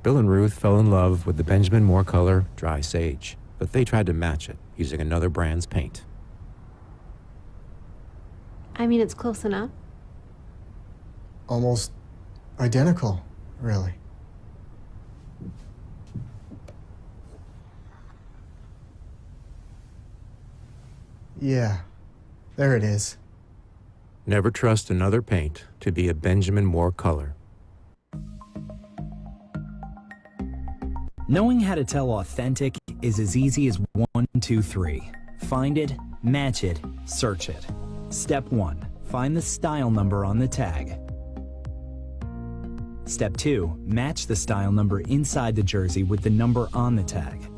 Bill and Ruth fell in love with the Benjamin Moore color Dry Sage, but they tried to match it using another brand's paint. I mean, it's close enough. Almost identical, really. Yeah, there it is. Never trust another paint to be a Benjamin Moore color. Knowing how to tell authentic is as easy as 1, 2, 3. Find it, match it, search it. Step 1. Find the style number on the tag. Step 2. Match the style number inside the jersey with the number on the tag.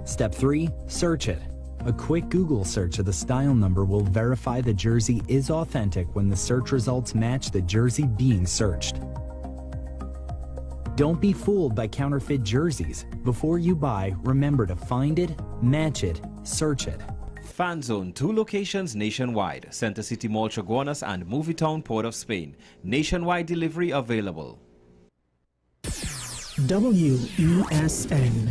Step 3. Search it. A quick Google search of the style number will verify the jersey is authentic when the search results match the jersey being searched. Don't be fooled by counterfeit jerseys. Before you buy, remember to find it, match it, search it. Fan Zone, 2 locations nationwide. Center City Mall, Chaguanas and Movietown, Port of Spain. Nationwide delivery available. WESN.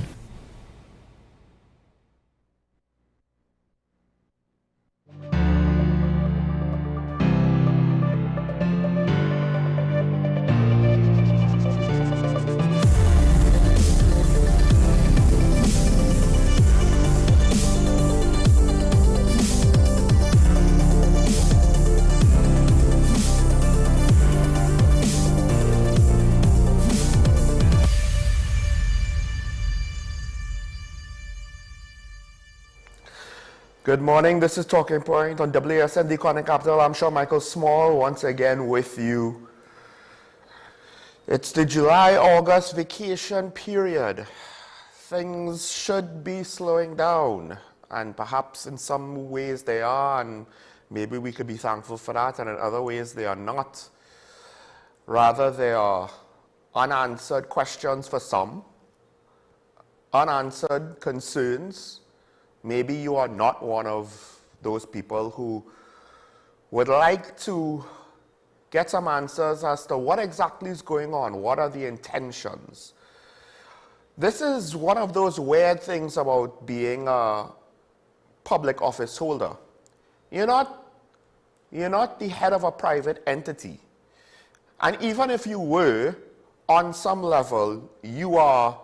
Good morning, this is Talking Point on WSN, the Connect Capital. I'm sure Michael Small once again with you. It's the July-August vacation period. Things should be slowing down, and perhaps in some ways they are, and maybe we could be thankful for that, and in other ways they are not. Rather, they are unanswered questions for some, unanswered concerns. Maybe you are not one of those people who would like to get some answers as to what exactly is going on, what are the intentions. This is one of those weird things about being a public office holder. You're not the head of a private entity. And even if you were, on some level, you are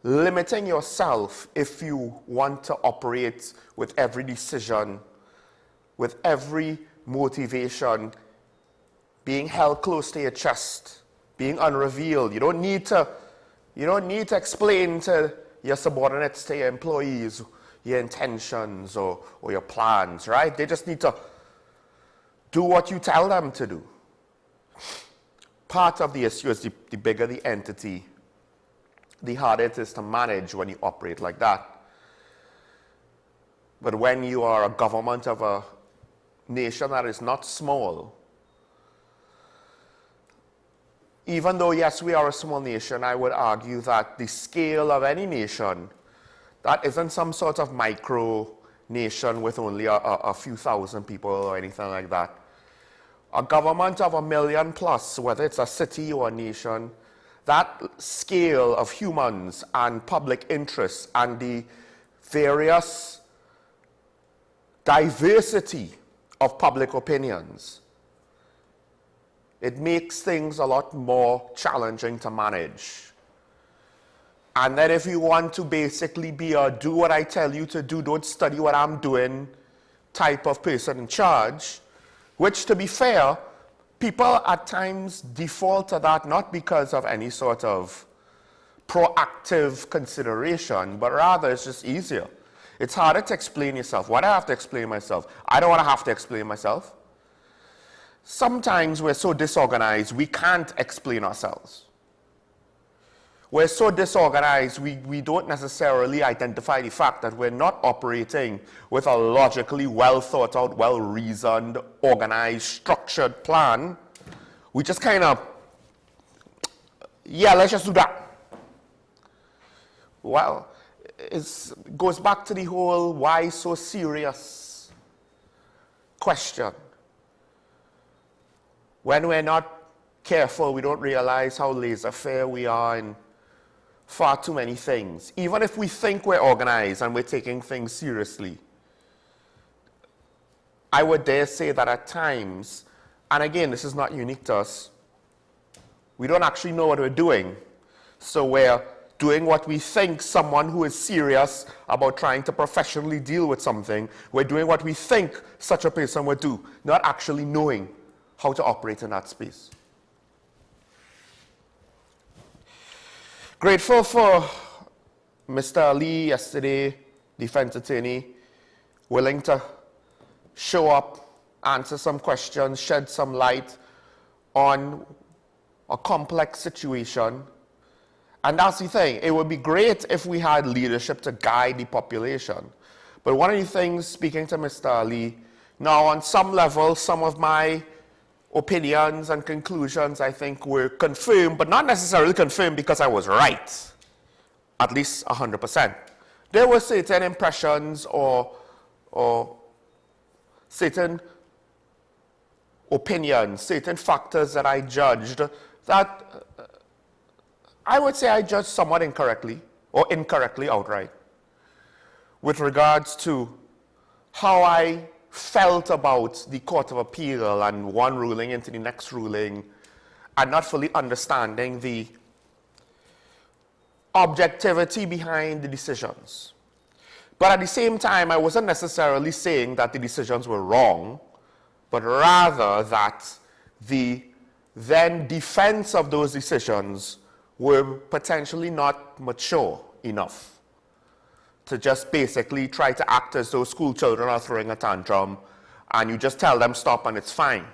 limiting yourself if you want to operate with every decision, with every motivation being held close to your chest, being unrevealed. You don't need to explain to your subordinates, to your employees, your intentions or your plans, right? They just need to do what you tell them to do. Part of the issue is the bigger the entity, the harder it is to manage when you operate like that. But when you are a government of a nation that is not small, even though, yes, we are a small nation, I would argue that the scale of any nation that isn't some sort of micro nation with only a few thousand people or anything like that, a government of 1 million plus, whether it's a city or a nation, that scale of humans and public interests and the various diversity of public opinions, it makes things a lot more challenging to manage. And then if you want to basically be a do what I tell you to do, don't study what I'm doing type of person in charge, which, to be fair, people at times default to that not because of any sort of proactive consideration, but rather it's just easier. It's harder to explain yourself. Why do I have to explain myself? I don't want to have to explain myself. Sometimes we're so disorganized, we can't explain ourselves. We're so disorganized, we don't necessarily identify the fact that we're not operating with a logically well thought out, well reasoned, organized, structured plan. We just kind of, yeah, let's just do that. Well, it goes back to the whole why so serious question. When we're not careful, we don't realize how laissez-faire we are in far too many things. Even if we think we're organized and we're taking things seriously, I would dare say that at times, and again, this is not unique to us, we don't actually know what we're doing. So we're doing what we think someone who is serious about trying to professionally deal with something, we're doing what we think such a person would do, not actually knowing how to operate in that space. Grateful for Mr. Ali yesterday, defense attorney, willing to show up, answer some questions, shed some light on a complex situation. And that's the thing, it would be great if we had leadership to guide the population. But one of the things, speaking to Mr. Ali, now on some level, some of my opinions and conclusions, I think, were confirmed, but not necessarily confirmed because I was right, at least 100%. There were certain impressions or certain opinions, certain factors that I judged that I would say I judged somewhat incorrectly, or incorrectly outright, with regards to how I felt about the Court of Appeal and one ruling into the next ruling, and not fully understanding the objectivity behind the decisions. But at the same time, I wasn't necessarily saying that the decisions were wrong, but rather that the then defense of those decisions were potentially not mature enough to just basically try to act as though school children are throwing a tantrum and you just tell them stop and it's fine.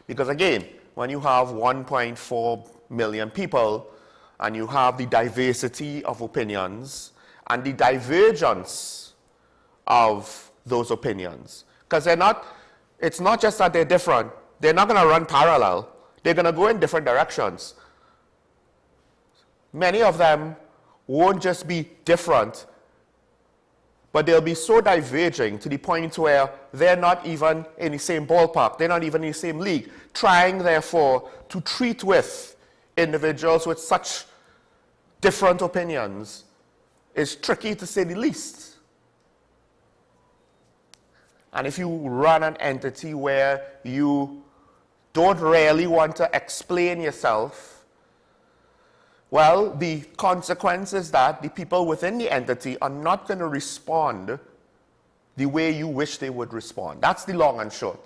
Because again, when you have 1.4 million people and you have the diversity of opinions and the divergence of those opinions, because it's not just that they're different, they're not going to run parallel, they're going to go in different directions. Many of them won't just be different, but they'll be so diverging to the point where they're not even in the same ballpark, they're not even in the same league, trying therefore to treat with individuals with such different opinions is tricky to say the least. And if you run an entity where you don't really want to explain yourself, well, the consequence is that the people within the entity are not going to respond the way you wish they would respond. That's the long and short.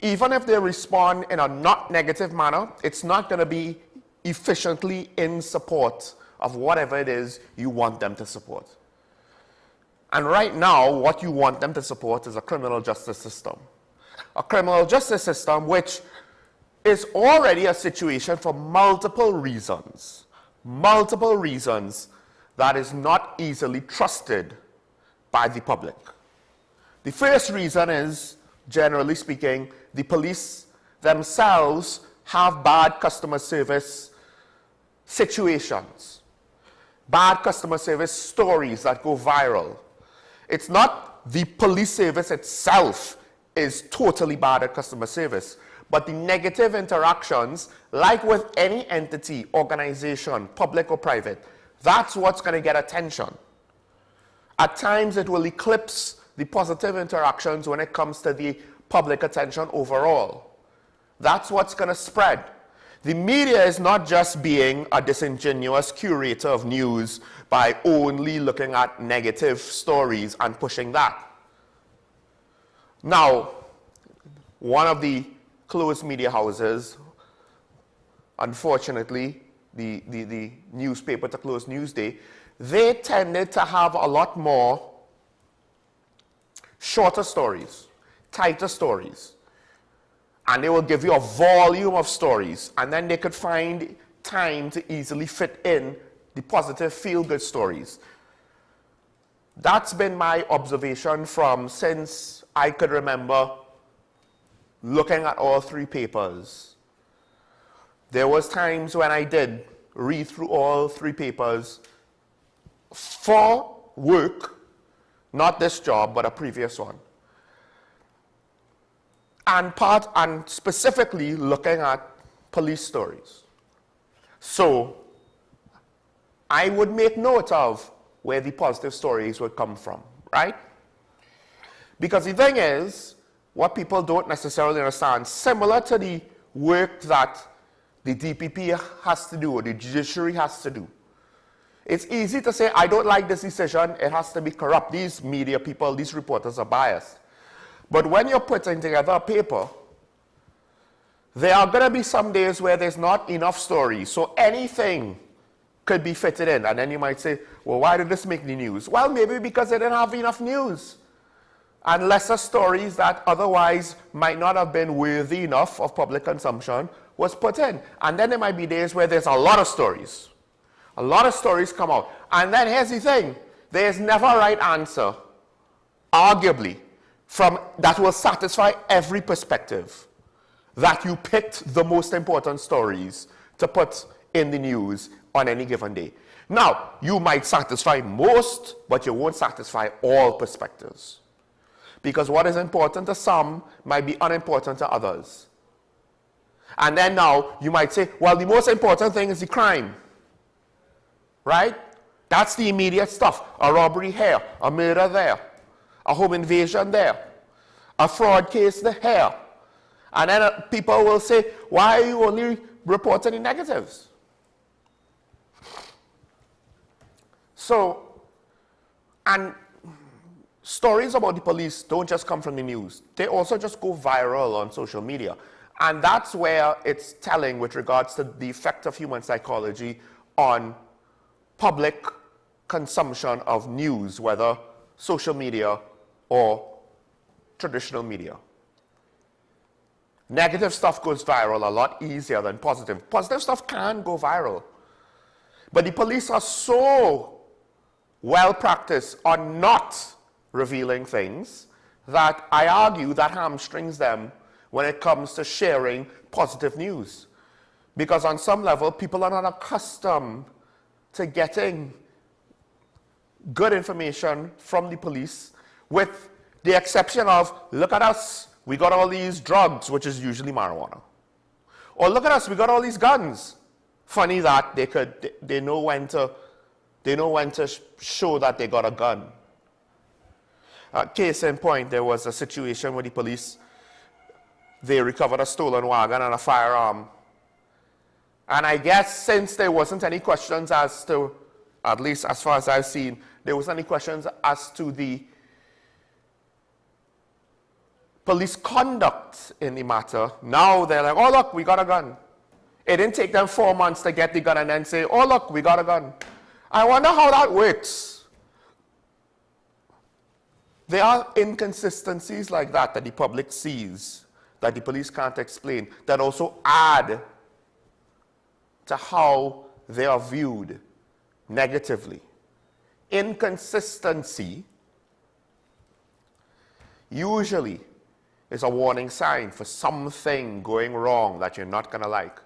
Even if they respond in a not negative manner, it's not going to be efficiently in support of whatever it is you want them to support. And right now, what you want them to support is a criminal justice system. A criminal justice system which is already a situation for multiple reasons that is not easily trusted by the public. The first reason is, generally speaking, the police themselves have bad customer service situations, bad customer service stories that go viral. It's not the police service itself is totally bad at customer service, but the negative interactions, like with any entity, organization, public or private, that's what's going to get attention. At times it will eclipse the positive interactions when it comes to the public attention overall. That's what's going to spread. The media is not just being a disingenuous curator of news by only looking at negative stories and pushing that. Now, one of the closed media houses, unfortunately, the newspaper to close Newsday, they tended to have a lot more shorter stories, tighter stories. And they will give you a volume of stories, and then they could find time to easily fit in the positive feel-good stories. That's been my observation from since I could remember looking at all three papers. There was times when I did read through all three papers for work, not this job, but a previous one. and specifically looking at police stories. So I would make note of where the positive stories would come from, right? Because the thing is, what people don't necessarily understand, similar to the work that the DPP has to do or the judiciary has to do, it's easy to say, I don't like this decision, it has to be corrupt. These media people, these reporters are biased. But when you're putting together a paper, there are going to be some days where there's not enough stories, so anything could be fitted in. And then you might say, well, why did this make the news? Well, maybe because they didn't have enough news. And lesser stories that otherwise might not have been worthy enough of public consumption was put in. And then there might be days where there's a lot of stories. A lot of stories come out. And then here's the thing. There's never a right answer, arguably, that will satisfy every perspective. That you picked the most important stories to put in the news on any given day. Now, you might satisfy most, but you won't satisfy all perspectives. Because what is important to some might be unimportant to others. And then now, you might say, well, the most important thing is the crime. Right? That's the immediate stuff. A robbery here, a murder there, a home invasion there, a fraud case here. And then people will say, why are you only reporting the negatives? So, and stories about the police don't just come from the news. They also just go viral on social media. And that's where it's telling with regards to the effect of human psychology on public consumption of news, whether social media or traditional media. Negative stuff goes viral a lot easier than positive. Positive stuff can go viral. But the police are so well practiced on not revealing things that I argue that hamstrings them when it comes to sharing positive news. Because on some level, people are not accustomed to getting good information from the police, with the exception of, look at us, we got all these drugs, which is usually marijuana. Or look at us, we got all these guns. Funny that they know when to show that they got a gun. Case in point, there was a situation where the police, they recovered a stolen wagon and a firearm. And I guess since there wasn't any questions as to, at least as far as I've seen, there wasn't any questions as to the police conduct in the matter. Now they're like, oh look, we got a gun. It didn't take them 4 months to get the gun and then say, oh look, we got a gun. I wonder how that works. There are inconsistencies like that the public sees, that the police can't explain, that also add to how they are viewed negatively. Inconsistency usually is a warning sign for something going wrong that you're not going to like.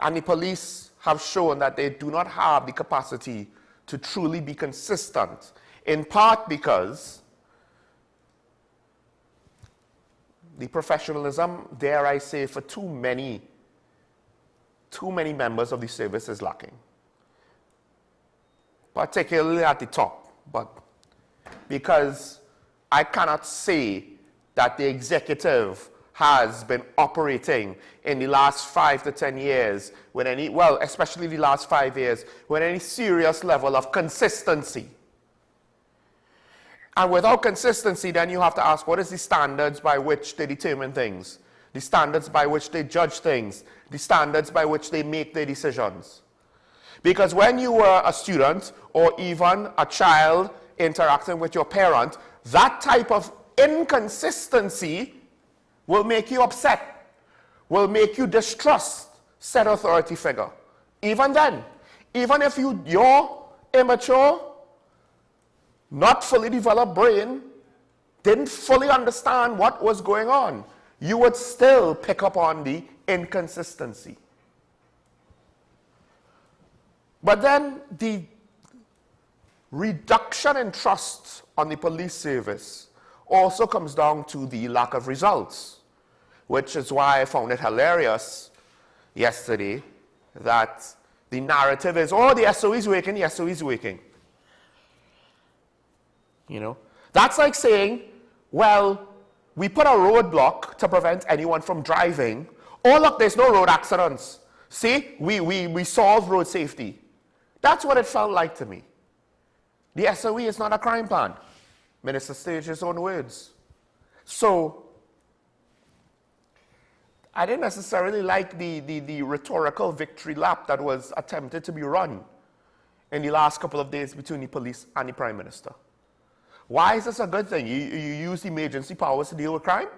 And the police have shown that they do not have the capacity to truly be consistent, in part because the professionalism, dare I say, for too many members of the service is lacking. Particularly at the top, but because I cannot say that the executive has been operating in the last 5 to 10 years with any, well, especially the last 5 years, with any serious level of consistency. And without consistency, then you have to ask, what is the standards by which they determine things? The standards by which they judge things? The standards by which they make their decisions? Because when you were a student or even a child interacting with your parent, that type of inconsistency will make you upset, will make you distrust said authority figure. Even then, even if your immature, not fully developed brain didn't fully understand what was going on, you would still pick up on the inconsistency. But then the reduction in trust on the police service also comes down to the lack of results, which is why I found it hilarious yesterday that the narrative is, oh, the SOE is working, the SOE is working. You know, that's like saying, well, we put a roadblock to prevent anyone from driving. Oh, look, there's no road accidents. See, we solved road safety. That's what it felt like to me. The SOE is not a crime plan. Minister staged his own words. So, I didn't necessarily like the rhetorical victory lap that was attempted to be run in the last couple of days between the police and the Prime Minister. Why is this a good thing? You use emergency powers to deal with crime?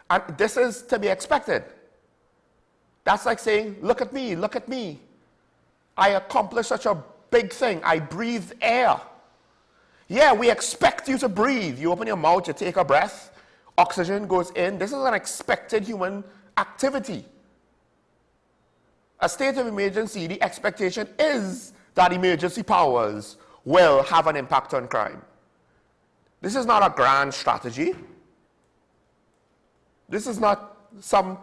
And this is to be expected. That's like saying, look at me, look at me. I accomplished such a big thing. I breathed air. Yeah, we expect you to breathe. You open your mouth, you take a breath, oxygen goes in. This is an expected human activity. A state of emergency, the expectation is that emergency powers will have an impact on crime. This is not a grand strategy. This is not some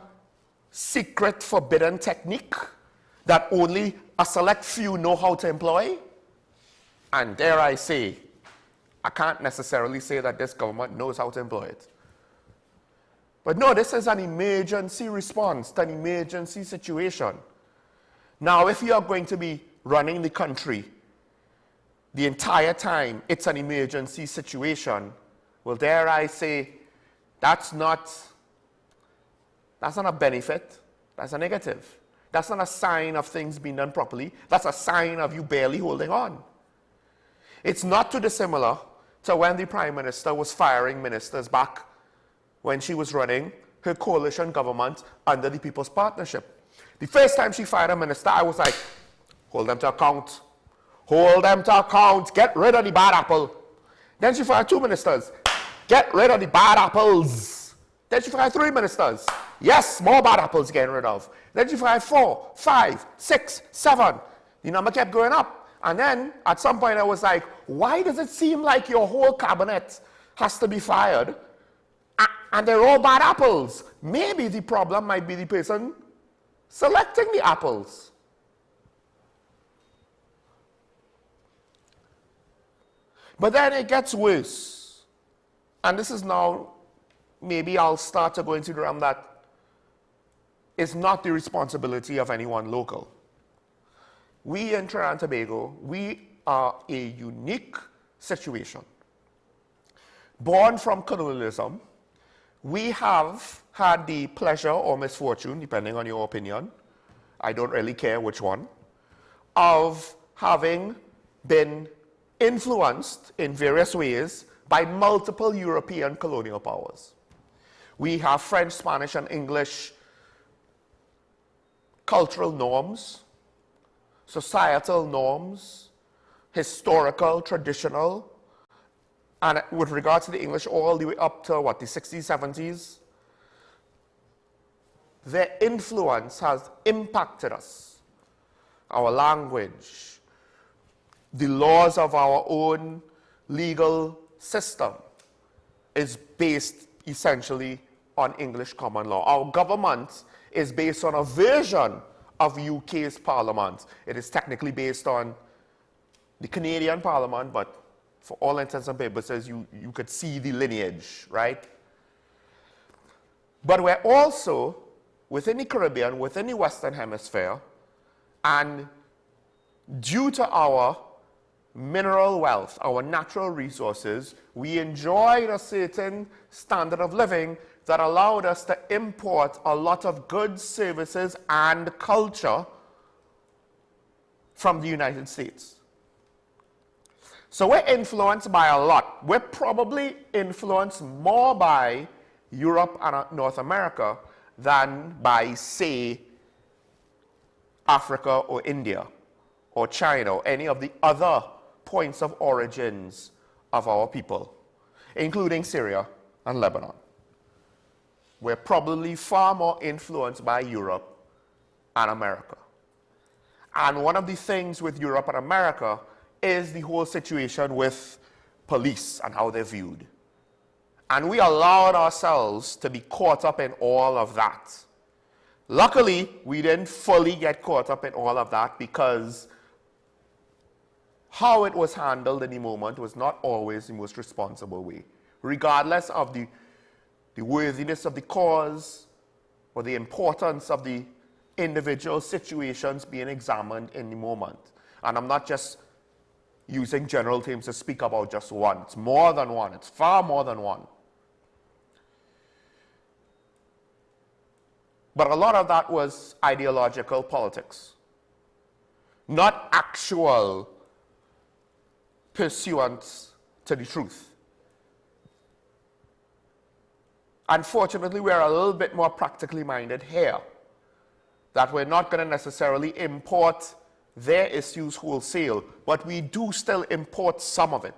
secret forbidden technique that only a select few know how to employ. And dare I say, I can't necessarily say that this government knows how to employ it. But no, this is an emergency response to an emergency situation. Now, if you are going to be running the country the entire time it's an emergency situation, well, dare I say, that's not a benefit, that's a negative. That's not a sign of things being done properly, that's a sign of you barely holding on. It's not too dissimilar to when the Prime Minister was firing ministers back when she was running her coalition government under the People's Partnership. The first time she fired a minister, I was like, hold them to account. Hold them to account. Get rid of the bad apple. Then she fired 2 ministers. Get rid of the bad apples. Then she fired 3 ministers. Yes, more bad apples getting rid of. Then she fired 4, 5, 6, 7. The number kept going up. And then at some point I was like, why does it seem like your whole cabinet has to be fired? And they're all bad apples. Maybe the problem might be the person selecting the apples. But then it gets worse. And this is now, maybe I'll start to go into the realm that it's not the responsibility of anyone local. We in Trinidad and Tobago, we are a unique situation. Born from colonialism, we have had the pleasure or misfortune, depending on your opinion, I don't really care which one, of having been influenced in various ways by multiple European colonial powers. We have French, Spanish, and English cultural norms, societal norms, historical, traditional, and with regard to the English, all the way up to what, the 60s, 70s, their influence has impacted us. Our language, the laws of our own legal system is based essentially on English common law. Our government is based on a version of UK's parliament. It is technically based on the Canadian parliament, but for all intents and purposes, you could see the lineage, right? But we're also, within the Caribbean, within the Western Hemisphere, and due to our mineral wealth, our natural resources, we enjoyed a certain standard of living that allowed us to import a lot of goods, services, and culture from the United States. So we're influenced by a lot. We're probably influenced more by Europe and North America than by, say, Africa or India or China or any of the other points of origins of our people, including Syria and Lebanon. We're probably far more influenced by Europe and America. And one of the things with Europe and America is the whole situation with police and how they're viewed. And we allowed ourselves to be caught up in all of that. Luckily, we didn't fully get caught up in all of that because how it was handled in the moment was not always the most responsible way, regardless of the worthiness of the cause or the importance of the individual situations being examined in the moment. And I'm not just using general terms to speak about just one. It's more than one. It's far more than one. But a lot of that was ideological politics, not actual pursuance to the truth. Unfortunately, we're a little bit more practically minded here, that we're not going to necessarily import their issues wholesale, but we do still import some of it.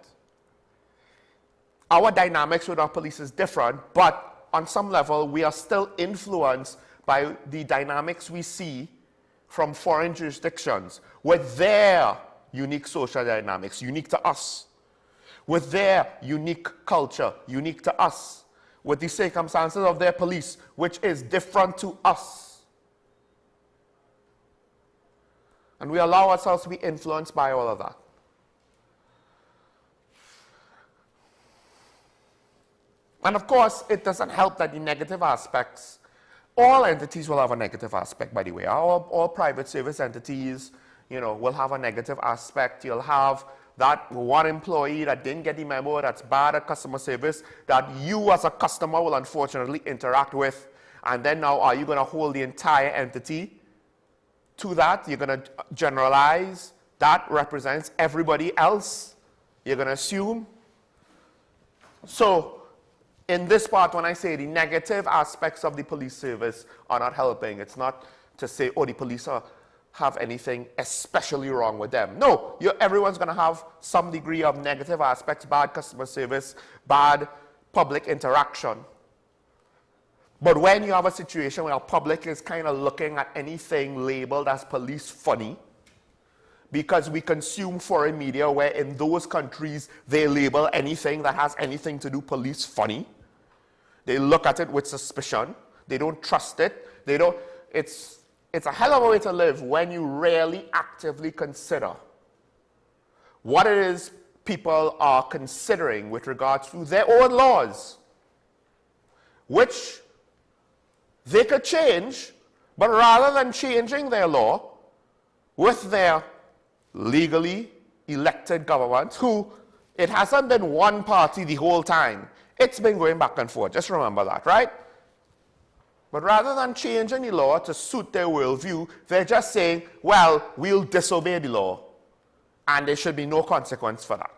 Our dynamics with our police is different, but on some level, we are still influenced by the dynamics we see from foreign jurisdictions with their unique social dynamics, unique to us, with their unique culture, unique to us, with the circumstances of their police, which is different to us. And we allow ourselves to be influenced by all of that. And of course, it doesn't help that the negative aspects, all entities will have a negative aspect, by the way. All private service entities, will have a negative aspect. You'll have that one employee that didn't get the memo, that's bad at customer service, that you as a customer will unfortunately interact with. And then now, are you going to hold the entire entity to that? You're going to generalize that represents everybody else? You're going to assume? So, in this part, when I say the negative aspects of the police service are not helping, it's not to say, oh, the police have anything especially wrong with them. No, everyone's going to have some degree of negative aspects, bad customer service, bad public interaction. But when you have a situation where the public is kind of looking at anything labeled as police funny, because we consume foreign media where in those countries they label anything that has anything to do police funny. They look at it with suspicion. They don't trust it. It's a hell of a way to live when you really actively consider what it is people are considering with regards to their own laws, which they could change, but rather than changing their law with their legally elected government, who it hasn't been one party the whole time. It's been going back and forth. Just remember that, right? But rather than changing the law to suit their worldview, they're just saying, well, we'll disobey the law, and there should be no consequence for that.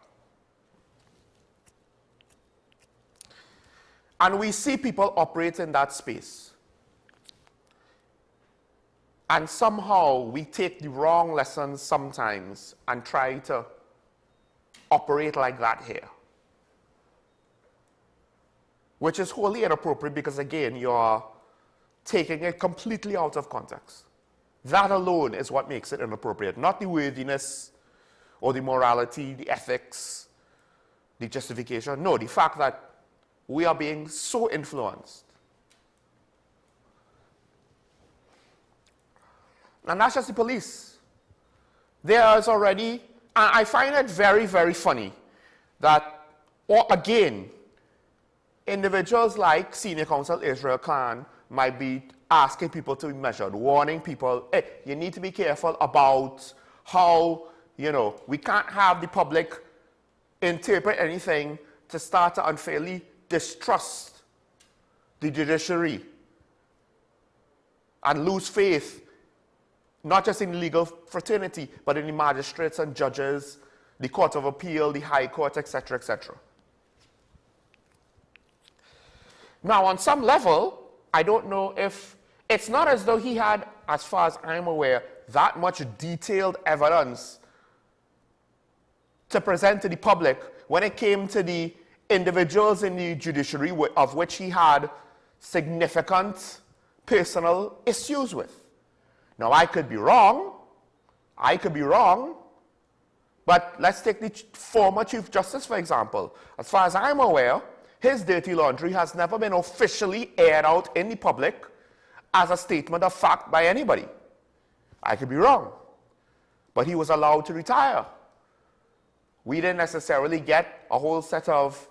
And we see people operate in that space. And somehow we take the wrong lessons sometimes and try to operate like that here, which is wholly inappropriate because, again, you're taking it completely out of context. That alone is what makes it inappropriate, not the worthiness or the morality, the ethics, the justification. No, the fact that we are being so influenced. And that's just the police. There is already, and I find it very, very funny that, again, individuals like Senior Counsel Israel Khan might be asking people to be measured, warning people, hey, you need to be careful about how, we can't have the public interpret anything to start to unfairly distrust the judiciary and lose faith, not just in the legal fraternity, but in the magistrates and judges, the Court of Appeal, the High Court, etc., etc. Now, on some level, I don't know if, it's not as though he had, as far as I'm aware, that much detailed evidence to present to the public when it came to the individuals in the judiciary of which he had significant personal issues with. Now, I could be wrong, but let's take the former Chief Justice, for example. As far as I'm aware, his dirty laundry has never been officially aired out in the public as a statement of fact by anybody. I could be wrong, but he was allowed to retire. We didn't necessarily get a whole set of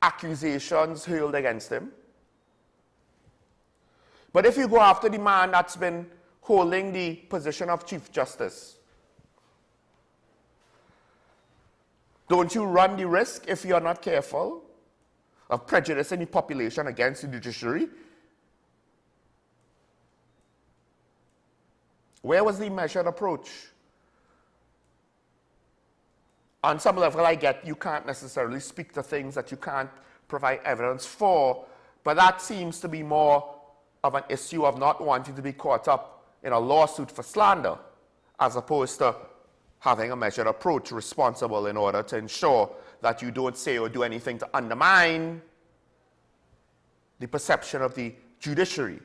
accusations hurled against him. But if you go after the man that's been holding the position of Chief Justice, don't you run the risk, if you're not careful, of prejudicing the population against the judiciary? Where was the measured approach? On some level, I get you can't necessarily speak to things that you can't provide evidence for, but that seems to be more of an issue of not wanting to be caught up in a lawsuit for slander, as opposed to having a measured approach responsible in order to ensure that you don't say or do anything to undermine the perception of the judiciary.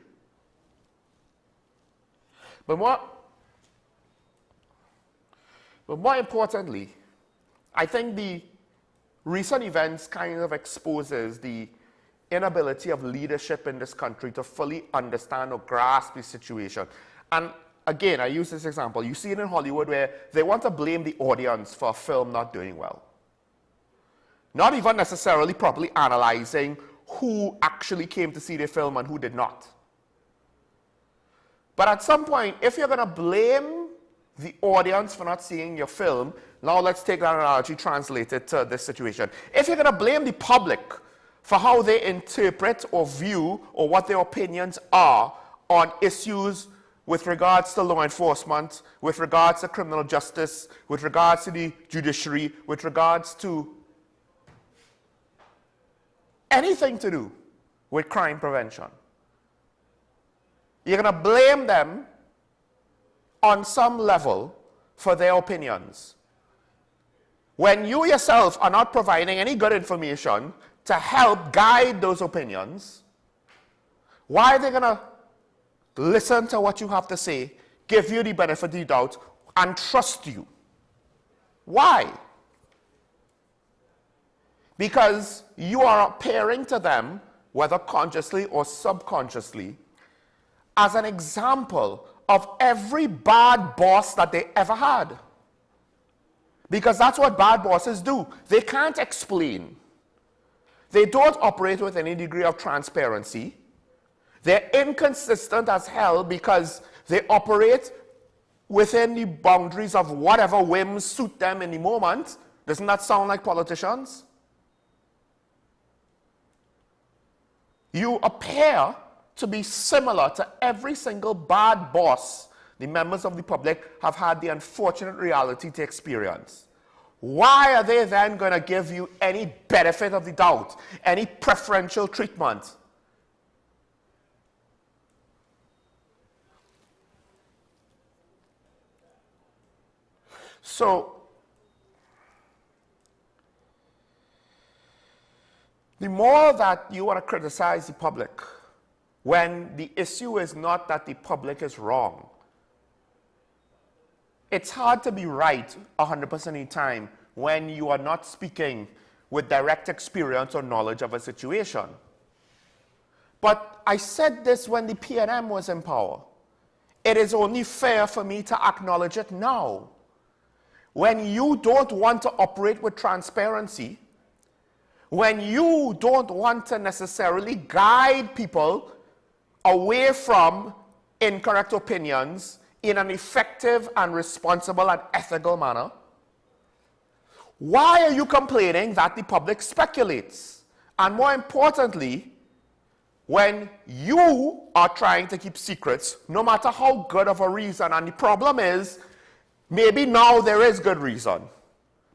But more importantly, I think the recent events kind of exposes the inability of leadership in this country to fully understand or grasp the situation. And again, I use this example. You see it in Hollywood where they want to blame the audience for a film not doing well. Not even necessarily properly analyzing who actually came to see the film and who did not. But at some point, if you're going to blame the audience for not seeing your film, now let's take that analogy, translate it to this situation. If you're going to blame the public for how they interpret or view or what their opinions are on issues with regards to law enforcement, with regards to criminal justice, with regards to the judiciary, with regards to anything to do with crime prevention, you're going to blame them on some level for their opinions, when you yourself are not providing any good information to help guide those opinions. Why are they going to listen to what you have to say, give you the benefit of the doubt, and trust you? Why? Because you are appearing to them, whether consciously or subconsciously, as an example of every bad boss that they ever had. Because that's what bad bosses do. They can't explain. They don't operate with any degree of transparency. They're inconsistent as hell because they operate within the boundaries of whatever whims suit them in the moment. Doesn't that sound like politicians? You appear to be similar to every single bad boss the members of the public have had the unfortunate reality to experience. Why are they then going to give you any benefit of the doubt, any preferential treatment? So, the more that you want to criticize the public, when the issue is not that the public is wrong, it's hard to be right 100% of the time when you are not speaking with direct experience or knowledge of a situation. But I said this when the PNM was in power. It is only fair for me to acknowledge it now. When you don't want to operate with transparency, when you don't want to necessarily guide people away from incorrect opinions in an effective and responsible and ethical manner, why are you complaining that the public speculates? And more importantly, when you are trying to keep secrets, no matter how good of a reason, and the problem is, maybe now there is good reason,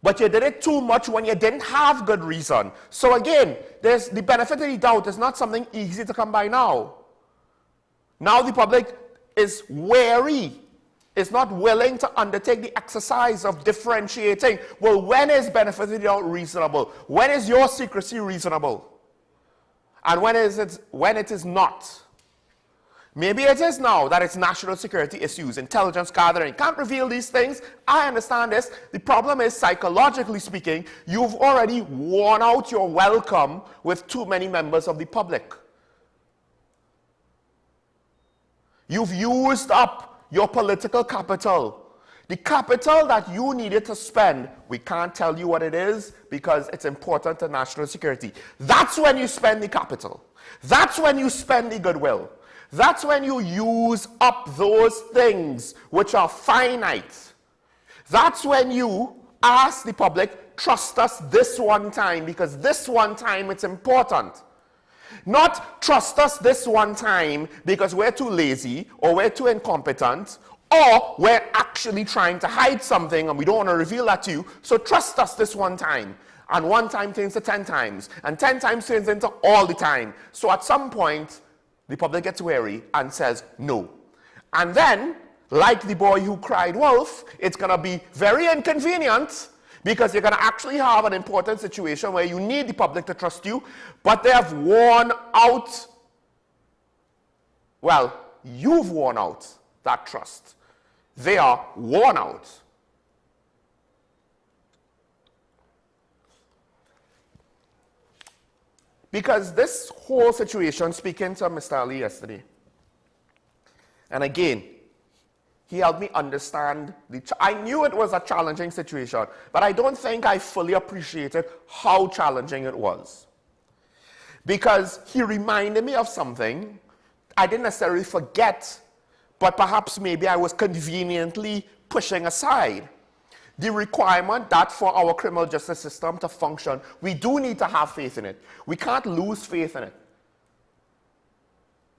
but you did it too much when you didn't have good reason. So again, there's the benefit of the doubt is not something easy to come by now. Now the public is wary, is not willing to undertake the exercise of differentiating. Well, when is benefit of the doubt reasonable? When is your secrecy reasonable? And when it is not? Maybe it is now that it's national security issues, intelligence gathering. Can't reveal these things. I understand this. The problem is, psychologically speaking, you've already worn out your welcome with too many members of the public. You've used up your political capital. The capital that you needed to spend, we can't tell you what it is because it's important to national security. That's when you spend the capital. That's when you spend the goodwill. That's when you use up those things which are finite. That's when you ask the public, trust us this one time because this one time it's important. Not trust us this one time because we're too lazy or we're too incompetent or we're actually trying to hide something and we don't want to reveal that to you. So trust us this one time. And one time turns to 10 times. And 10 times turns into all the time. So at some point, the public gets wary and says no. And then, like the boy who cried wolf, it's going to be very inconvenient because you're going to actually have an important situation where you need the public to trust you, but they have worn out, well, you've worn out that trust. They are worn out. Because this whole situation, speaking to Mr. Ali yesterday, and again, he helped me understand, I knew it was a challenging situation, but I don't think I fully appreciated how challenging it was. Because he reminded me of something I didn't necessarily forget, but perhaps maybe I was conveniently pushing aside. The requirement that for our criminal justice system to function, we do need to have faith in it. We can't lose faith in it.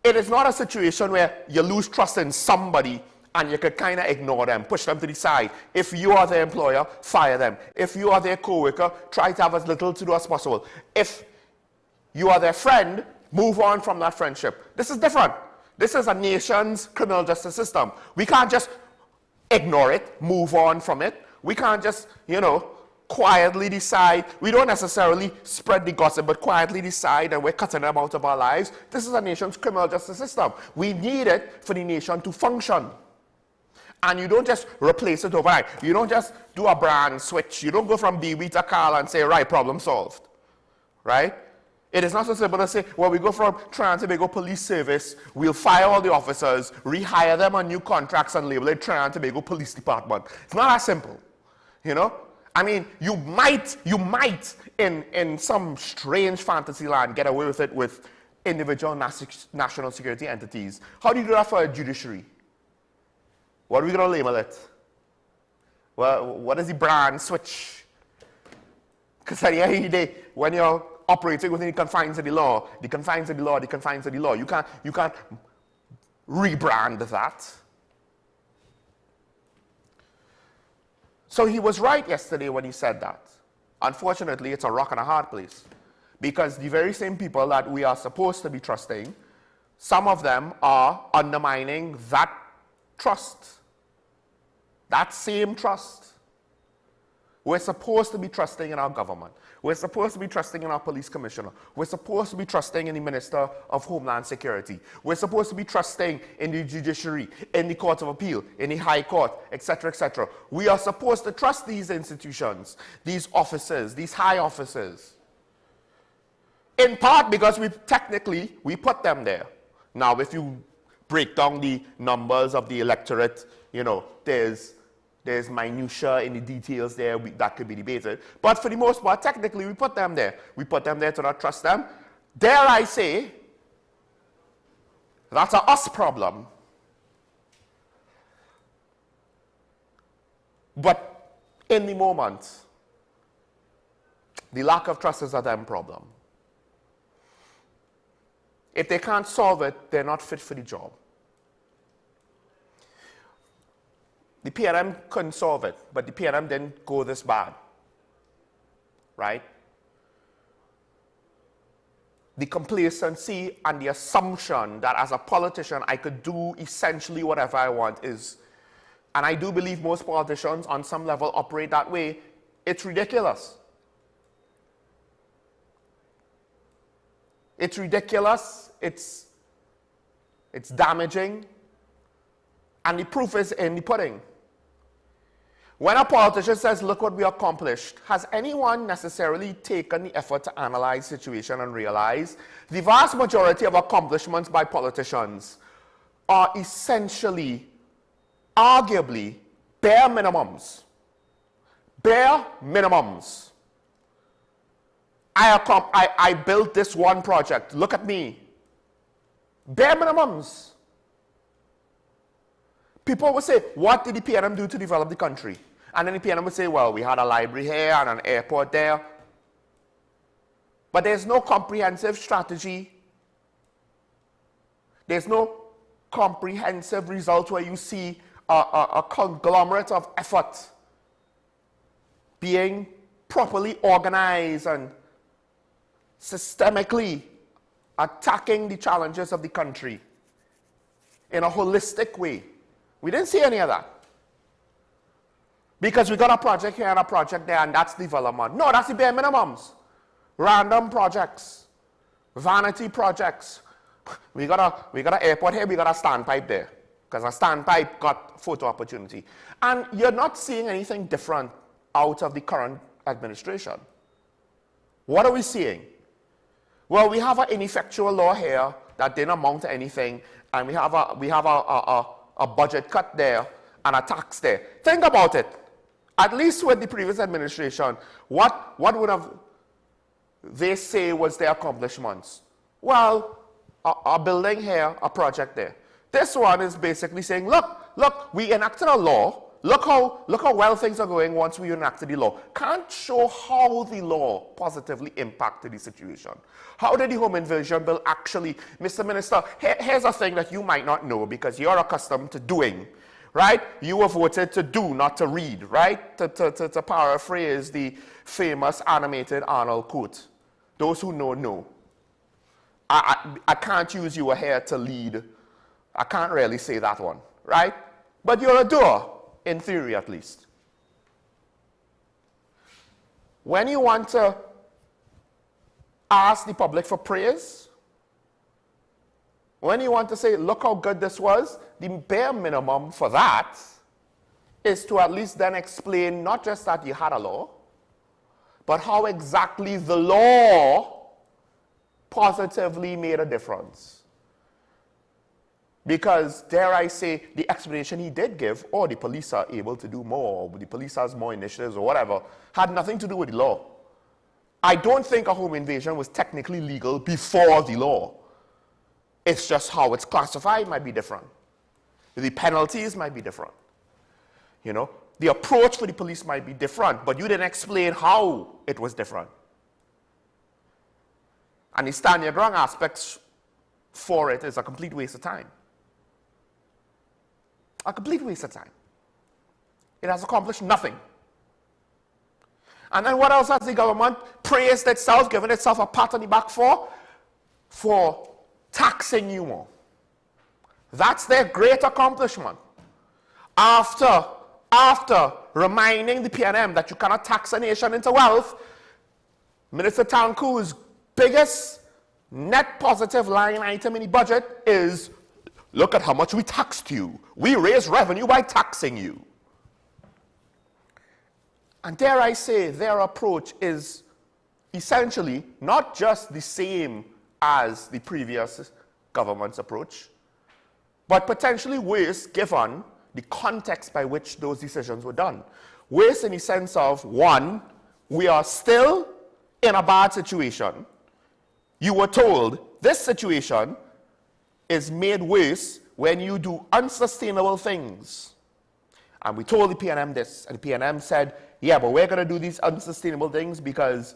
It is not a situation where you lose trust in somebody and you could kind of ignore them, push them to the side. If you are their employer, fire them. If you are their co-worker, try to have as little to do as possible. If you are their friend, move on from that friendship. This is different. This is a nation's criminal justice system. We can't just ignore it, move on from it. We can't just, quietly decide. We don't necessarily spread the gossip, but quietly decide that we're cutting them out of our lives. This is a nation's criminal justice system. We need it for the nation to function. And you don't just replace it overnight. You don't just do a brand switch. You don't go from BB to Carl and say, right, problem solved. Right? It is not so simple to say, well, we go from Trinidad and Tobago Police Service, we'll fire all the officers, rehire them on new contracts and label it Trinidad and Tobago Police Department. It's not that simple. I mean, you might in some strange fantasy land get away with it with individual national security entities. How do you do that for a judiciary? What are we going to label it? Well, what is the brand switch? Because at the end of the day, when you're operating within the confines of the law, the confines of the law, the confines of the law, you can't rebrand that. So he was right yesterday when he said that. Unfortunately, it's a rock and a hard place. Because the very same people that we are supposed to be trusting, some of them are undermining that trust. That same trust. We're supposed to be trusting in our government. We're supposed to be trusting in our police commissioner. We're supposed to be trusting in the Minister of Homeland Security. We're supposed to be trusting in the judiciary, in the Court of Appeal, in the High Court, etc., etc. We are supposed to trust these institutions, these officers, these high officers. In part because we put them there. Now, if you break down the numbers of the electorate, there's minutiae in the details there that could be debated. But for the most part, technically, we put them there. We put them there to not trust them. Dare I say, that's a us problem. But in the moment, the lack of trust is a them problem. If they can't solve it, they're not fit for the job. The PNM couldn't solve it, but the PNM didn't go this bad, right? The complacency and the assumption that as a politician I could do essentially whatever I want is, and I do believe most politicians on some level operate that way, it's ridiculous. It's ridiculous, it's it's damaging, and the proof is in the pudding. When a politician says, look what we accomplished, has anyone necessarily taken the effort to analyze the situation and realize the vast majority of accomplishments by politicians are essentially, arguably, bare minimums. Bare minimums. I built this one project. Look at me. Bare minimums. People would say, what did the PNM do to develop the country? And then the PNM would say, well, we had a library here and an airport there. But there's no comprehensive strategy. There's no comprehensive result where you see a conglomerate of effort being properly organized and systemically attacking the challenges of the country in a holistic way. We didn't see any of that. Because we got a project here and a project there, and that's development. No, that's the bare minimums. Random projects, vanity projects. We got an airport here, we got a standpipe there. Because a standpipe got photo opportunity. And you're not seeing anything different out of the current administration. What are we seeing? Well, we have an ineffectual law here that didn't amount to anything, and we have a budget cut there and a tax there. Think about it. At least with the previous administration, what would have they say was their accomplishments? Well, a building here, a project there. This one is basically saying, look, we enacted a law. Look how well things are going once we enacted the law. Can't show how the law positively impacted the situation. How did the home invasion bill actually, Mr. Minister, here's a thing that you might not know because you're accustomed to doing, right? You were voted to do, not to read, right? To paraphrase the famous animated Arnold quote. Those who know, know. I can't use you were here to lead. I can't really say that one, right? But you're a doer. In theory, at least. When you want to ask the public for praise, when you want to say, look how good this was, the bare minimum for that is to at least then explain not just that you had a law, but how exactly the law positively made a difference. Because, dare I say, the explanation he did give, or the police are able to do more, or the police has more initiatives, or whatever, had nothing to do with the law. I don't think a home invasion was technically legal before the law. It's just how it's classified might be different. The penalties might be different. You know, the approach for the police might be different, but you didn't explain how it was different. And the stand your ground aspects for it is a complete waste of time. A complete waste of time. It has accomplished nothing. And then what else has the government praised itself, given itself a pat on the back for? For taxing you more. That's their great accomplishment. After reminding the PNM that you cannot tax a nation into wealth, Minister Tanku's biggest net positive line item in the budget is, look at how much we taxed you. We raised revenue by taxing you. And dare I say, their approach is essentially not just the same as the previous government's approach, but potentially worse given the context by which those decisions were done. Worse in the sense of, one, we are still in a bad situation. You were told this situation is made worse when you do unsustainable things. And we told the PNM this, and the PNM said, yeah, but we're going to do these unsustainable things because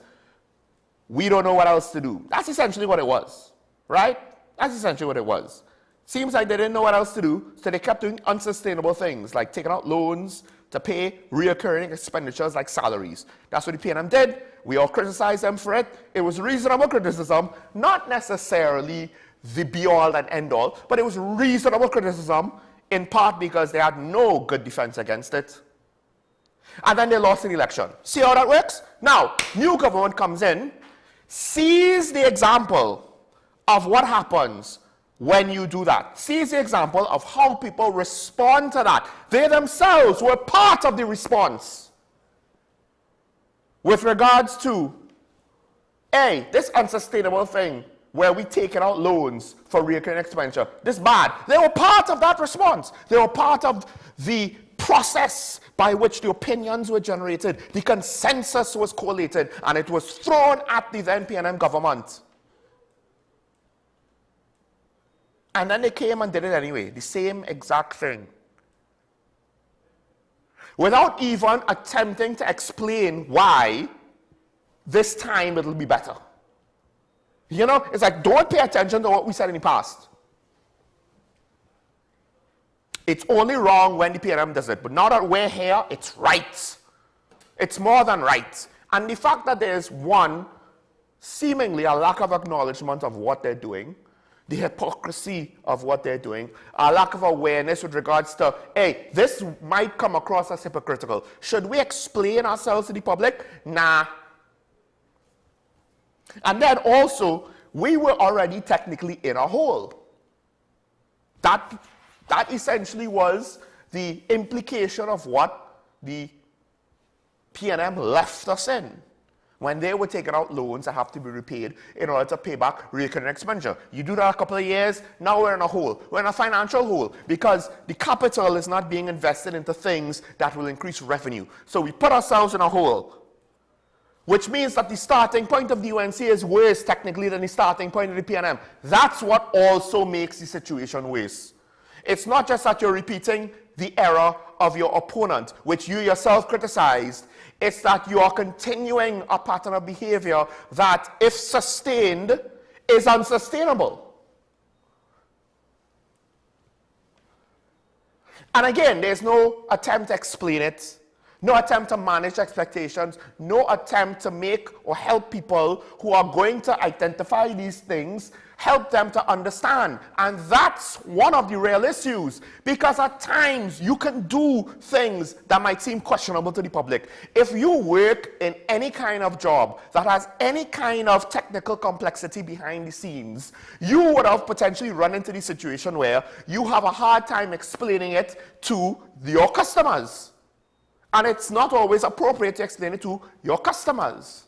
we don't know what else to do. That's essentially what it was, right? That's essentially what it was. Seems like they didn't know what else to do, so they kept doing unsustainable things, like taking out loans to pay reoccurring expenditures like salaries. That's what the PNM did. We all criticized them for it. It was reasonable criticism, not necessarily the be-all and end-all, but it was reasonable criticism in part because they had no good defense against it. And then they lost the election. See how that works? Now, new government comes in, sees the example of what happens when you do that. See the example of how people respond to that. They themselves were part of the response with regards to, A, this unsustainable thing where we taking out loans for recurring expenditure. This bad. They were part of that response. They were part of the process by which the opinions were generated. The consensus was collated, and it was thrown at the then PNM government. And then they came and did it anyway, the same exact thing. Without even attempting to explain why this time it'll be better. You know, it's like, don't pay attention to what we said in the past. It's only wrong when the PNM does it, but now that we're here, it's right. It's more than right. And the fact that there's one, seemingly a lack of acknowledgement of what they're doing, the hypocrisy of what they're doing, a lack of awareness with regards to, hey, this might come across as hypocritical. Should we explain ourselves to the public? Nah. And then also, we were already technically in a hole. That essentially was the implication of what the PNM left us in. When they were taking out loans that have to be repaid in order to pay back recurring expenditure. You do that a couple of years, now we're in a hole. We're in a financial hole because the capital is not being invested into things that will increase revenue. So we put ourselves in a hole, which means that the starting point of the UNC is worse technically than the starting point of the PNM. That's what also makes the situation worse. It's not just that you're repeating the error of your opponent, which you yourself criticized. It's that you are continuing a pattern of behavior that, if sustained, is unsustainable. And again, there's no attempt to explain it, no attempt to manage expectations, no attempt to make or help people who are going to identify these things, help them to understand. And that's one of the real issues, because at times you can do things that might seem questionable to the public. If you work in any kind of job that has any kind of technical complexity behind the scenes, you would have potentially run into the situation where you have a hard time explaining it to your customers. And it's not always appropriate to explain it to your customers.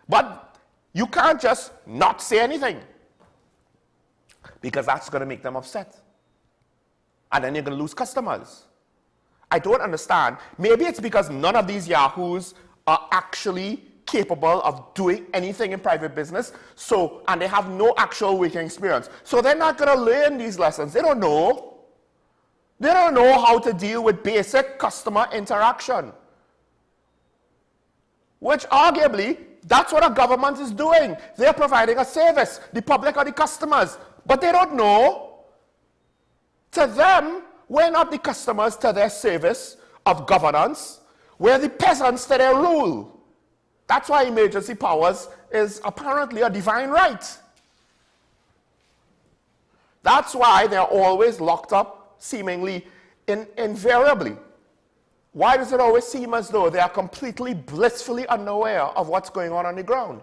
But you can't just not say anything, because that's going to make them upset. And then you're going to lose customers. I don't understand. Maybe it's because none of these yahoos are actually capable of doing anything in private business, and they have no actual working experience. So they're not going to learn these lessons. They don't know. They don't know how to deal with basic customer interaction, which arguably, that's what a government is doing. They're providing a service. The public are the customers. But they don't know. To them, we're not the customers to their service of governance. We're the peasants to their rule. That's why emergency powers is apparently a divine right. That's why they're always locked up, seemingly invariably. Why does it always seem as though they are completely blissfully unaware of what's going on the ground?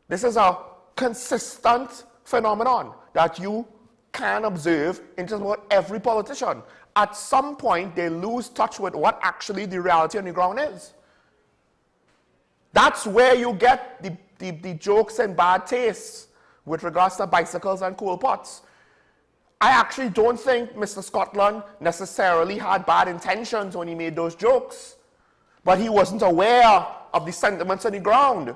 This is a consistent phenomenon that you can observe in just about every politician. At some point, they lose touch with what actually the reality on the ground is. That's where you get the jokes and bad tastes with regards to bicycles and coal pots. I actually don't think Mr. Scotland necessarily had bad intentions when he made those jokes, but he wasn't aware of the sentiments on the ground.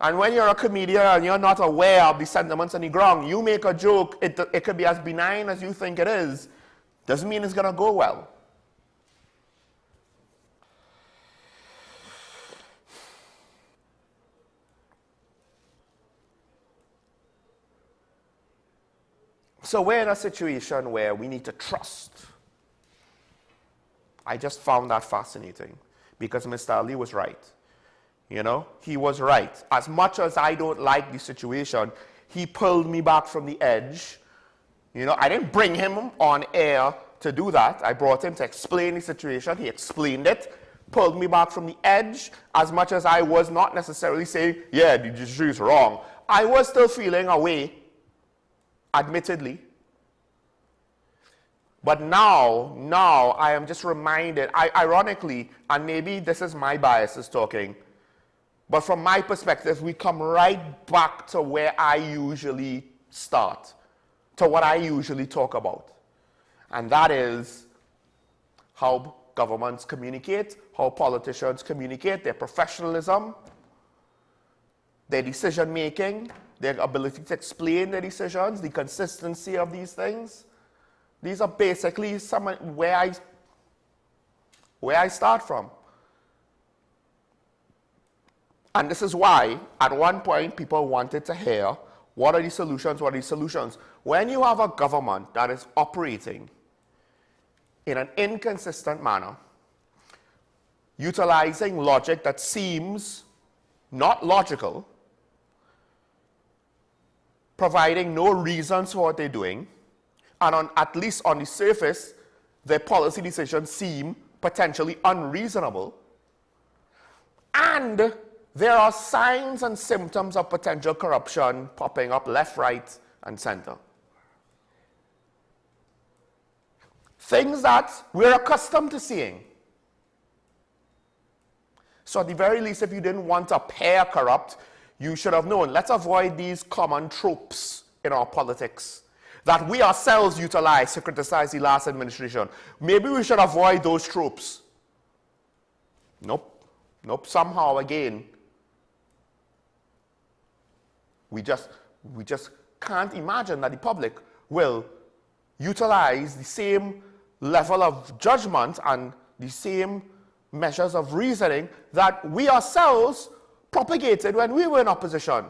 And when you're a comedian and you're not aware of the sentiments on the ground, you make a joke, it could be as benign as you think it is, doesn't mean it's going to go well. So we're in a situation where we need to trust. I just found that fascinating because Mr. Ali was right. You know, he was right. As much as I don't like the situation, he pulled me back from the edge. You know, I didn't bring him on air to do that. I brought him to explain the situation. He explained it, pulled me back from the edge. As much as I was not necessarily saying, yeah, the judiciary is wrong, I was still feeling a way admittedly. But now I am just reminded, ironically, and maybe this is my biases talking, but from my perspective, we come right back to where I usually start, to what I usually talk about. And that is how governments communicate, how politicians communicate, their professionalism, their decision making, their ability to explain their decisions, the consistency of these things. These are basically some where I start from. And this is why, at one point, people wanted to hear, what are the solutions, what are the solutions? When you have a government that is operating in an inconsistent manner, utilizing logic that seems not logical, providing no reasons for what they're doing, and at least on the surface, their policy decisions seem potentially unreasonable, and there are signs and symptoms of potential corruption popping up left, right, and center. Things that we're accustomed to seeing. So at the very least, if you didn't want to appear corrupt, you should have known, let's avoid these common tropes in our politics that we ourselves utilize to criticize the last administration. Maybe we should avoid those tropes. Nope. Somehow, again, we just can't imagine that the public will utilize the same level of judgment and the same measures of reasoning that we ourselves propagated when we were in opposition.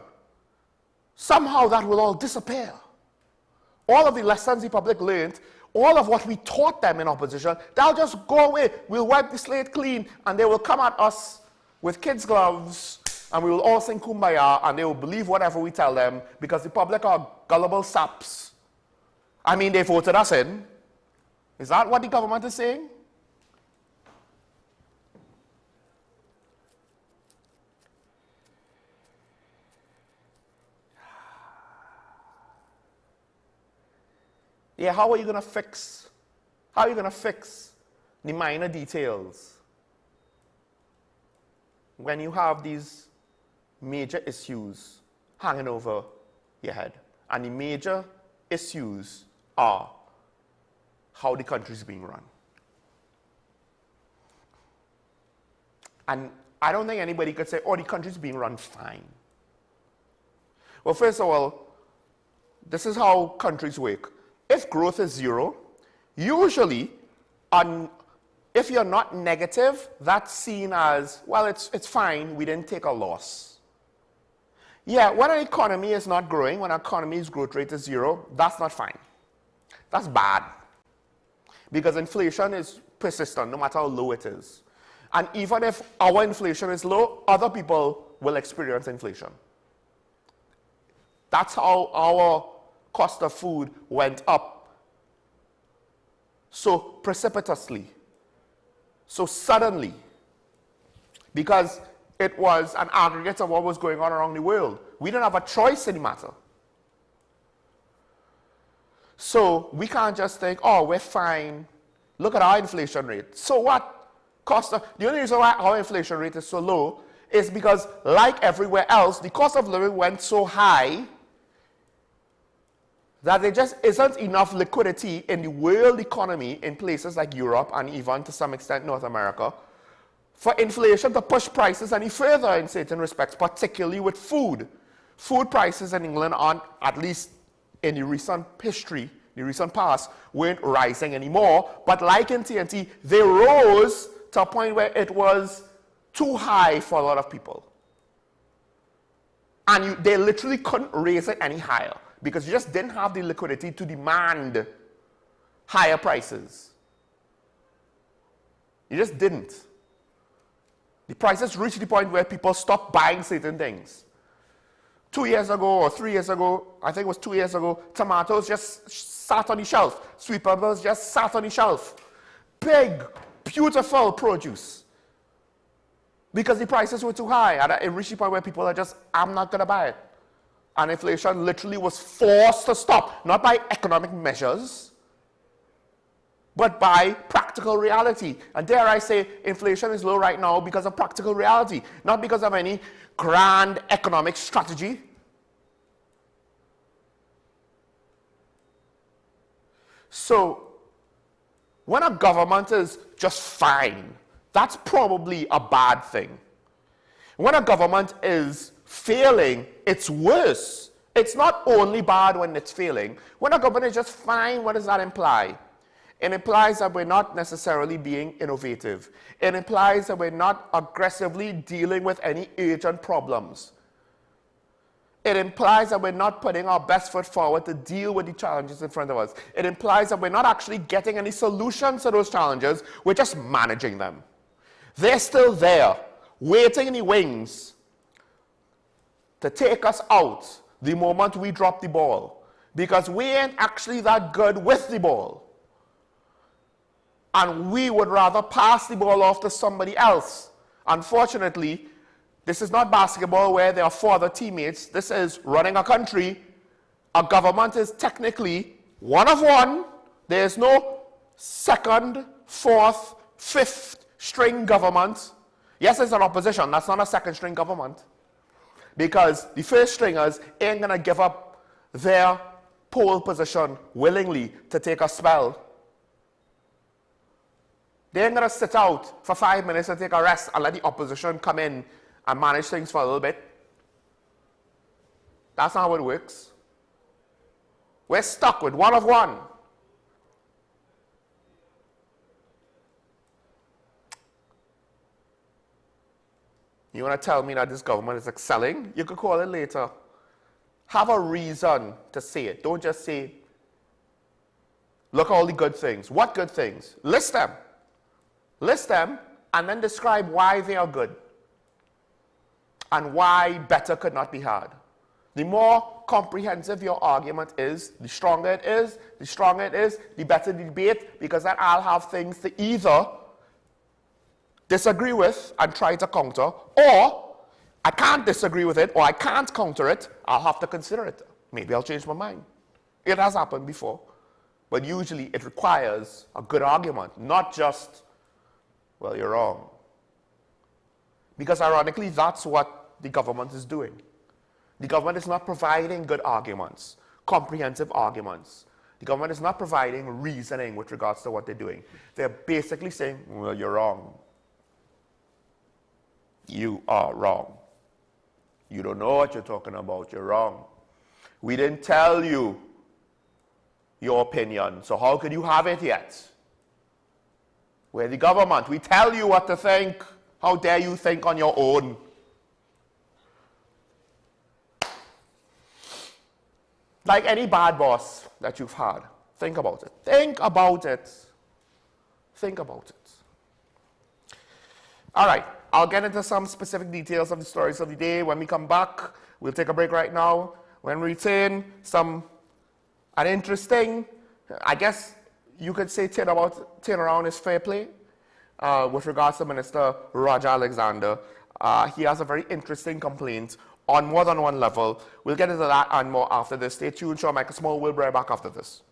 Somehow that will all disappear. All of the lessons the public learned, all of what we taught them in opposition, they'll just go away. We'll wipe the slate clean, and they will come at us with kids' gloves, and we will all sing Kumbaya, and they will believe whatever we tell them, because the public are gullible saps. I mean, they voted us in. Is that what the government is saying? Yeah, how are you going to fix the minor details when you have these major issues hanging over your head? And the major issues are how the country is being run. And I don't think anybody could say, oh, the country is being run fine. Well, first of all, this is how countries work. If growth is zero, usually, if you're not negative, that's seen as, well, it's fine, we didn't take a loss. Yeah, when an economy is not growing, when an economy's growth rate is zero, that's not fine. That's bad. Because inflation is persistent, no matter how low it is. And even if our inflation is low, other people will experience inflation. That's how our cost of food went up so precipitously, so suddenly, because it was an aggregate of what was going on around the world. We didn't have a choice in the matter. So we can't just think, oh, we're fine. Look at our inflation rate. So what? The only reason why our inflation rate is so low is because, like everywhere else, the cost of living went so high that there just isn't enough liquidity in the world economy in places like Europe and even to some extent North America for inflation to push prices any further in certain respects, particularly with food. Food prices in England aren't, at least in the recent history, the recent past, weren't rising anymore, but like in TNT, they rose to a point where it was too high for a lot of people. And they literally couldn't raise it any higher, because you just didn't have the liquidity to demand higher prices. You just didn't. The prices reached the point where people stopped buying certain things. 2 years ago or 3 years ago, I think it was 2 years ago, tomatoes just sat on the shelf. Sweet peppers just sat on the shelf. Big, beautiful produce. Because the prices were too high. And it reached the point where people are just, I'm not going to buy it. And inflation literally was forced to stop, not by economic measures, but by practical reality. And dare I say, inflation is low right now because of practical reality, not because of any grand economic strategy. So, when a government is just fine, that's probably a bad thing. When a government is failing, it's worse. It's not only bad when it's failing. When a government is just fine, what does that imply? It implies that we're not necessarily being innovative. It implies that we're not aggressively dealing with any urgent problems. It implies that we're not putting our best foot forward to deal with the challenges in front of us. It implies that we're not actually getting any solutions to those challenges, we're just managing them. They're still there, waiting in the wings to take us out the moment we drop the ball, because we ain't actually that good with the ball. And we would rather pass the ball off to somebody else. Unfortunately, this is not basketball where there are 4 other teammates. This is running a country. A government is technically one of one. There is no second, fourth, fifth string government. Yes, it's an opposition. That's not a second string government. Because the first stringers ain't going to give up their pole position willingly to take a spell. They ain't going to sit out for 5 minutes and take a rest and let the opposition come in and manage things for a little bit. That's not how it works. We're stuck with one of one. You want to tell me that this government is excelling? You could call it later. Have a reason to say it. Don't just say, look at all the good things. What good things? List them. List them and then describe why they are good and why better could not be had. The more comprehensive your argument is, the stronger it is, the better the debate, because then I'll have things to either disagree with and try to counter, or I can't disagree with it, or I can't counter it, I'll have to consider it. Maybe I'll change my mind. It has happened before, but usually it requires a good argument, not just, well, you're wrong. Because ironically, that's what the government is doing. The government is not providing good arguments, comprehensive arguments. The government is not providing reasoning with regards to what they're doing. They're basically saying, well, you're wrong. You are wrong. You don't know what you're talking about. You're wrong. We didn't tell you your opinion, so how could you have it yet? We're the government. We tell you what to think. How dare you think on your own? Like any bad boss that you've had. Think about it. Think about it. Think about it. All right. I'll get into some specific details of the stories of the day. When we come back, we'll take a break right now. When we return, an interesting, I guess you could say turnaround is fair play with regards to Minister Roger Alexander. He has a very interesting complaint on more than one level. We'll get into that and more after this. Stay tuned. Sean Michael Small will be right back after this.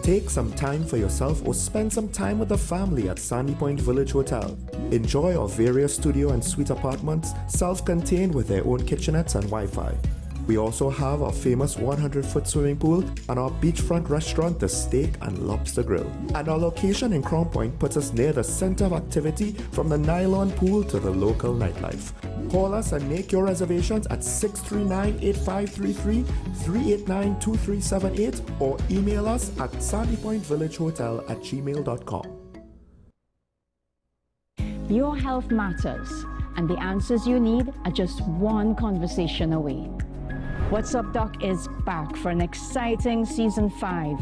Take some time for yourself or spend some time with the family at Sandy Point Village Hotel. Enjoy our various studio and suite apartments, self-contained with their own kitchenettes and Wi-Fi. We also have our famous 100-foot swimming pool and our beachfront restaurant, the Steak and Lobster Grill. And our location in Crown Point puts us near the center of activity, from the nylon pool to the local nightlife. Call us and make your reservations at 639-8533, 389-2378, or email us at sandypointvillagehotel@gmail.com. Your health matters, and the answers you need are just one conversation away. What's Up Doc is back for an exciting season 5,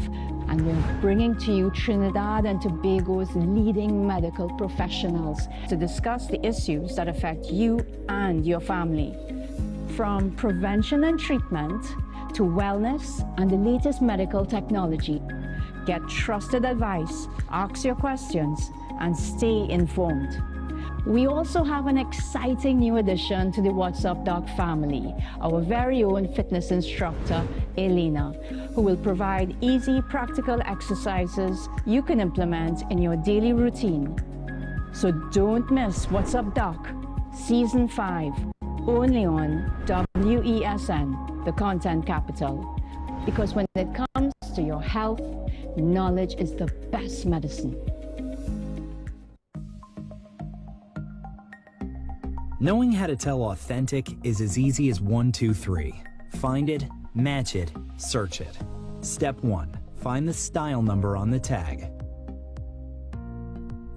and we're bringing to you Trinidad and Tobago's leading medical professionals to discuss the issues that affect you and your family. From prevention and treatment to wellness and the latest medical technology, Get trusted advice, ask your questions, and stay informed. We also have an exciting new addition to the What's Up Doc family, our very own fitness instructor, Elena, who will provide easy, practical exercises you can implement in your daily routine. So don't miss What's Up Doc, Season 5, only on WESN, the content capital. Because when it comes to your health, knowledge is the best medicine. Knowing how to tell authentic is as easy as 1, 2, 3. Find it, match it, search it. Step 1. Find the style number on the tag.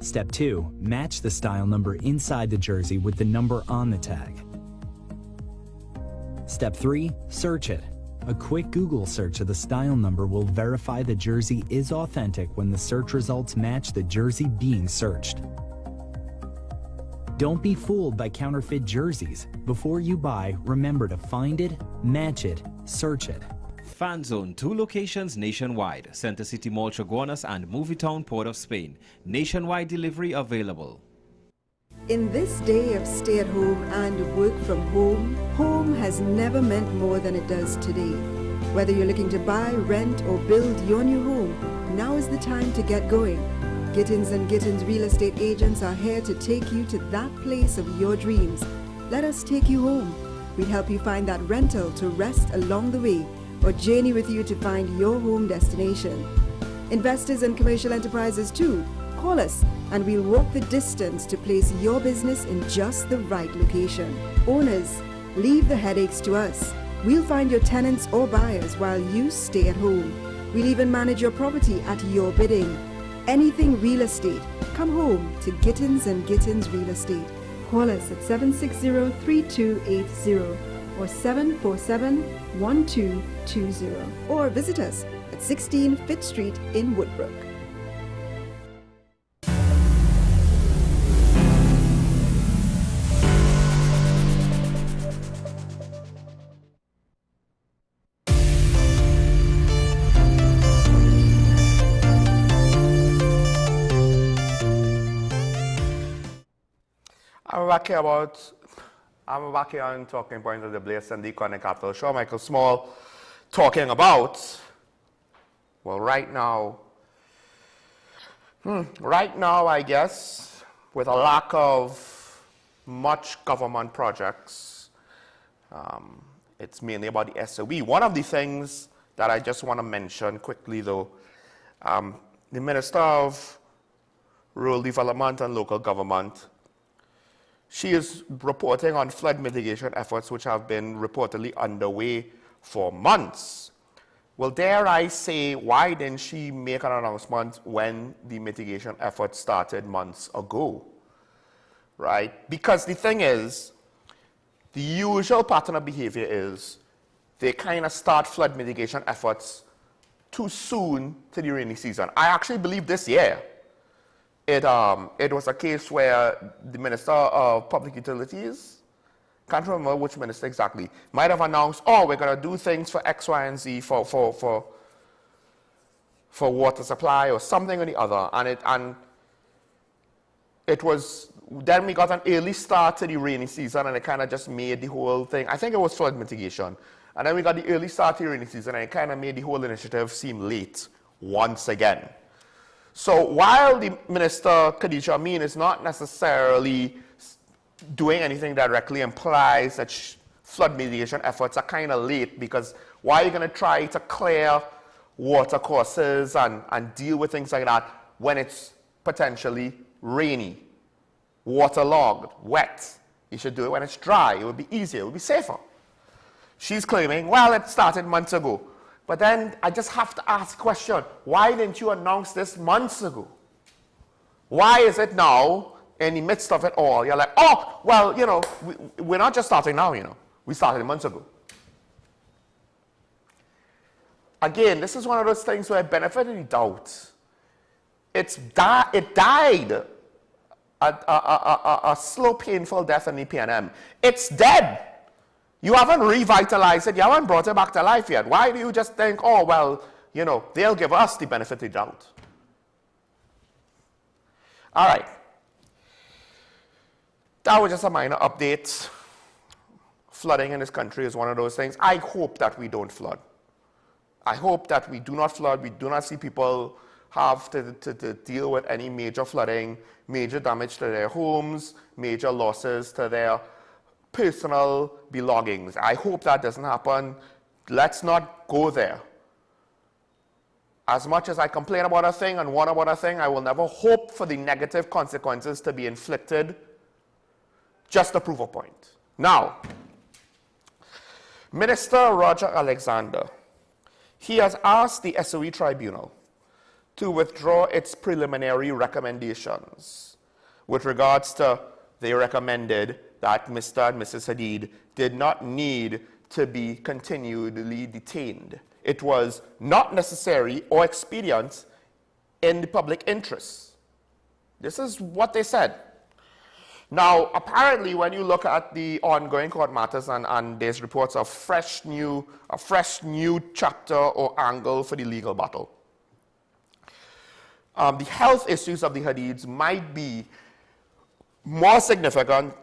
Step 2. Match the style number inside the jersey with the number on the tag. Step 3. Search it. A quick Google search of the style number will verify the jersey is authentic when the search results match the jersey being searched. Don't be fooled by counterfeit jerseys. Before you buy, remember to find it, match it, search it. Fan Zone, 2 locations nationwide. Center City Mall, Chaguanas and Movietown, Port of Spain. Nationwide delivery available. In this day of stay-at-home and work from home, home has never meant more than it does today. Whether you're looking to buy, rent or build your new home, now is the time to get going. Gittins & Gittins real estate agents are here to take you to that place of your dreams. Let us take you home. We'll help you find that rental to rest along the way or journey with you to find your home destination. Investors and commercial enterprises too, call us and we'll walk the distance to place your business in just the right location. Owners, leave the headaches to us. We'll find your tenants or buyers while you stay at home. We'll even manage your property at your bidding. Anything real estate, come home to Gittins & Gittins Real Estate. Call us at 760-3280 or 747-1220 or visit us at 16 Fifth Street in Woodbrook. I'm back here on Talking Points of the Blaze and the Connect Capital Show. Michael Small talking about, well, right now, I guess, with a lack of much government projects, it's mainly about the SOE. One of the things that I just want to mention quickly, though, the Minister of Rural Development and Local Government, she is reporting on flood mitigation efforts which have been reportedly underway for months. Well, dare I say, why didn't she make an announcement when the mitigation efforts started months ago, right? Because the thing is, the usual pattern of behavior is they kind of start flood mitigation efforts too soon to the rainy season. I actually believe this year, it was a case where the Minister of Public Utilities, can't remember which minister exactly, might have announced, oh, we're going to do things for X, Y, and Z for water supply or something or the other. And it was, then we got an early start to the rainy season and it kind of just made the whole thing, I think it was flood mitigation. And then we got the early start to the rainy season and it kind of made the whole initiative seem late once again. So while the Minister, Khadija Amin, is not necessarily doing anything directly, implies that flood mitigation efforts are kind of late, because why are you going to try to clear water courses and deal with things like that when it's potentially rainy, waterlogged, wet? You should do it when it's dry. It would be easier. It would be safer. She's claiming, well, it started months ago. But then I just have to ask the question, why didn't you announce this months ago? Why is it now, in the midst of it all, you're like, oh, well, you know, we're not just starting now, you know. We started months ago. Again, this is one of those things where benefit of the doubt. It died a slow, painful death in the PNM. It's dead. You haven't revitalized it. You haven't brought it back to life yet. Why do you just think, oh, well, you know, they'll give us the benefit of the doubt. All right. That was just a minor update. Flooding in this country is one of those things. I hope that we don't flood. I hope that we do not flood. We do not see people have to deal with any major flooding, major damage to their homes, major losses to their personal belongings. I hope that doesn't happen. Let's not go there. As much as I complain about a thing and warn about a thing, I will never hope for the negative consequences to be inflicted just to prove a point. Now, Minister Roger Alexander, he has asked the SOE Tribunal to withdraw its preliminary recommendations with regards to, they recommended that Mr. and Mrs. Hadid did not need to be continually detained. It was not necessary or expedient in the public interest. This is what they said. Now, apparently, when you look at the ongoing court matters and there's reports of a fresh new chapter or angle for the legal battle, the health issues of the Hadids might be more significant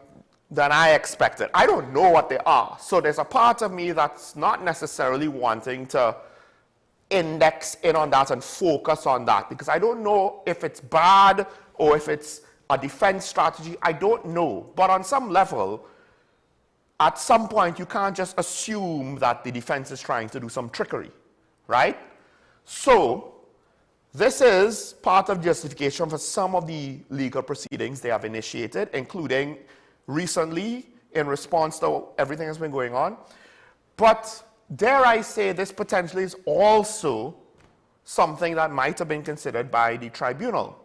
than I expected. I don't know what they are. So there's a part of me that's not necessarily wanting to index in on that and focus on that, because I don't know if it's bad or if it's a defense strategy. I don't know. But on some level, at some point, you can't just assume that the defense is trying to do some trickery, right? So this is part of justification for some of the legal proceedings they have initiated, including recently in response to everything that's been going on. But dare I say, this potentially is also something that might have been considered by the tribunal.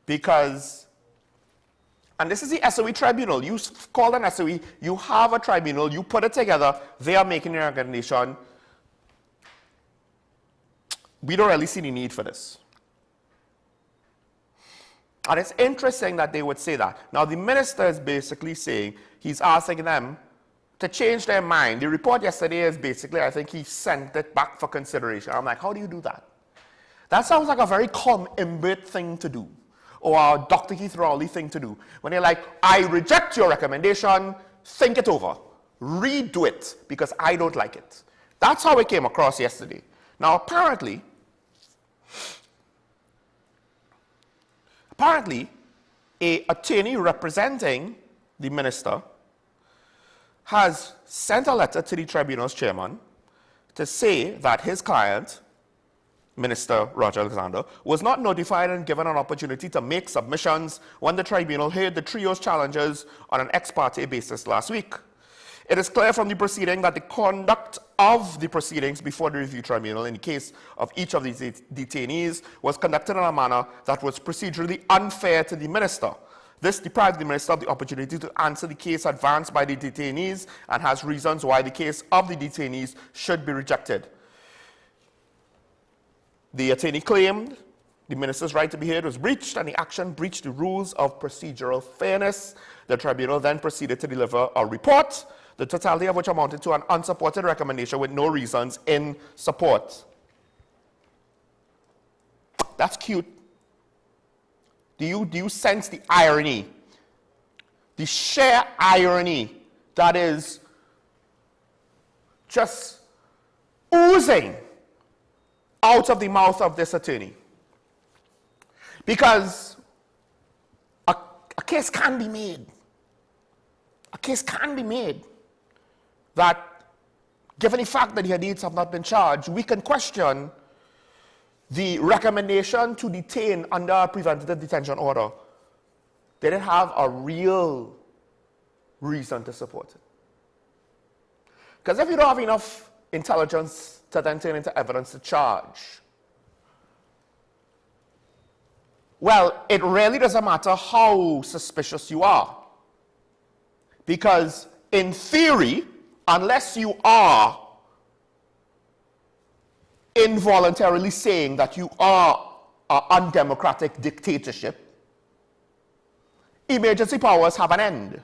Because, and this is the SOE tribunal, you call an SOE, you have a tribunal, you put it together, they are making a recommendation. We don't really see the need for this. And it's interesting that they would say that. Now, the minister is basically saying, he's asking them to change their mind. The report yesterday is basically, I think he sent it back for consideration. I'm like, how do you do that? That sounds like a very calm, imbit thing to do, or a Dr. Keith Rowley thing to do. When they're like, I reject your recommendation, think it over, redo it, because I don't like it. That's how it came across yesterday. Now, apparently, an attorney representing the minister has sent a letter to the tribunal's chairman to say that his client, Minister Roger Alexander, was not notified and given an opportunity to make submissions when the tribunal heard the trio's challenges on an ex parte basis last week. It is clear from the proceeding that the conduct of the proceedings before the review tribunal in the case of each of these detainees was conducted in a manner that was procedurally unfair to the minister. This deprived the minister of the opportunity to answer the case advanced by the detainees and has reasons why the case of the detainees should be rejected. The attorney claimed the minister's right to be heard was breached and the action breached the rules of procedural fairness. The tribunal then proceeded to deliver a report, the totality of which amounted to an unsupported recommendation with no reasons in support. That's cute. Do you sense the irony? The sheer irony that is just oozing out of the mouth of this attorney. Because a case can be made. A case can be made that, given the fact that the Hadids have not been charged, we can question the recommendation to detain under a preventative detention order. They didn't have a real reason to support it. Because if you don't have enough intelligence to then turn into evidence to charge, well, it really doesn't matter how suspicious you are. Because in theory, unless you are involuntarily saying that you are an undemocratic dictatorship, emergency powers have an end.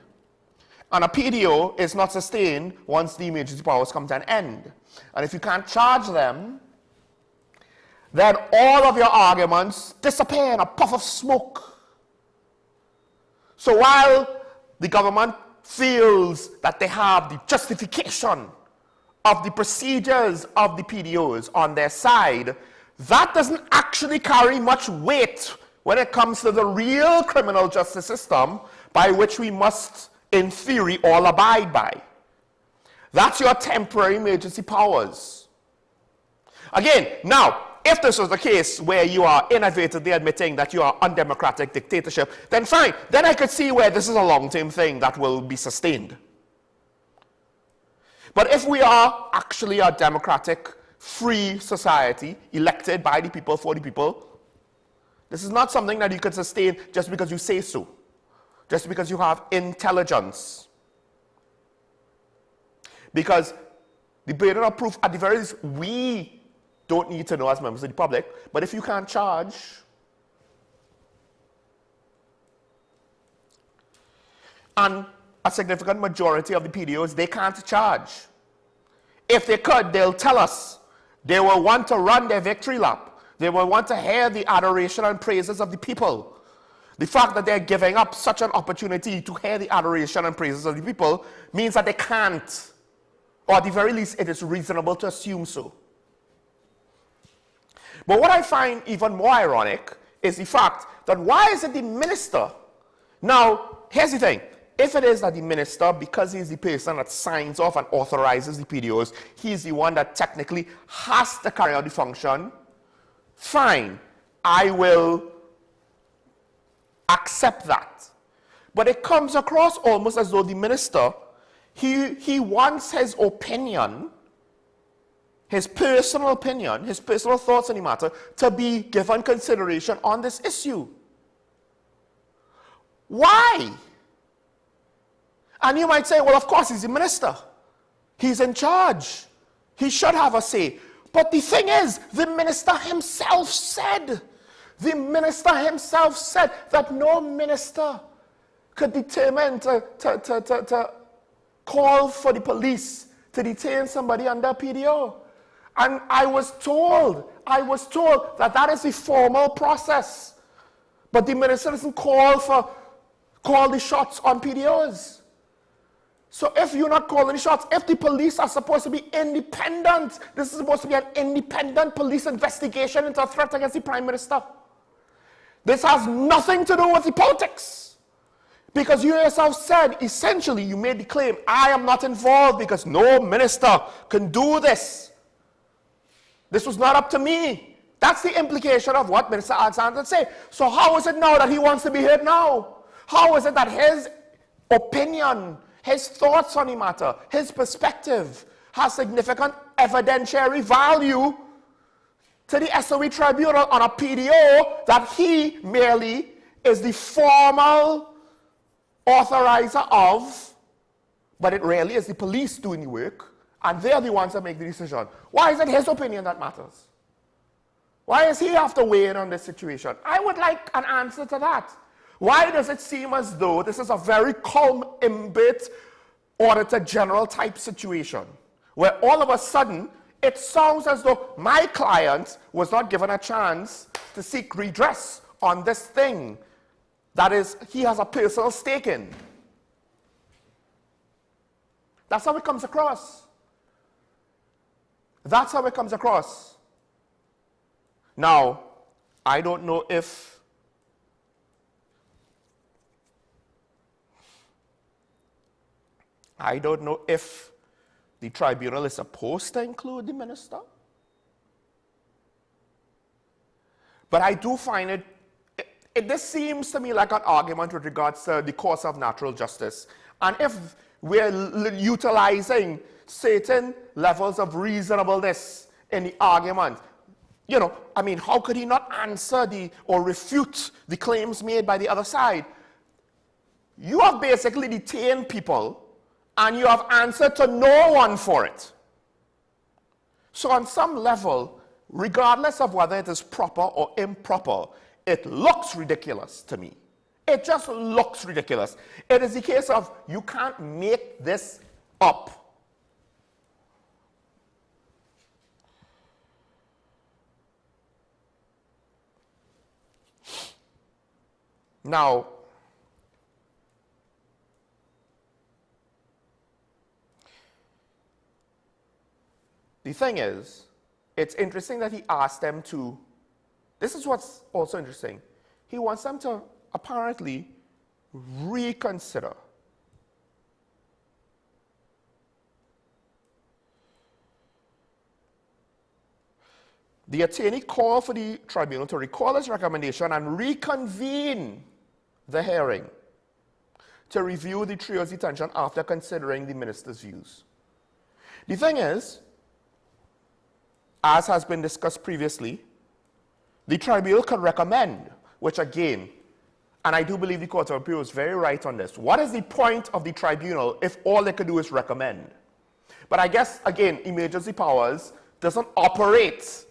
And a PDO is not sustained once the emergency powers come to an end. And if you can't charge them, then all of your arguments disappear in a puff of smoke. So while the government feels that they have the justification of the procedures of the PDOs on their side, that doesn't actually carry much weight when it comes to the real criminal justice system by which we must, in theory, all abide by. That's your temporary emergency powers. Again, now, if this was the case where you are inadvertently admitting that you are undemocratic dictatorship, then fine. Then I could see where this is a long-term thing that will be sustained. But if we are actually a democratic, free society, elected by the people, for the people, this is not something that you can sustain just because you say so, just because you have intelligence. Because the burden of proof, at the very least, we don't need to know as members of the public, but if you can't charge, and a significant majority of the PDOs, they can't charge. If they could, they'll tell us. They will want to run their victory lap. They will want to hear the adoration and praises of the people. The fact that they're giving up such an opportunity to hear the adoration and praises of the people means that they can't. Or at the very least, it is reasonable to assume so. But what I find even more ironic is the fact that why is it the minister? Now, here's the thing. If it is that the minister, because he's the person that signs off and authorizes the PDOs, he's the one that technically has to carry out the function, fine, I will accept that. But it comes across almost as though the minister, he wants his opinion, his personal opinion, his personal thoughts on the matter, to be given consideration on this issue. Why? And you might say, well, of course, he's the minister. He's in charge. He should have a say. But the thing is, the minister himself said that no minister could determine to call for the police to detain somebody under PDO. And I was told that that is the formal process. But the minister doesn't call the shots on PDOs. So if you're not calling the shots, if the police are supposed to be independent, this is supposed to be an independent police investigation into a threat against the Prime Minister. This has nothing to do with the politics. Because you yourself said, essentially, you made the claim, I am not involved because no minister can do this. This was not up to me. That's the implication of what Minister Alexander said. So how is it now that he wants to be heard now? How is it that his opinion, his thoughts on the matter, his perspective has significant evidentiary value to the SOE tribunal on a PDO that he merely is the formal authorizer of, but it really is the police doing the work, and they're the ones that make the decision. Why is it his opinion that matters? Why does he have to weigh in on this situation? I would like an answer to that. Why does it seem as though this is a very calm, imbit, Auditor General type situation, where all of a sudden it sounds as though my client was not given a chance to seek redress on this thing that is, he has a personal stake in. That's how it comes across. That's how it comes across. Now, I don't know if the tribunal is supposed to include the minister. But I do find this seems to me like an argument with regards to the course of natural justice. And if we're utilizing certain levels of reasonableness in the argument, you know, I mean, how could he not answer or refute the claims made by the other side? You have basically detained people and you have answered to no one for it. So on some level, regardless of whether it is proper or improper, it looks ridiculous to me. It just looks ridiculous. It is the case of you can't make this up. Now, the thing is, it's interesting that he asked them to, this is what's also interesting. He wants them to apparently reconsider. The attorney called for the tribunal to recall his recommendation and reconvene the hearing to review the trio's detention after considering the minister's views. The thing is, as has been discussed previously, the tribunal could recommend, which again, and I do believe the Court of Appeal is very right on this. What is the point of the tribunal if all they could do is recommend? But I guess, again, emergency powers doesn't operate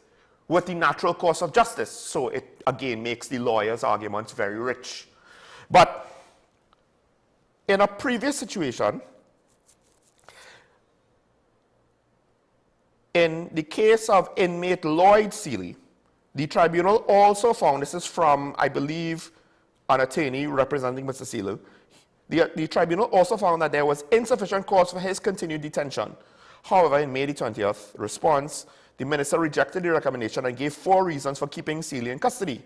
with the natural course of justice. So it, again, makes the lawyer's arguments very rich. But in a previous situation, in the case of inmate Lloyd Seeley, the tribunal also found, this is from, I believe, an attorney representing Mr. Seeley, the tribunal also found that there was insufficient cause for his continued detention. However, in May the 20th response, the minister rejected the recommendation and gave 4 reasons for keeping Seeley in custody.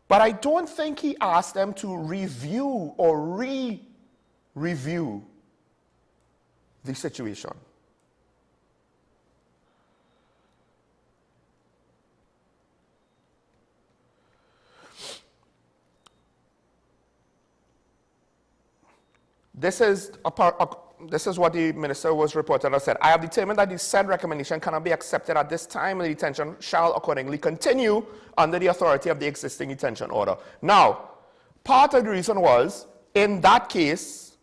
But I don't think he asked them to review or re-review the situation. This is what the minister was reported and said. I have determined that the said recommendation cannot be accepted at this time, and the detention shall accordingly continue under the authority of the existing detention order. Now, part of the reason was, in that case,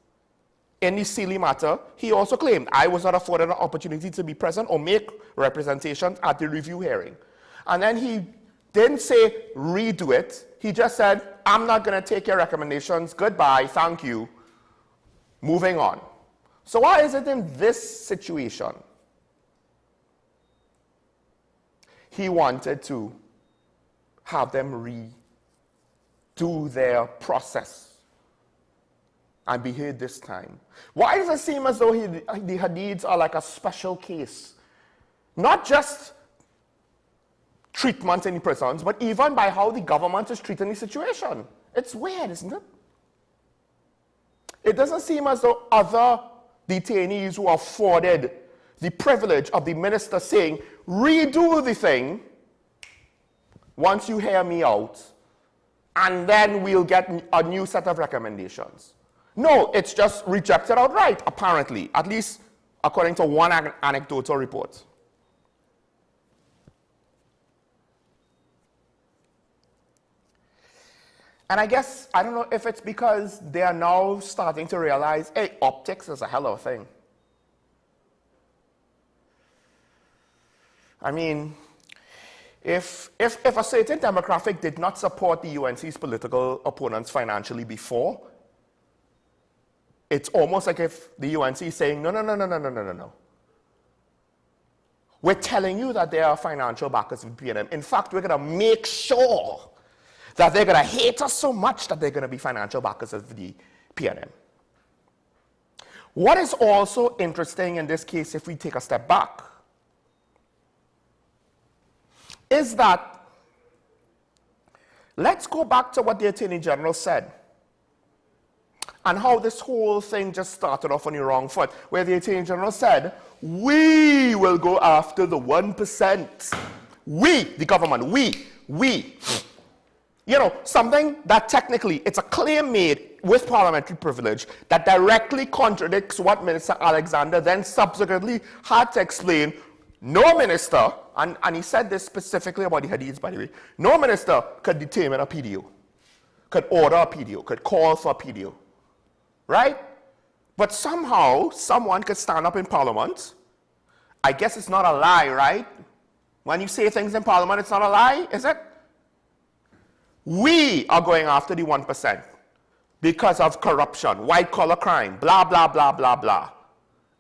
in the Seeley matter, he also claimed, I was not afforded an opportunity to be present or make representations at the review hearing. And then he didn't say redo it. He just said, I'm not going to take your recommendations. Goodbye. Thank you. Moving on. So why is it in this situation he wanted to have them redo their process and be heard this time? Why does it seem as though the Hadids are like a special case? Not just treatment in the prisons, but even by how the government is treating the situation. It's weird, isn't it? It doesn't seem as though other detainees who are afforded the privilege of the minister saying, redo the thing once you hear me out, and then we'll get a new set of recommendations. No, it's just rejected outright, apparently, at least according to one anecdotal report. And I guess, I don't know if it's because they are now starting to realize, hey, optics is a hell of a thing. I mean, if a certain demographic did not support the UNC's political opponents financially before, it's almost like if the UNC is saying, no. We're telling you that there are financial backers of PNM. In fact, we're going to make sure that they're going to hate us so much that they're going to be financial backers of the PNM. What is also interesting in this case, if we take a step back, is that, let's go back to what the Attorney General said and how this whole thing just started off on the wrong foot, where the Attorney General said, we will go after the 1%. We, the government, we. You know, something that technically, it's a claim made with parliamentary privilege that directly contradicts what Minister Alexander then subsequently had to explain. No minister, and he said this specifically about the Hadids, by the way, no minister could determine a PDO, could order a PDO, could call for a PDO, right? But somehow, someone could stand up in Parliament. I guess it's not a lie, right? When you say things in Parliament, it's not a lie, is it? We are going after the 1% because of corruption, white-collar crime, blah, blah, blah, blah, blah.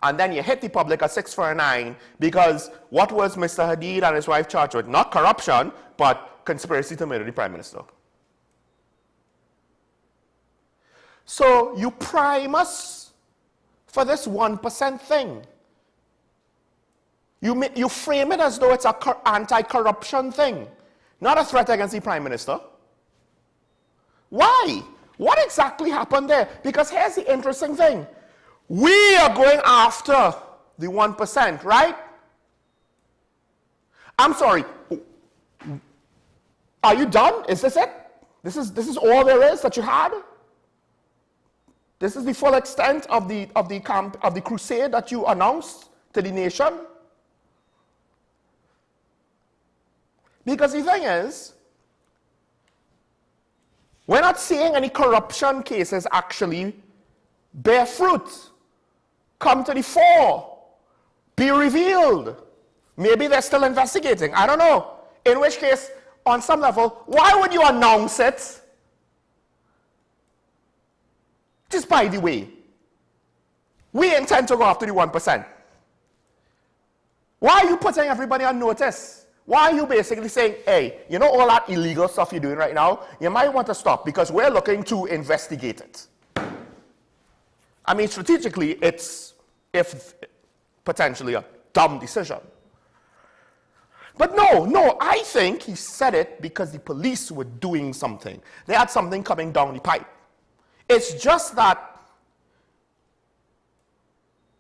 and then you hit the public at 6 for a 9 because what was Mr. Hadid and his wife charged with? Not corruption, but conspiracy to murder the Prime Minister. So you prime us for this 1% thing. You frame it as though it's an anti-corruption thing, not a threat against the Prime Minister. Why? What exactly happened there? Because here's the interesting thing. We are going after the 1%, right? I'm sorry. Are you done? Is this it? This is all there is that you had? This is the full extent of the crusade that you announced to the nation? Because the thing is, we're not seeing any corruption cases actually bear fruit, come to the fore, be revealed. Maybe they're still investigating. I don't know. In which case, on some level, why would you announce it? Just by the way, we intend to go after the 1%. Why are you putting everybody on notice? Why are you basically saying, hey, you know all that illegal stuff you're doing right now? You might want to stop because we're looking to investigate it. I mean, strategically, it's potentially a dumb decision. But no, I think he said it because the police were doing something. They had something coming down the pipe. It's just that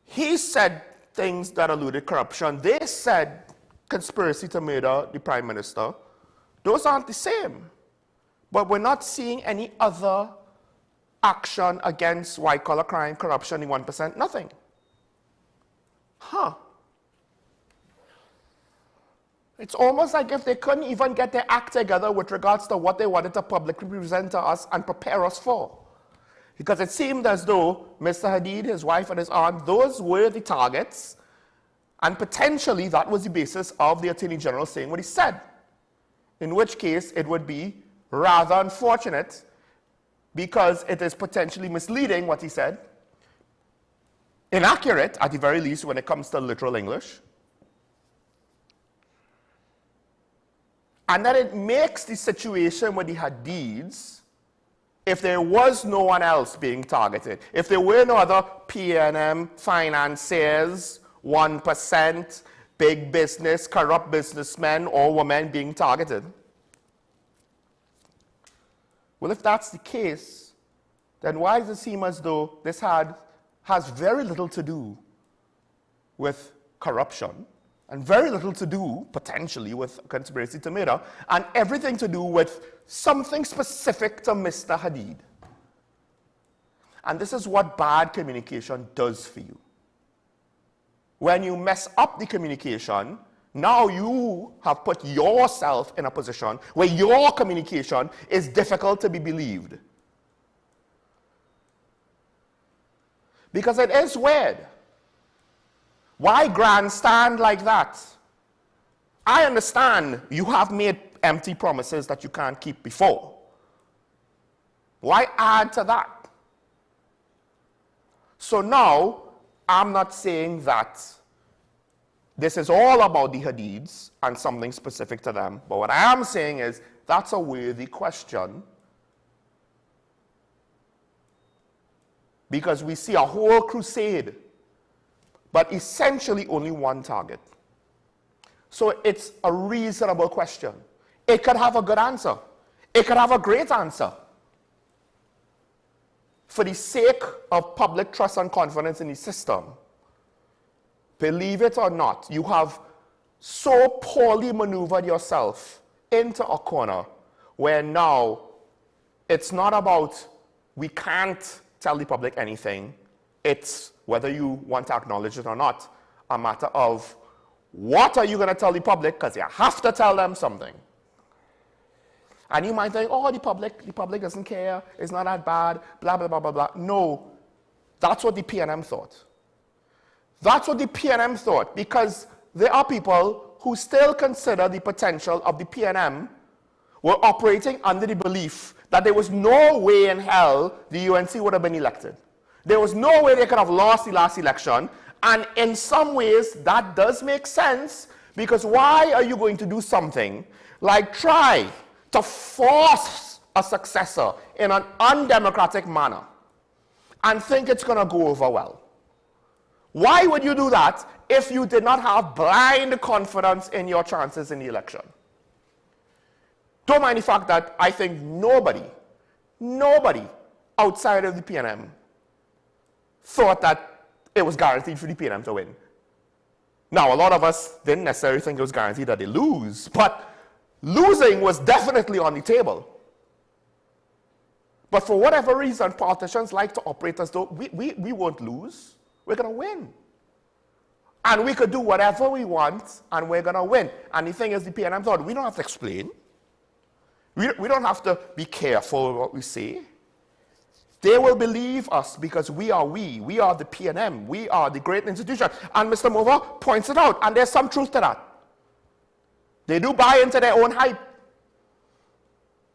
he said things that alluded corruption. They said conspiracy to murder the Prime Minister. Those aren't the same. But we're not seeing any other action against white-collar crime, corruption, the 1%, nothing. Huh. It's almost like if they couldn't even get their act together with regards to what they wanted to publicly present to us and prepare us for. Because it seemed as though Mr. Hadid, his wife, and his aunt, those were the targets, and potentially that was the basis of the Attorney General saying what he said. In which case, it would be rather unfortunate because it is potentially misleading what he said, inaccurate at the very least when it comes to literal English, and that it makes the situation with the Hadids, if there was no one else being targeted, if there were no other PNM financiers, 1%, big business, corrupt businessmen or women being targeted. Well, if that's the case, then why does it seem as though this has very little to do with corruption and very little to do, potentially, with conspiracy to murder, and everything to do with something specific to Mr. Hadid? And this is what bad communication does for you. When you mess up the communication, now you have put yourself in a position where your communication is difficult to be believed. Because it is weird. Why grandstand like that? I understand you have made empty promises that you can't keep before. Why add to that? So now, I'm not saying that this is all about the Hadids and something specific to them, but what I am saying is that's a worthy question, because we see a whole crusade, but essentially only one target. So it's a reasonable question. It could have a good answer. It could have a great answer. For the sake of public trust and confidence in the system, believe it or not, you have so poorly maneuvered yourself into a corner where now it's not about we can't tell the public anything. It's, whether you want to acknowledge it or not, a matter of what are you going to tell the public, because you have to tell them something. And you might think, oh, the public doesn't care, it's not that bad, blah, blah, blah, blah, blah. No, that's what the PNM thought. That's what the PNM thought, because there are people who still consider the potential of the PNM were operating under the belief that there was no way in hell the UNC would have been elected. There was no way they could have lost the last election, And in some ways, that does make sense, because why are you going to do something like try to force a successor in an undemocratic manner and think it's going to go over well? Why would you do that if you did not have blind confidence in your chances in the election? Don't mind the fact that I think nobody outside of the PNM thought that it was guaranteed for the PNM to win. Now, a lot of us didn't necessarily think it was guaranteed that they lose, but losing was definitely on the table. But for whatever reason, politicians like to operate as though we won't lose, we're going to win. And we could do whatever we want, and we're going to win. And the thing is, the PNM thought, we don't have to explain. We don't have to be careful with what we say. They will believe us because we are the PNM, we are the great institution. And Mr. Mover points it out, and there's some truth to that. They do buy into their own hype.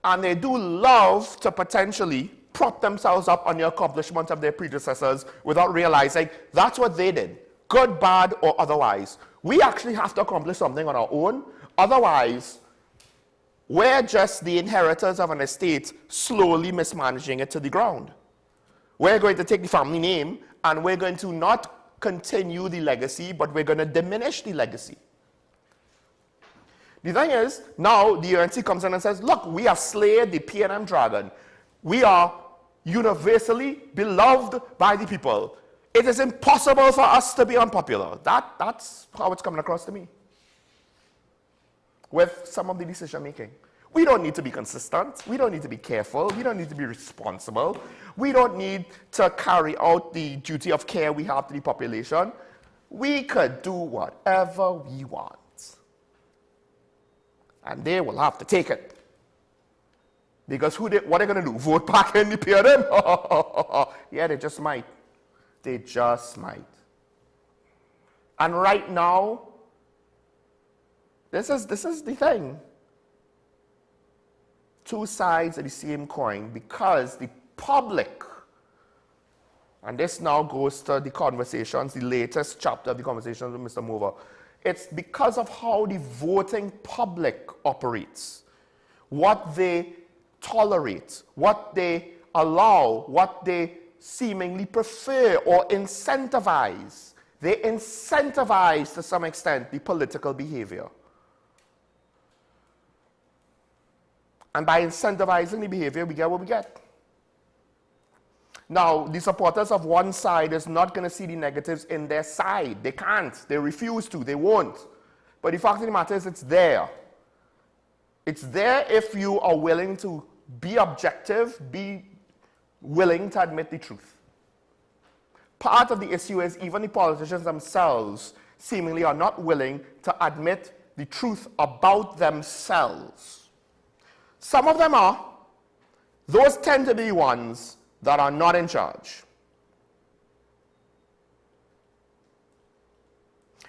And they do love to potentially prop themselves up on the accomplishments of their predecessors without realizing that's what they did, good, bad, or otherwise. We actually have to accomplish something on our own. Otherwise, we're just the inheritors of an estate slowly mismanaging it to the ground. We're going to take the family name and we're going to not continue the legacy, but we're going to diminish the legacy. The thing is, now the UNC comes in and says, look, we have slayed the PNM dragon. We are universally beloved by the people. It is impossible for us to be unpopular. That's how it's coming across to me with some of the decision making. We don't need to be consistent. We don't need to be careful. We don't need to be responsible. We don't need to carry out the duty of care we have to the population. We could do whatever we want. And they will have to take it. Because what are they going to do? Vote back in the PNM? Yeah, they just might. They just might. And right now, this is the thing. Two sides of the same coin, because the public, and this now goes to the conversations, the latest chapter of the conversations with Mr. Mover. It's because of how the voting public operates, what they tolerate, what they allow, what they seemingly prefer or incentivize. They incentivize, to some extent, the political behavior. And by incentivizing the behavior, we get what we get. Now, the supporters of one side is not going to see the negatives in their side. They can't. They refuse to. They won't. But the fact of the matter is, it's there. It's there if you are willing to be objective, be willing to admit the truth. Part of the issue is even the politicians themselves seemingly are not willing to admit the truth about themselves. Some of them are. Those tend to be ones that are not in charge.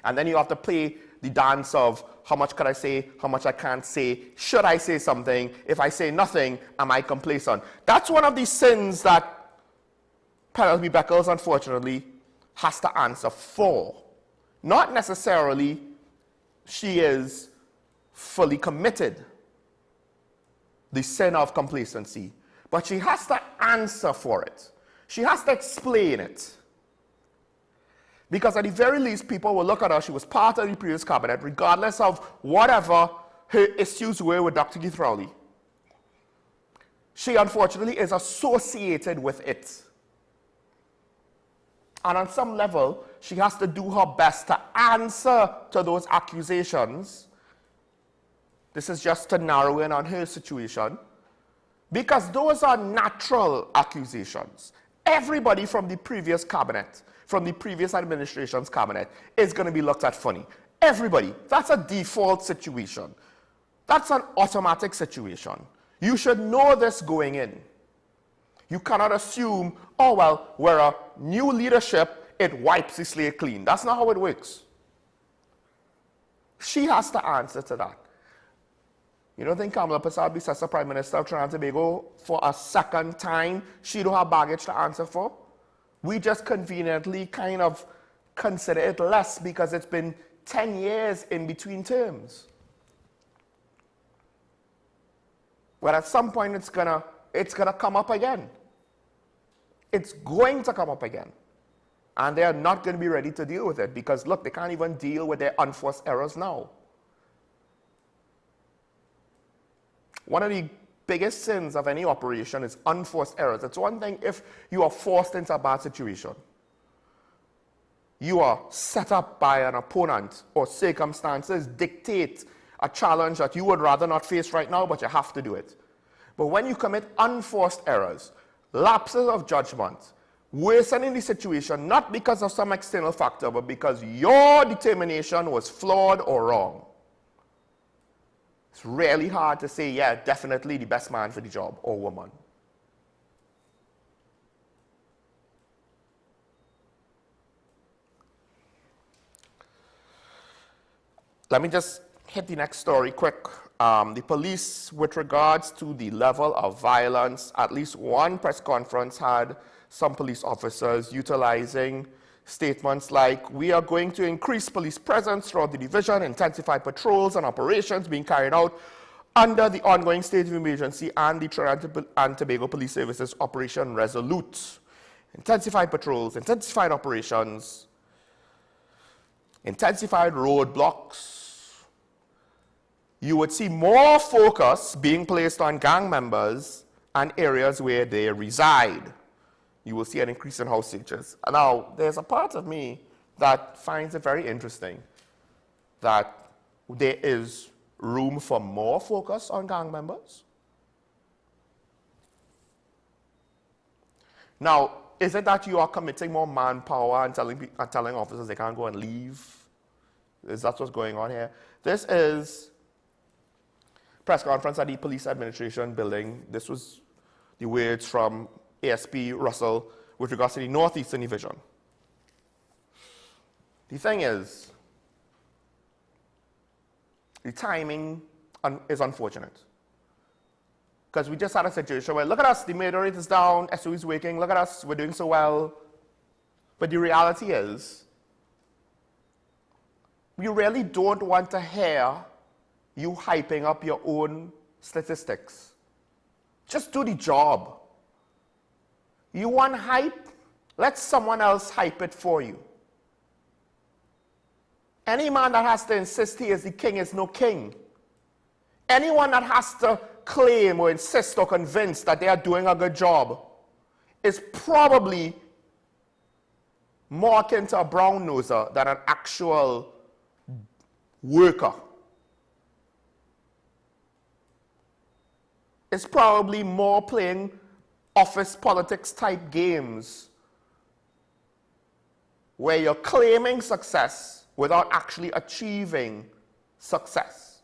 And then you have to play the dance of how much could I say, how much I can't say, should I say something, if I say nothing, am I complacent? That's one of the sins that Penelope Beckles, unfortunately, has to answer for. Not necessarily she is fully committed, the sin of complacency, but she has to answer for it. She has to explain it. Because at the very least, people will look at her. She was part of the previous cabinet, regardless of whatever her issues were with Dr. Keith Rowley. She, unfortunately, is associated with it. And on some level, she has to do her best to answer to those accusations. This is just to narrow in on her situation. Because those are natural accusations. Everybody from the previous cabinet, from the previous administration's cabinet, is going to be looked at funny. Everybody. That's a default situation. That's an automatic situation. You should know this going in. You cannot assume, oh, well, we're a new leadership, it wipes the slate clean. That's not how it works. She has to answer to that. You don't think Kamala Prasad be such a Prime Minister of Trinidad and Tobago for a second time? She don't have baggage to answer for? We just conveniently kind of consider it less because it's been 10 years in between terms. But at some point it's gonna come up again. It's going to come up again. And they are not going to be ready to deal with it because, look, they can't even deal with their unforced errors now. One of the biggest sins of any operation is unforced errors. It's one thing if you are forced into a bad situation. You are set up by an opponent or circumstances dictate a challenge that you would rather not face right now, but you have to do it. But when you commit unforced errors, lapses of judgment, worsening the situation, not because of some external factor, but because your determination was flawed or wrong, it's really hard to say, yeah, definitely the best man for the job or woman. Let me just hit the next story quick. The police, with regards to the level of violence, at least one press conference had some police officers utilizing statements like, we are going to increase police presence throughout the division, intensify patrols and operations being carried out under the ongoing state of emergency and the Trinidad and Tobago Police Services Operation Resolute. Intensified patrols, intensified operations, intensified roadblocks. You would see more focus being placed on gang members and areas where they reside. You will see an increase in house searches. Now, there's a part of me that finds it very interesting that there is room for more focus on gang members. Now, is it that you are committing more manpower and telling officers they can't go and leave? Is that what's going on here? This is press conference at the Police Administration building. This was the words from ASP Russell with regards to the Northeastern Division. The thing is, the timing is unfortunate. Because we just had a situation where, look at us, the murder rate is down, SO is working, look at us, we're doing so well. But the reality is, we really don't want to hear you hyping up your own statistics. Just do the job. You want hype? Let someone else hype it for you. Any man that has to insist he is the king is no king. Anyone that has to claim or insist or convince that they are doing a good job is probably more akin to a brown noser than an actual worker. It's probably more playing office politics type games where you're claiming success without actually achieving success.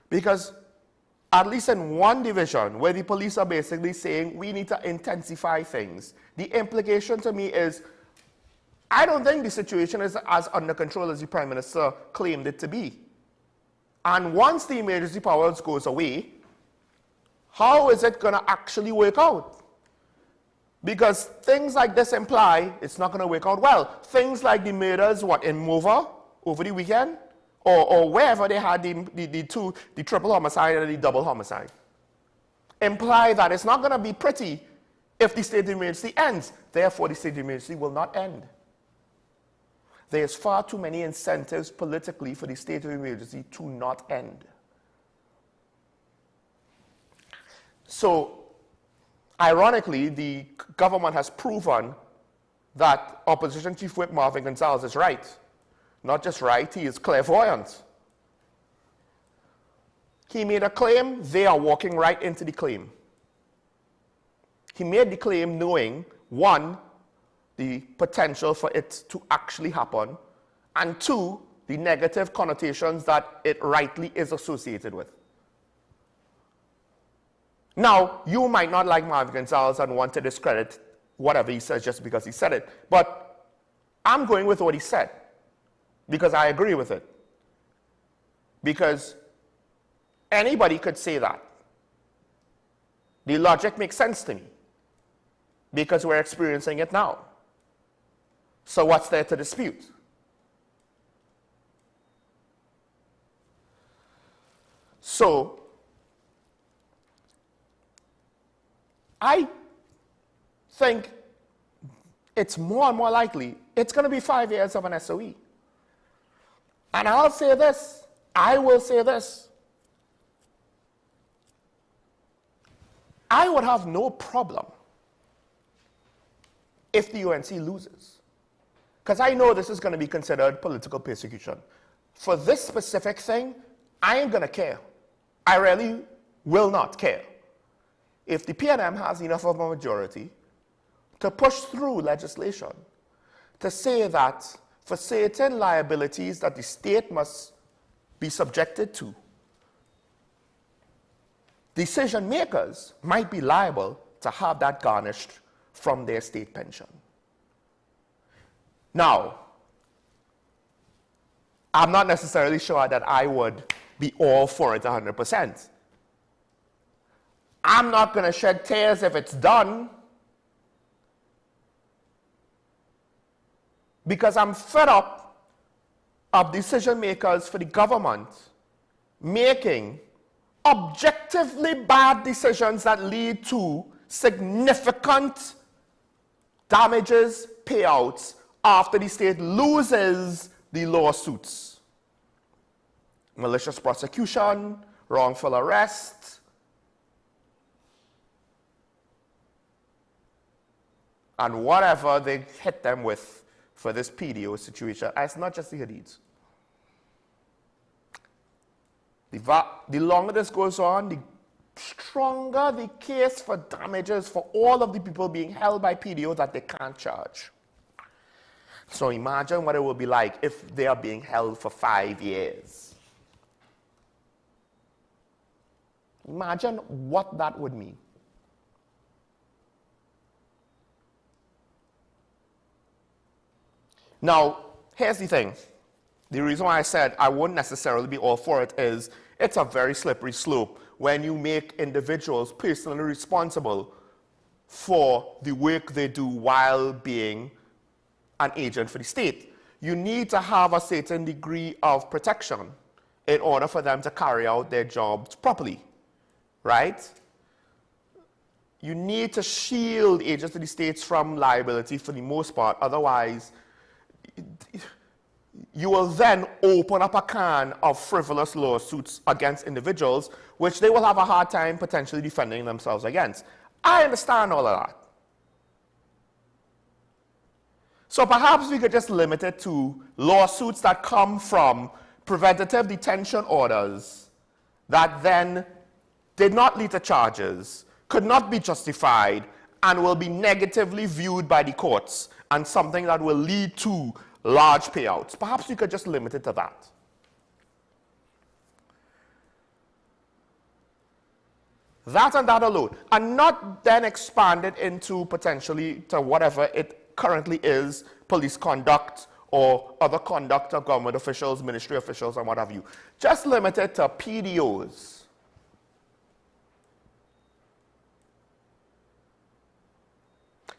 Because at least in one division where the police are basically saying we need to intensify things, the implication to me is I don't think the situation is as under control as the Prime Minister claimed it to be. And once the emergency powers goes away, how is it going to actually work out? Because things like this imply it's not going to work out well. Things like the murders, in Mova over the weekend, or wherever they had the triple homicide and the double homicide, imply that it's not going to be pretty if the state of emergency ends. Therefore, the state of emergency will not end. There's far too many incentives politically for the state of emergency to not end. So, ironically, the government has proven that Opposition Chief Whip Marvin Gonzalez is right. Not just right, he is clairvoyant. He made a claim, they are walking right into the claim. He made the claim knowing, one, the potential for it to actually happen, and two, the negative connotations that it rightly is associated with. Now, you might not like Marvin Gonzalez and want to discredit whatever he says just because he said it, but I'm going with what he said because I agree with it. Because anybody could say that. The logic makes sense to me because we're experiencing it now. So what's there to dispute? So I think it's more and more likely it's going to be 5 years of an SOE. And I'll say this, I will say this. I would have no problem if the UNC loses, because I know this is going to be considered political persecution. For this specific thing, I ain't going to care. I really will not care. If the PNM has enough of a majority to push through legislation to say that for certain liabilities that the state must be subjected to, decision makers might be liable to have that garnished from their state pension. Now, I'm not necessarily sure that I would be all for it 100%. I'm not going to shed tears if it's done, because I'm fed up of decision makers for the government making objectively bad decisions that lead to significant damages, payouts after the state loses the lawsuits. Malicious prosecution, wrongful arrest, and whatever they hit them with for this PDO situation. And it's not just the Hadid's. The longer this goes on, the stronger the case for damages for all of the people being held by PDO that they can't charge. So imagine what it would be like if they are being held for 5 years. Imagine what that would mean. Now, here's the thing. The reason why I said I wouldn't necessarily be all for it is it's a very slippery slope when you make individuals personally responsible for the work they do while being an agent for the state. You need to have a certain degree of protection in order for them to carry out their jobs properly, right? You need to shield agents of the states from liability for the most part, otherwise you will then open up a can of frivolous lawsuits against individuals, which they will have a hard time potentially defending themselves against. I understand all of that. So perhaps we could just limit it to lawsuits that come from preventative detention orders that then did not lead to charges, could not be justified, and will be negatively viewed by the courts, and something that will lead to large payouts. Perhaps we could just limit it to that. That and that alone, and not then expand it into potentially to whatever it currently is, police conduct or other conduct of government officials, ministry officials, and what have you. Just limit it to PDOs.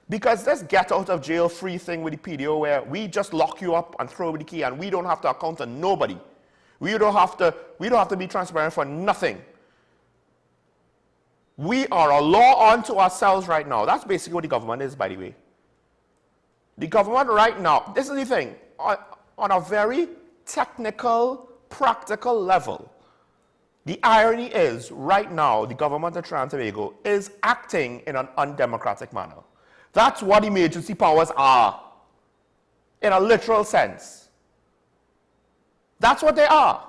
Because this get out of jail free thing with the PDO where we just lock you up and throw away the key and we don't have to account to nobody. We don't have to be transparent for nothing. We are a law unto ourselves right now. That's basically what the government is, by the way. The government right now, this is the thing, on a very technical, practical level, the irony is right now the government of Trinidad and Tobago is acting in an undemocratic manner. That's what emergency powers are, in a literal sense. That's what they are.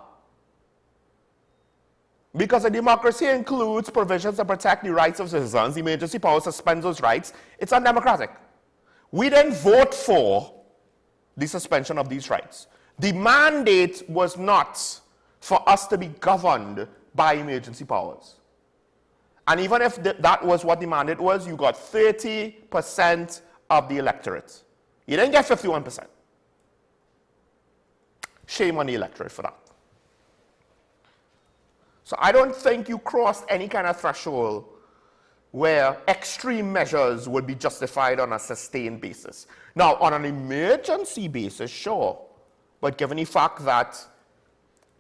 Because a democracy includes provisions that protect the rights of citizens, emergency power suspends those rights. It's undemocratic. We didn't vote for the suspension of these rights. The mandate was not for us to be governed by emergency powers. And even if that was what the mandate was, you got 30% of the electorate. You didn't get 51%. Shame on the electorate for that. So I don't think you crossed any kind of threshold where extreme measures would be justified on a sustained basis. Now, on an emergency basis, sure, but given the fact that,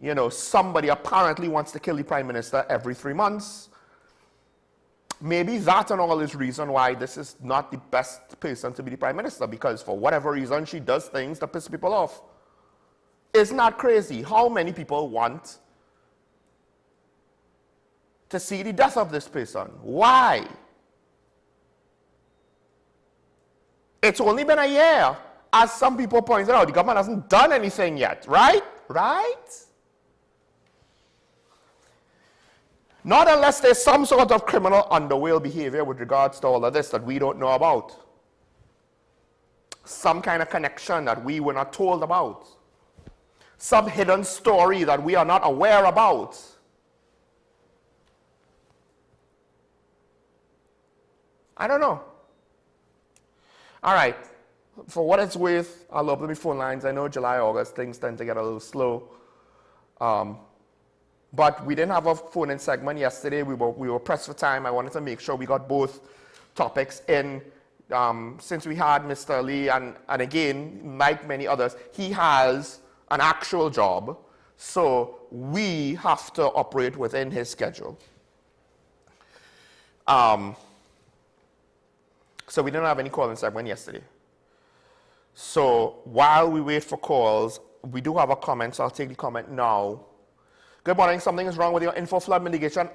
you know, somebody apparently wants to kill the Prime Minister every 3 months, maybe that and all is reason why this is not the best person to be the Prime Minister, because for whatever reason she does things that piss people off. Isn't that crazy? How many people want to see the death of this person? Why? It's only been a year. As some people pointed out, the government hasn't done anything yet, right? Right? Not unless there's some sort of criminal underworld behavior with regards to all of this that we don't know about. Some kind of connection that we were not told about. Some hidden story that we are not aware about. I don't know. All right. For what it's worth, I'll open the phone lines. I know July, August, things tend to get a little slow. But we didn't have a phone-in segment yesterday. We were pressed for time. I wanted to make sure we got both topics in. Since we had Mr. Lee, and again, like many others, he has an actual job. So we have to operate within his schedule. So we didn't have any call-in segment yesterday. So while we wait for calls, we do have a comment, so I'll take the comment now. Good morning. Something is wrong with your info flood mitigation.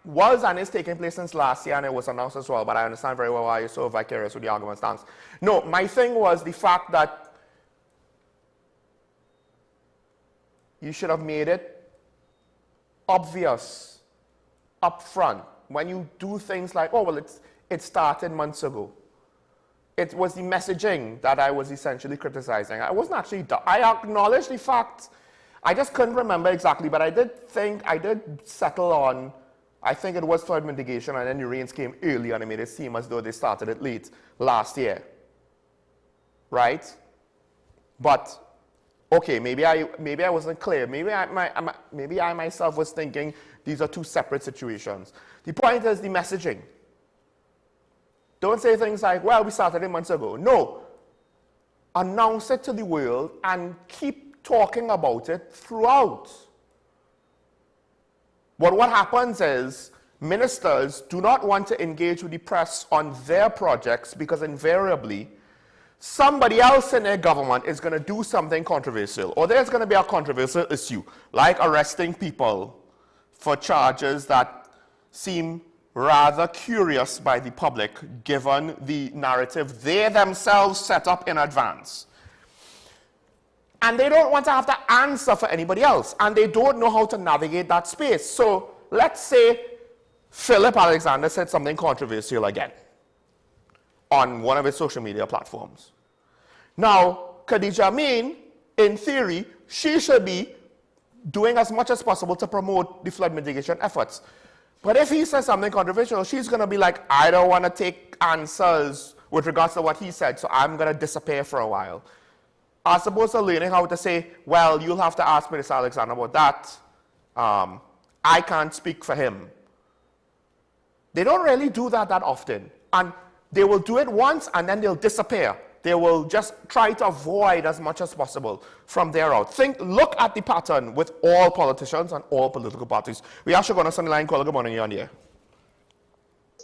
Was and is taking place since last year, and it was announced as well, but I understand very well why you're so vicarious with the argument stance. No, my thing was the fact that you should have made it obvious, upfront, when you do things like, oh, well, it started months ago. It was the messaging that I was essentially criticizing. I wasn't actually, I acknowledged the fact. I just couldn't remember exactly, but I did settle on, I think it was flood mitigation, and then the rains came early and it made it seem as though they started it late last year. Right? But, okay, maybe I wasn't clear. Maybe I myself was thinking these are two separate situations. The point is the messaging. Don't say things like, well, we started it months ago. No. Announce it to the world and keep talking about it throughout. But what happens is ministers do not want to engage with the press on their projects because invariably somebody else in their government is going to do something controversial, or there's going to be a controversial issue, like arresting people for charges that seem rather curious by the public given the narrative they themselves set up in advance. And they don't want to have to answer for anybody else, and they don't know how to navigate that space. So let's say Philip Alexander said something controversial again on one of his social media platforms. Now, Khadija Amin, in theory, she should be doing as much as possible to promote the flood mitigation efforts. But if he says something controversial, she's going to be like, I don't want to take answers with regards to what he said, so I'm going to disappear for a while. As opposed to learning how to say, well, you'll have to ask Mr. Alexander about that. I can't speak for him. They don't really do that often. And they will do it once and then they'll disappear. They will just try to avoid as much as possible from there out. Look at the pattern with all politicians and all political parties. We actually going to send the line caller. Good morning, you're on here.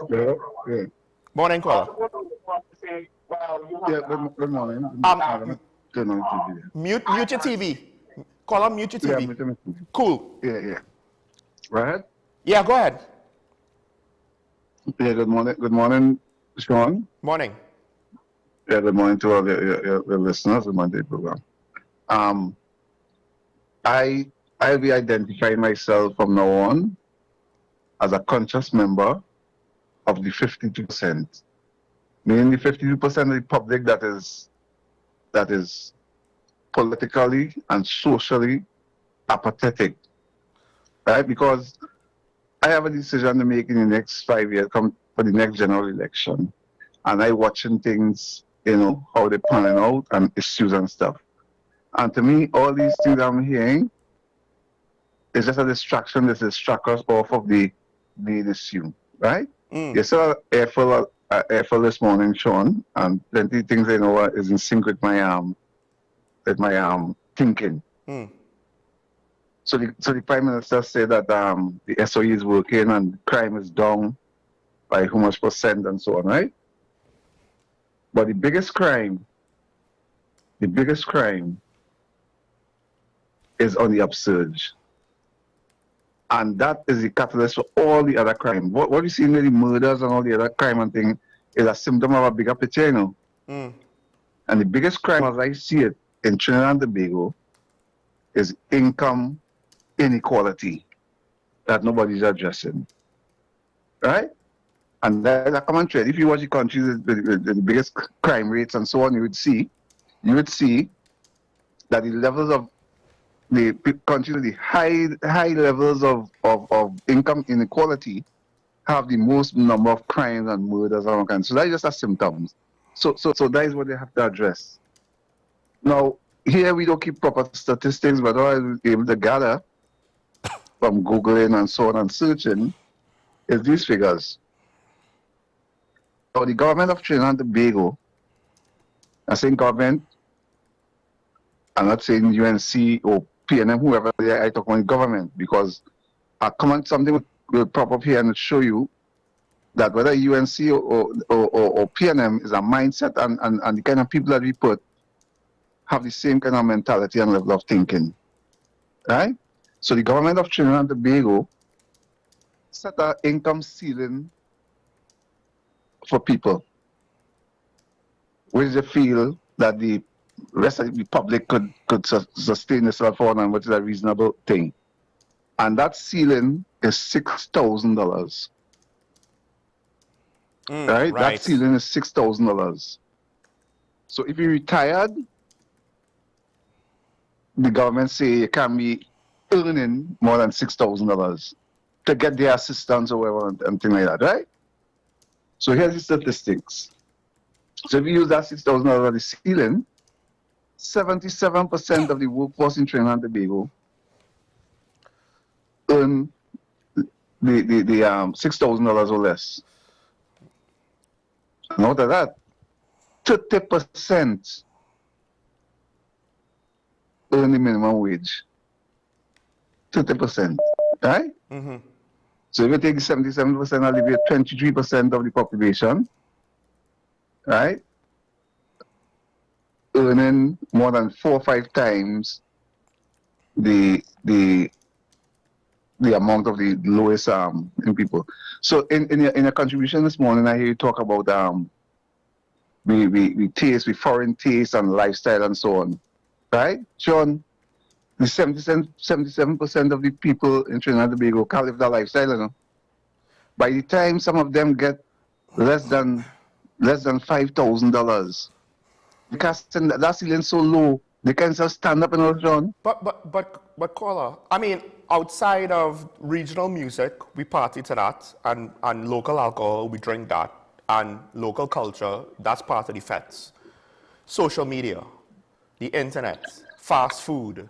Yeah, yeah. Morning, caller. Yeah, good morning. Mute your TV. Caller, mute your TV. Yeah, cool. Yeah. Go ahead. Yeah, go ahead. Yeah, good morning. Good morning, Sean. Morning. Yeah, good morning to all your listeners of Monday program. I'll be identifying myself from now on as a conscious member of the 52%, meaning the 52% of the public that is politically and socially apathetic, right? Because I have a decision to make in the next 5 years, come for the next general election, and I watching things, you know, how they're panning out and issues and stuff. And to me, all these things I'm hearing is just a distraction that distracts us off of the main issue, right? You saw airful this morning, Sean, and plenty of things I know is in sync with my thinking. So the Prime Minister said that the SOE is working and crime is down by how much percent and so on, right? But the biggest crime is on the upsurge. And that is the catalyst for all the other crime. What you see in the murders and all the other crime and thing is a symptom of a bigger picture, you know. And the biggest crime, as I see it, in Trinidad and Tobago, is income inequality that nobody's addressing. Right? And that's a common thread. If you watch the countries with the biggest crime rates and so on, you would see that the levels of the countries with the high levels of income inequality have the most number of crimes and murders and all kinds. So that's just a symptom. So that is what they have to address. Now, here we don't keep proper statistics, but all I was able to gather from Googling and so on and searching is these figures. So the government of Trinidad and Tobago, I saying government, I'm not saying UNC or PNM, whoever, I talk about government, because I comment something will pop up here and show you that whether UNC or PNM is a mindset and the kind of people that we put have the same kind of mentality and level of thinking, right? So the government of Trinidad and Tobago set an income ceiling for people, which they feel that the rest of the public could sustain itself on, and which is a reasonable thing. And that ceiling is $6,000. Right? That ceiling is $6,000. So if you're retired, the government say you can be earning more than $6,000 to get their assistance or whatever and things like that, right? So here's the statistics. So if you use that $6,000 as the ceiling, 77% of the workforce in Trinidad and Tobago earn the $6,000 or less. And out of that, 30% earn the minimum wage. 30%, right? So if you take 77%, alleviate 23% of the population, right? Earning more than 4 or 5 times the amount of the lowest in people. So in a contribution this morning, I hear you talk about we taste, we foreign taste and lifestyle and so on, right, Sean? The 77% of the people in Trinidad and Tobago can't live that lifestyle, you know? By the time some of them get less than $5,000, because that ceiling so low, they can just stand up and all, John. But caller, I mean, outside of regional music, we party to that, and local alcohol, we drink that, and local culture, that's part of the fets. Social media, the internet, fast food,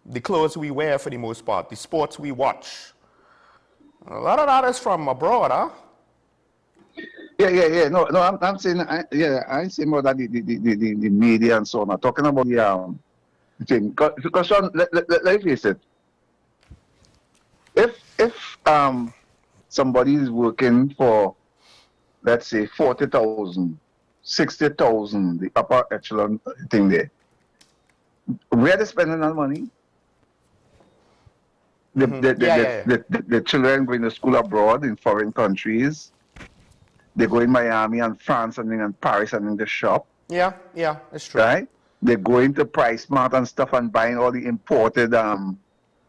the clothes we wear for the most part, the sports we watch. A lot of that is from abroad, huh? Yeah. No, I'm saying, I ain't saying about that, the media and so on. I'm talking about the thing. Because Sean, let me face it. If somebody is working for, let's say, 40,000, 60,000, the upper echelon thing there, where are they spending that money? The children going to school abroad in foreign countries. They go in Miami and France and Paris and in the shop. Yeah, it's true. Right? They go into Price Mart and stuff and buying all the imported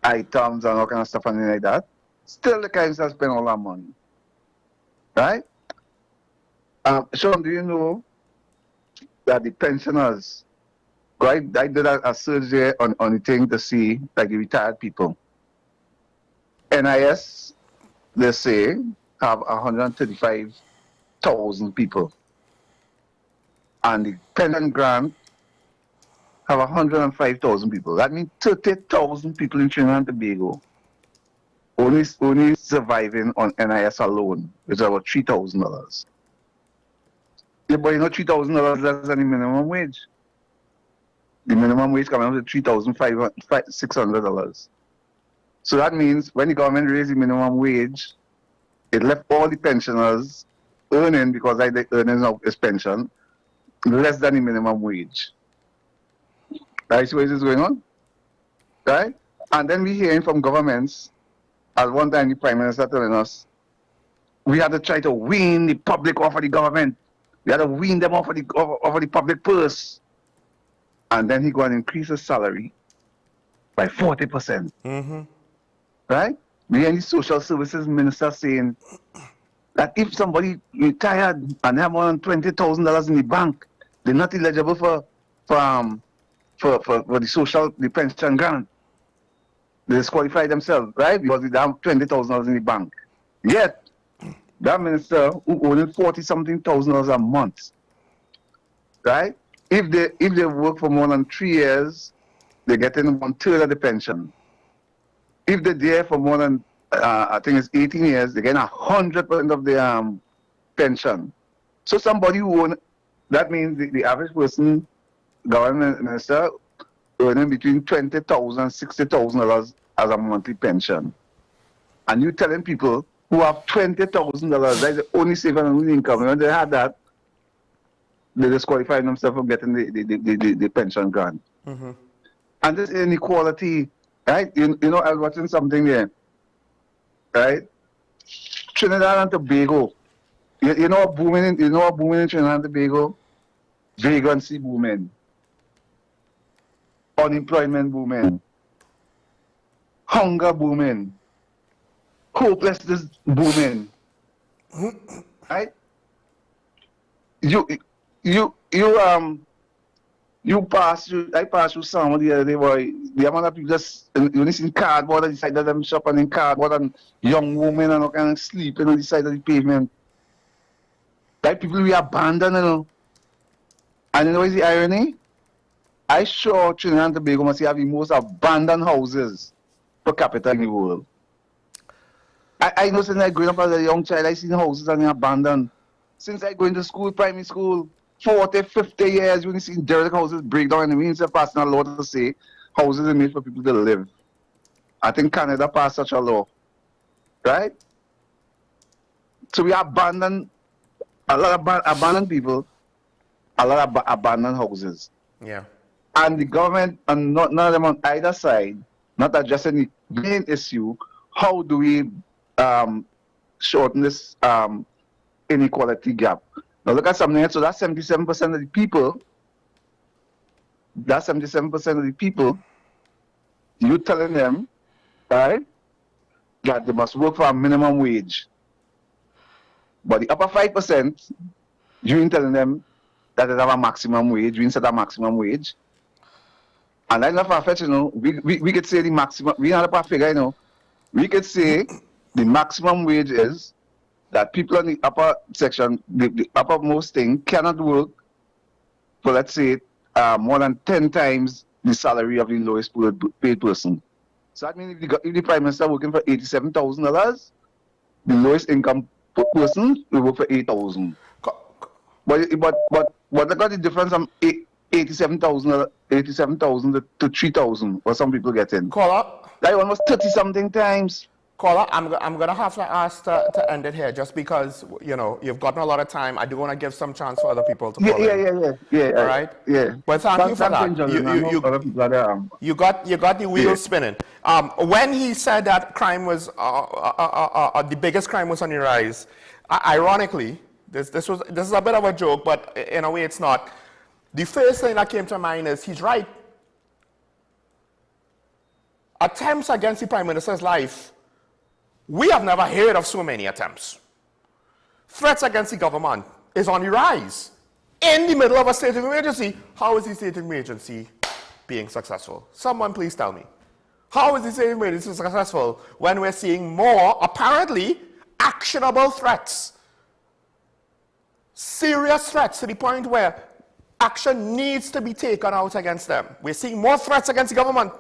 items and all kind of stuff and like that. Still, the guys that spend all that money. Right? Sean, do you know that the pensioners, right? I did a search there on the thing to see, like, the retired people. NIS, they say, have 135,000 people. And the pension grant have 105,000 people. That means 30,000 people in Trinidad and Tobago only surviving on NIS alone, which is about $3,000. Yeah, but you know $3,000 less than the minimum wage. The minimum wage coming out to $3,600. So that means when the government raised the minimum wage, it left all the pensioners earning, because the earnings of his pension, less than the minimum wage. Right? See what is going on? Right? And then we're hearing from governments, at one time the Prime Minister telling us, we had to try to wean the public off of the government. We had to wean them off of the public purse. And then he go and increase his salary by 40%. Mm-hmm. Right? We hear the social services minister saying that if somebody retired and have more than $20,000 in the bank, they're not eligible for the pension grant. They disqualify themselves, right? Because they have $20,000 in the bank. Yet, that minister who owns $40-something thousand a month, right? If they work for more than 3 years, they're getting 1/3 of the pension. If they're there for more than I think it's 18 years, they get 100% of the pension. So somebody who own, that means the average person, government minister, earning between $20,000 and $60,000 as a monthly pension. And you telling people who have $20,000, that's the only saving and only income. When they had that, they disqualify themselves from getting the pension grant. Mm-hmm. And this inequality, right? You know, I was watching something there, right? Trinidad and Tobago. You know what booming in Trinidad and Tobago? Vagrancy booming. Unemployment booming. Hunger booming. Hopelessness booming. Right? I passed through some the other day, boy. The amount of people just you see cardboard on the side of them shop and in cardboard, and young women and all kind of sleeping on the side of the pavement. Like people we abandoned, you know. And you know what's the irony? I sure Trinidad and Tobago must have the most abandoned houses per capita in the world. I know since I growing up as a young child, I seen houses and abandoned. Since I go into school, primary school, 40, 50 years, you see derelict houses break down, and it means they're passing a law to say houses are made for people to live. I think Canada passed such a law, right? So we abandon a lot of abandoned people, a lot of abandoned houses. Yeah. And the government, and none of them on either side, not addressing the main issue, how do we shorten this inequality gap? Now look at something else. So that's 77% of the people. That's 77% of the people. You telling them, right, that they must work for a minimum wage. But the upper 5%, you ain't telling them that they have a maximum wage. You ain't set a maximum wage. And that's not far-fetched, you know. We could say the maximum. We not a figure, you know. We could say the maximum wage is that people on the upper section, the uppermost thing, cannot work for, let's say, more than 10 times the salary of the lowest paid person. So that means if the Prime Minister working for $87,000, the lowest income person will work for $8,000. But look at the difference from $87,000 to $3,000, or some people get in. Caller, like almost 30-something times. Caller, I'm going to have to ask to end it here, just because, you know, you've gotten a lot of time. I do want to give some chance for other people to call in. Yeah. All right? Yeah. But thank you for that. You got the wheels spinning. When he said that crime was, the biggest crime was on the rise, ironically, this is a bit of a joke, but in a way it's not. The first thing that came to mind is he's right. Attempts against the Prime Minister's life, we have never heard of so many attempts. Threats against the government is on the rise. In the middle of a state of emergency, how is the state of emergency being successful? Someone please tell me. How is the state of emergency successful when we're seeing more, apparently, actionable threats? Serious threats to the point where action needs to be taken out against them. We're seeing more threats against the government.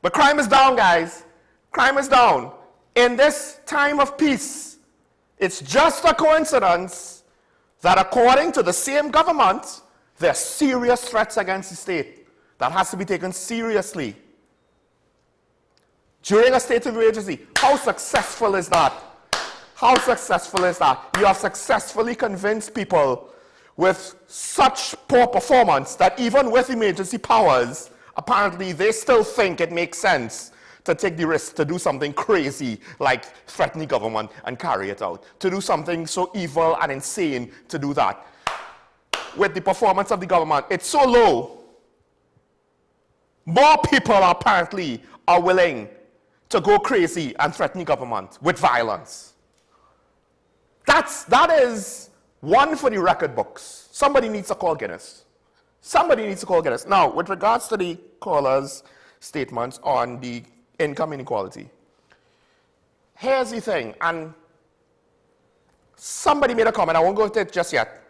But crime is down, guys. Crime is down. In this time of peace, it's just a coincidence that according to the same government, there are serious threats against the state that has to be taken seriously. During a state of emergency, how successful is that? How successful is that? You have successfully convinced people with such poor performance that even with emergency powers, apparently they still think it makes sense to take the risk to do something crazy like threaten the government and carry it out. To do something so evil and insane to do that. With the performance of the government, it's so low. More people apparently are willing to go crazy and threaten the government with violence. That is one for the record books. Somebody needs to call Guinness. Somebody needs to call Guinness. Now, with regards to the caller's statements on the income inequality, here's the thing, and somebody made a comment, I won't go into it just yet.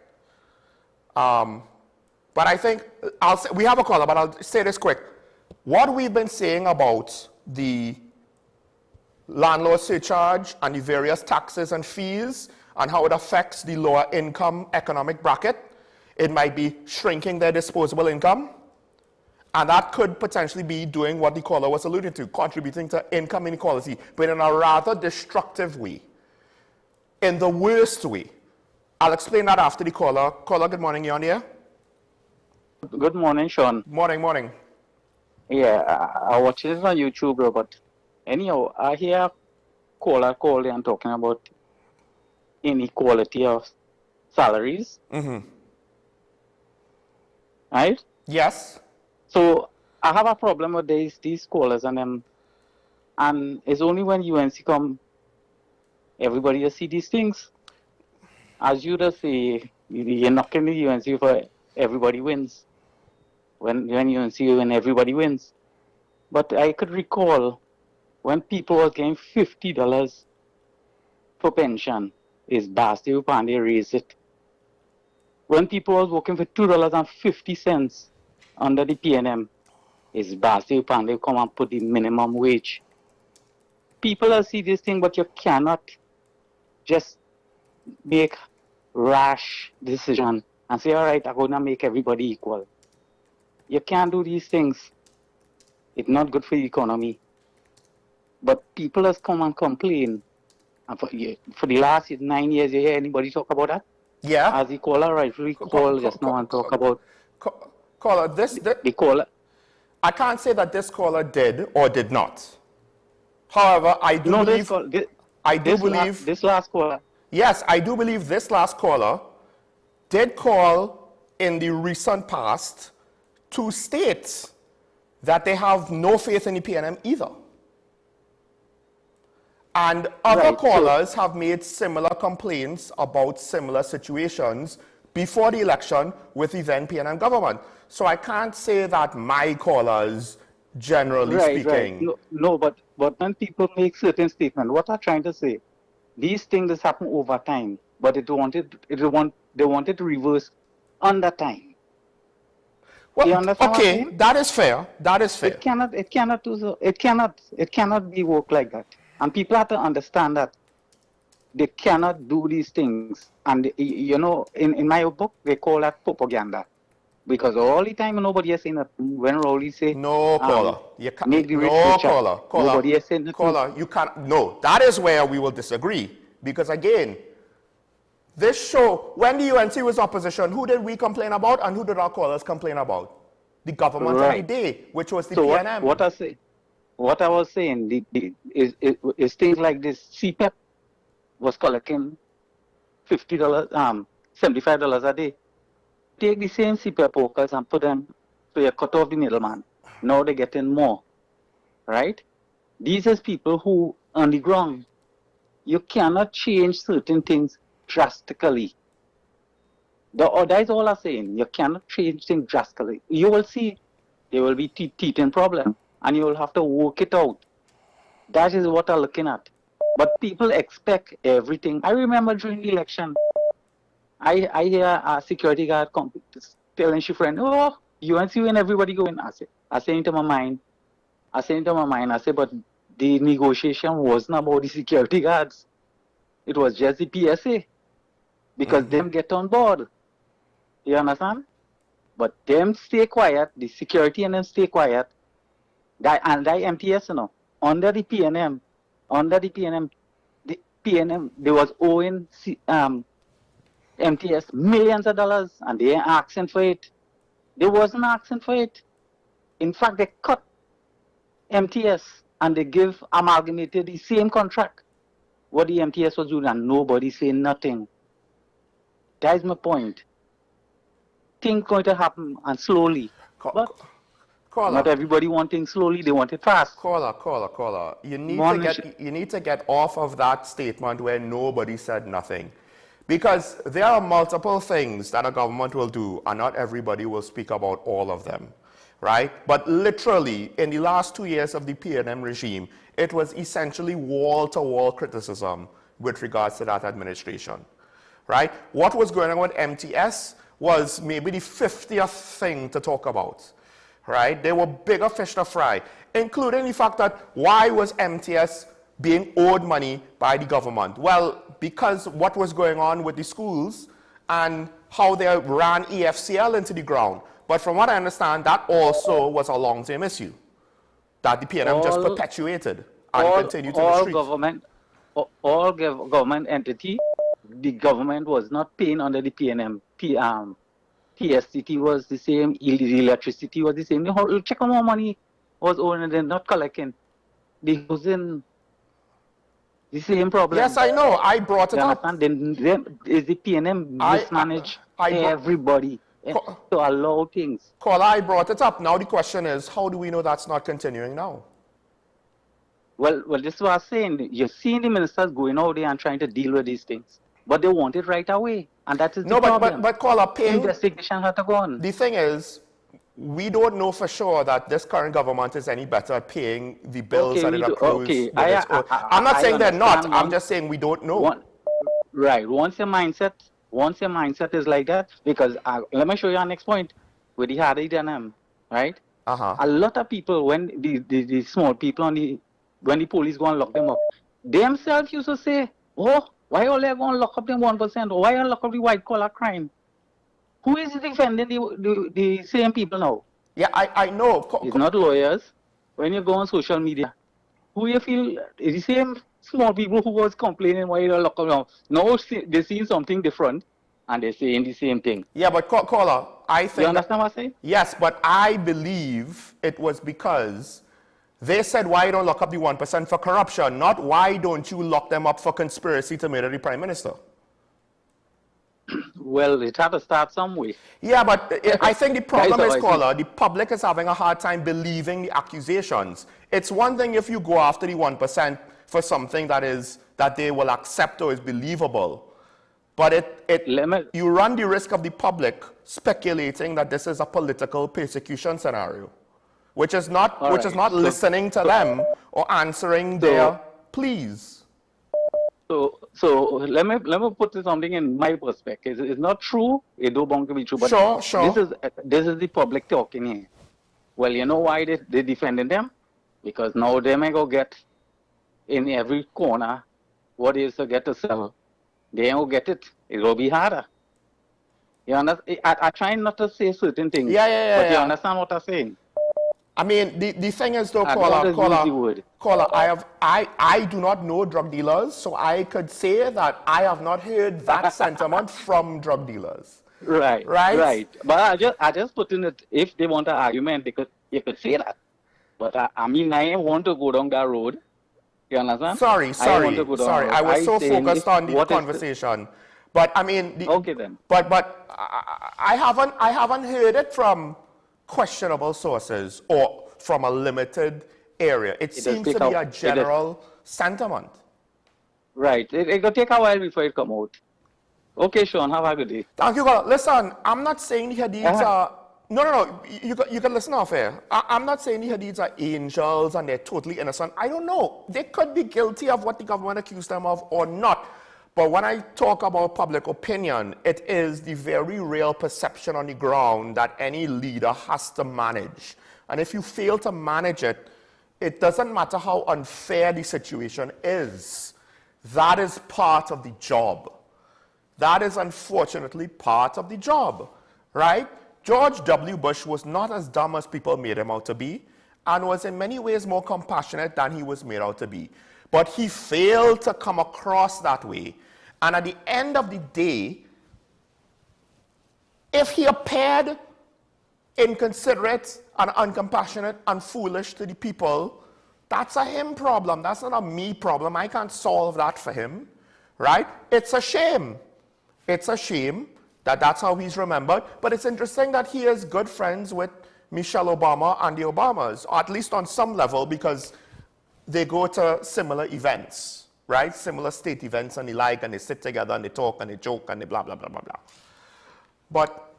But I think, we have a caller, but I'll say this quick. What we've been saying about the landlord surcharge and the various taxes and fees and how it affects the lower income economic bracket, it might be shrinking their disposable income. And that could potentially be doing what the caller was alluding to, contributing to income inequality, but in a rather destructive way, in the worst way. I'll explain that after the caller. Caller, good morning, you on here? Good morning, Sean. Morning, morning. Yeah, I watch this on YouTube, bro, but anyhow, I hear caller calling and talking about inequality of salaries. Mm-hmm. Right? Yes. So I have a problem with these callers and it's only when UNC come, everybody just see these things. As you just say, you're knocking the UNC for everybody wins. When UNC win, everybody wins. But I could recall when people was getting $50 for pension, is Basti Upande raised it. When people was working for $2.50 under the PNM, is Basti Upande come and put the minimum wage. People are see this thing, but you cannot just make rash decision and say, all right, I'm going to make everybody equal. You can't do these things. It's not good for the economy. But people has come and complain. And for the last 9 years, you hear anybody talk about that? Yeah. As the caller rightfully called just now and talk about... Caller, the caller... I can't say that this caller did or did not. However, I do believe... This last caller... Yes, I do believe this last caller did call in the recent past to state that they have no faith in the PNM either. And other callers have made similar complaints about similar situations before the election with the then PNM government. So I can't say that my callers, generally speaking... Right. No, but when people make certain statements, what I'm trying to say, these things happen over time, but they wanted to reverse under time. Well, okay, that is fair. That is fair. It cannot do so. It cannot be worked like that. And people have to understand that they cannot do these things. And you know, in my book, they call that propaganda. Because all the time nobody is saying that when Rowley say no caller. You can't, make the rich no richer. Caller. Nobody is saying that. Caller, you can't. No, that is where we will disagree. Because again, this show, when the UNC was opposition, who did we complain about and who did our callers complain about? The government of the day, which was the PNM. What I was saying is things like this. CPEP was collecting $50, $75 a day. Take the same CPEP workers and put them, so you cut off the middleman. Now they're getting more, right? These are people who on the ground. You cannot change certain things drastically. That is all I'm saying. You cannot change things drastically. You will see there will be teething problem, and you will have to work it out. That is what I'm looking at. But people expect everything. I remember during the election, I hear a security guard telling his friend, "Oh, UNC and everybody going." I say into my mind, but the negotiation wasn't about the security guards. It was just the PSA. Because them get on board. You understand? But them stay quiet, the security and them stay quiet. And that MTS, you know, under the PNM, they was owing MTS millions of dollars, and they ain't asking for it. They wasn't asking for it. In fact, they cut MTS and they give Amalgamated the same contract what the MTS was doing, and nobody saying nothing. That is my point. Things going to happen and slowly. But not everybody want things slowly, they want it fast. Caller. You need to get off of that statement where nobody said nothing. Because there are multiple things that a government will do, and not everybody will speak about all of them, right? But literally, in the last 2 years of the PNM regime, it was essentially wall-to-wall criticism with regards to that administration, right? What was going on with MTS was maybe the 50th thing to talk about, right? There were bigger fish to fry, including the fact that why was MTS being owed money by the government? Well, because what was going on with the schools and how they ran EFCL into the ground. But from what I understand, that also was a long-term issue that the PNM just perpetuated and continued to the streets. All government entity, the government was not paying under the PNM. TSTT was the same, the electricity was the same. Check on how money was owed and they're not collecting. They was in the same problem. Yes, I know. I brought it up. Then is the PNM mismanage everybody to allow things. Caller, I brought it up. Now the question is, how do we know that's not continuing now? Well, this is what I'm saying. You're seeing the ministers going out there and trying to deal with these things. But they want it right away. And that is the problem. But caller, paying... Investigation had to go on. The thing is, we don't know for sure that this current government is any better at paying the bills that it accrues. I'm not saying they're not. I'm just saying we don't know. Right. Once your mindset is like that, because let me show you our next point with the hard IDNM, right? A lot of people, when the small people when the police go and lock them up, themselves used to say, oh, why are they going to lock up them 1%? Why are lock up the white collar crime? Who is defending the same people now? Yeah, I know. It's not lawyers. When you go on social media, who you feel is the same small people who was complaining why you lock up now. Now they're seeing something different and they're saying the same thing. Yeah, but caller, I think... You understand what I'm saying? Yes, but I believe it was because they said why you don't lock up the 1% for corruption, not why don't you lock them up for conspiracy to murder the Prime Minister. Well, it had to start some way. Yeah, but I think the problem is, caller, the public is having a hard time believing the accusations. It's one thing if you go after the 1% for something that they will accept or is believable. But you run the risk of the public speculating that this is a political persecution scenario, which is not listening to them or answering their pleas. So let me put something in my perspective. It's not true. It don't want to be true. But sure. This is the public talking here. Well, you know why they defending them? Because now they may go get in every corner what is to get to sell. They ain't go get it. It will be harder. You understand? I try not to say certain things. But you understand what I'm saying? I mean, the thing is though, caller, I do not know drug dealers, so I could say that I have not heard that sentiment from drug dealers. Right. But I just put in it, if they want an argument, you could say that. But I mean, I want to go down that road. You understand? Sorry. I was so focused on the conversation. But I mean, okay then. But I haven't heard it from questionable sources or from a limited area. It seems to be a general sentiment. Right. It will take a while before it come out. Okay, Sean, have a good day. Thank you, God. Listen, I'm not saying the Hadiths are... No. You can listen off here. I'm not saying the Hadiths are angels and they're totally innocent. I don't know. They could be guilty of what the government accused them of or not. But when I talk about public opinion, it is the very real perception on the ground that any leader has to manage. And if you fail to manage it, it doesn't matter how unfair the situation is. That is part of the job. That is unfortunately part of the job, right? George W. Bush was not as dumb as people made him out to be, and was in many ways more compassionate than he was made out to be. But he failed to come across that way. And at the end of the day, if he appeared inconsiderate and uncompassionate and foolish to the people, that's a him problem. That's not a me problem. I can't solve that for him, right? It's a shame. It's a shame that that's how he's remembered. But it's interesting that he is good friends with Michelle Obama and the Obamas, or at least on some level, because they go to similar events, right? Similar state events and the like, and they sit together and they talk and they joke and they blah, blah, blah, blah, blah. But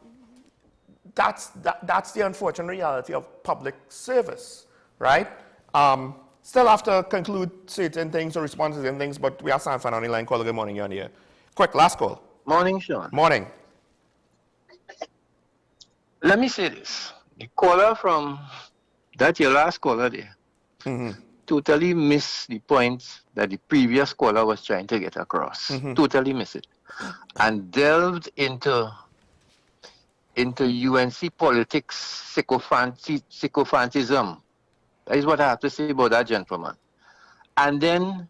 that's the unfortunate reality of public service, right? Still have to conclude certain things or respond to certain things, but we have Sanfan on the line. Caller, good morning, you're on here. Quick, last call. Morning, Sean. Morning. Let me say this. The caller from that your last caller there totally missed the point that the previous caller was trying to get across. Totally missed it. And delved into UNC politics, sycophantism. That is what I have to say about that gentleman. And then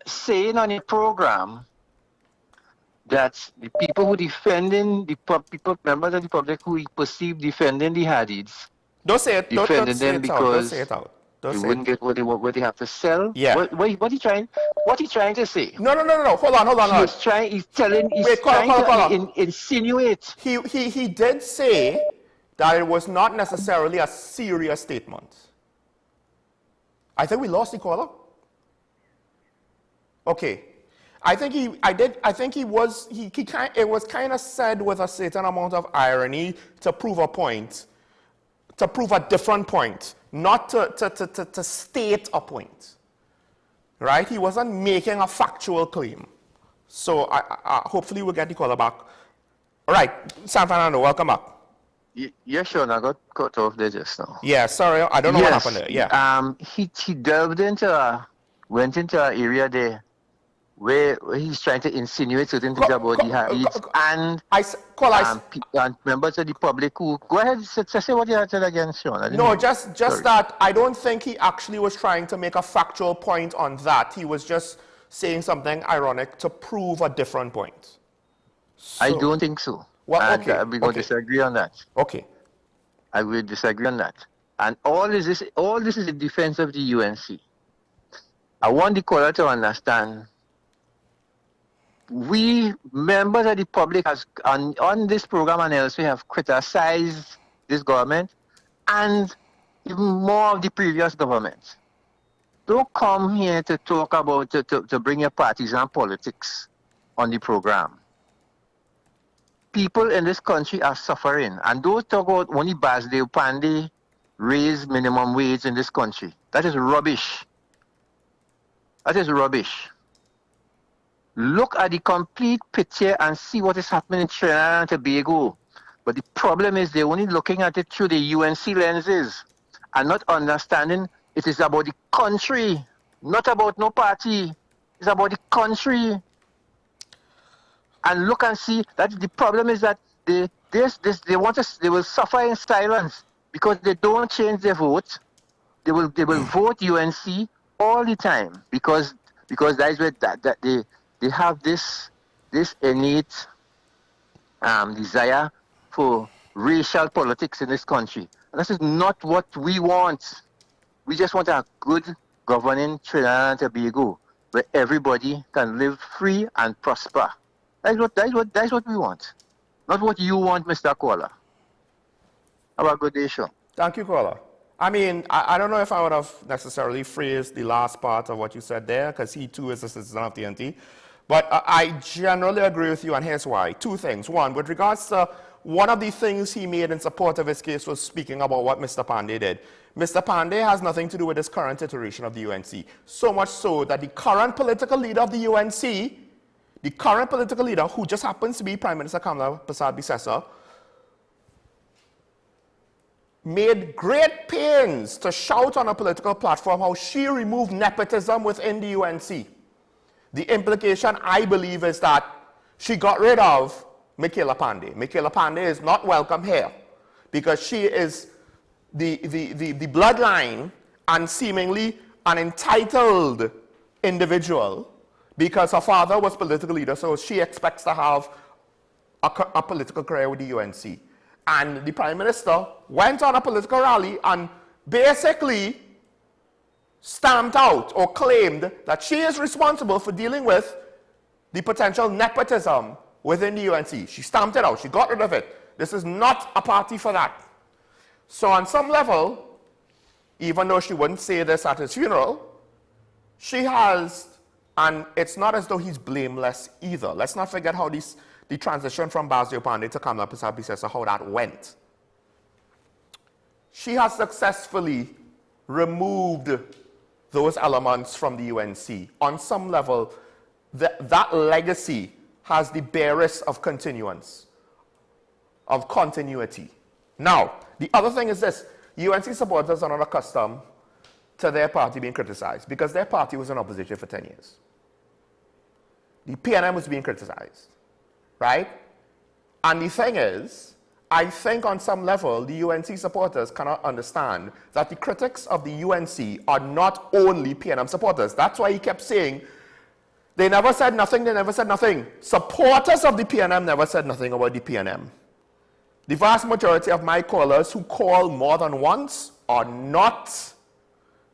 saying on a program that the people who defending people, members of the public who he perceived defending the Hadids, don't say it. Don't say it out. Don't say it out. They wouldn't get what they have to sell. Yeah. What he trying to say? No. Hold on. He's trying to insinuate. He did say that it was not necessarily a serious statement. I think we lost the caller. Okay. It was kind of said with a certain amount of irony to prove a point, to prove a different point, not to state a point, right? He wasn't making a factual claim. So hopefully we'll get the caller back. All right, San Fernando, welcome back. Yeah, sure. I got cut off there just now. Yeah, sorry, I don't know what happened there. Yeah. He went into an area there where he's trying to insinuate certain things about the Hadids and members of the public who... Go ahead, say what you had said again, Sean. No, just that I don't think he actually was trying to make a factual point on that. He was just saying something ironic to prove a different point. So, I don't think so. Well, okay. We're going to disagree on that. Okay. I will disagree on that. And all this is in defense of the UNC. I want the caller to understand we, members of the public, on this program and elsewhere, have criticized this government and even more of the previous government. Don't come here to talk about, to bring your partisan politics on the program. People in this country are suffering, and don't talk about only Basdeo Pandey raise minimum wage in this country. That is rubbish. That is rubbish. Look at the complete picture and see what is happening in Trinidad and Tobago. But the problem is they're only looking at it through the UNC lenses and not understanding it is about the country, not about no party. It's about the country. And look and see that the problem is that they will suffer in silence because they don't change their vote. They will vote UNC all the time because that is where they have this innate desire for racial politics in this country. And this is not what we want. We just want a good governing Trinidad and Tobago where everybody can live free and prosper. That's what we want. Not what you want, Mr. Caller. Have a good day, Sean. Thank you, caller. I mean, I don't know if I would have necessarily phrased the last part of what you said there, because he too is a citizen of the NT. But I generally agree with you, and here's why. Two things. One, with regards to one of the things he made in support of his case was speaking about what Mr. Pandey did. Mr. Pandey has nothing to do with this current iteration of the UNC. So much so that the current political leader of the UNC, the current political leader, who just happens to be Prime Minister Kamla Prasad Bisesa, made great pains to shout on a political platform how she removed nepotism within the UNC. The implication, I believe, is that she got rid of Michaela Pandey. Michaela Pandey is not welcome here because she is the bloodline and seemingly an entitled individual because her father was political leader, so she expects to have a political career with the UNC. And the Prime Minister went on a political rally and basically stamped out or claimed that she is responsible for dealing with the potential nepotism within the UNC. She stamped it out. She got rid of it. This is not a party for that. So on some level, even though she wouldn't say this at his funeral, she has, and it's not as though he's blameless either. Let's not forget how the transition from Basdeo Pandey to Kamala Prasad-Bissessar, how that went. She has successfully removed those elements from the UNC. On some level, that legacy has the barest of continuance, of continuity. Now, the other thing is this. UNC supporters are not accustomed to their party being criticized because their party was in opposition for 10 years. The PNM was being criticized, right? And the thing is, I think on some level, the UNC supporters cannot understand that the critics of the UNC are not only PNM supporters. That's why he kept saying, they never said nothing, they never said nothing. Supporters of the PNM never said nothing about the PNM. The vast majority of my callers who call more than once are not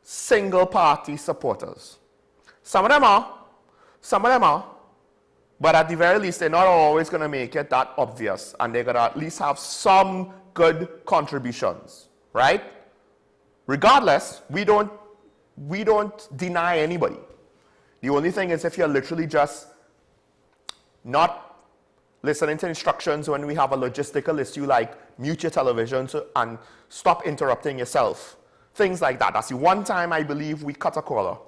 single party supporters. Some of them are, but at the very least, they're not always going to make it that obvious, and they're going to at least have some good contributions, right? Regardless, we don't deny anybody. The only thing is if you're literally just not listening to instructions when we have a logistical issue like mute your television and stop interrupting yourself. Things like that. That's the one time I believe we cut a caller.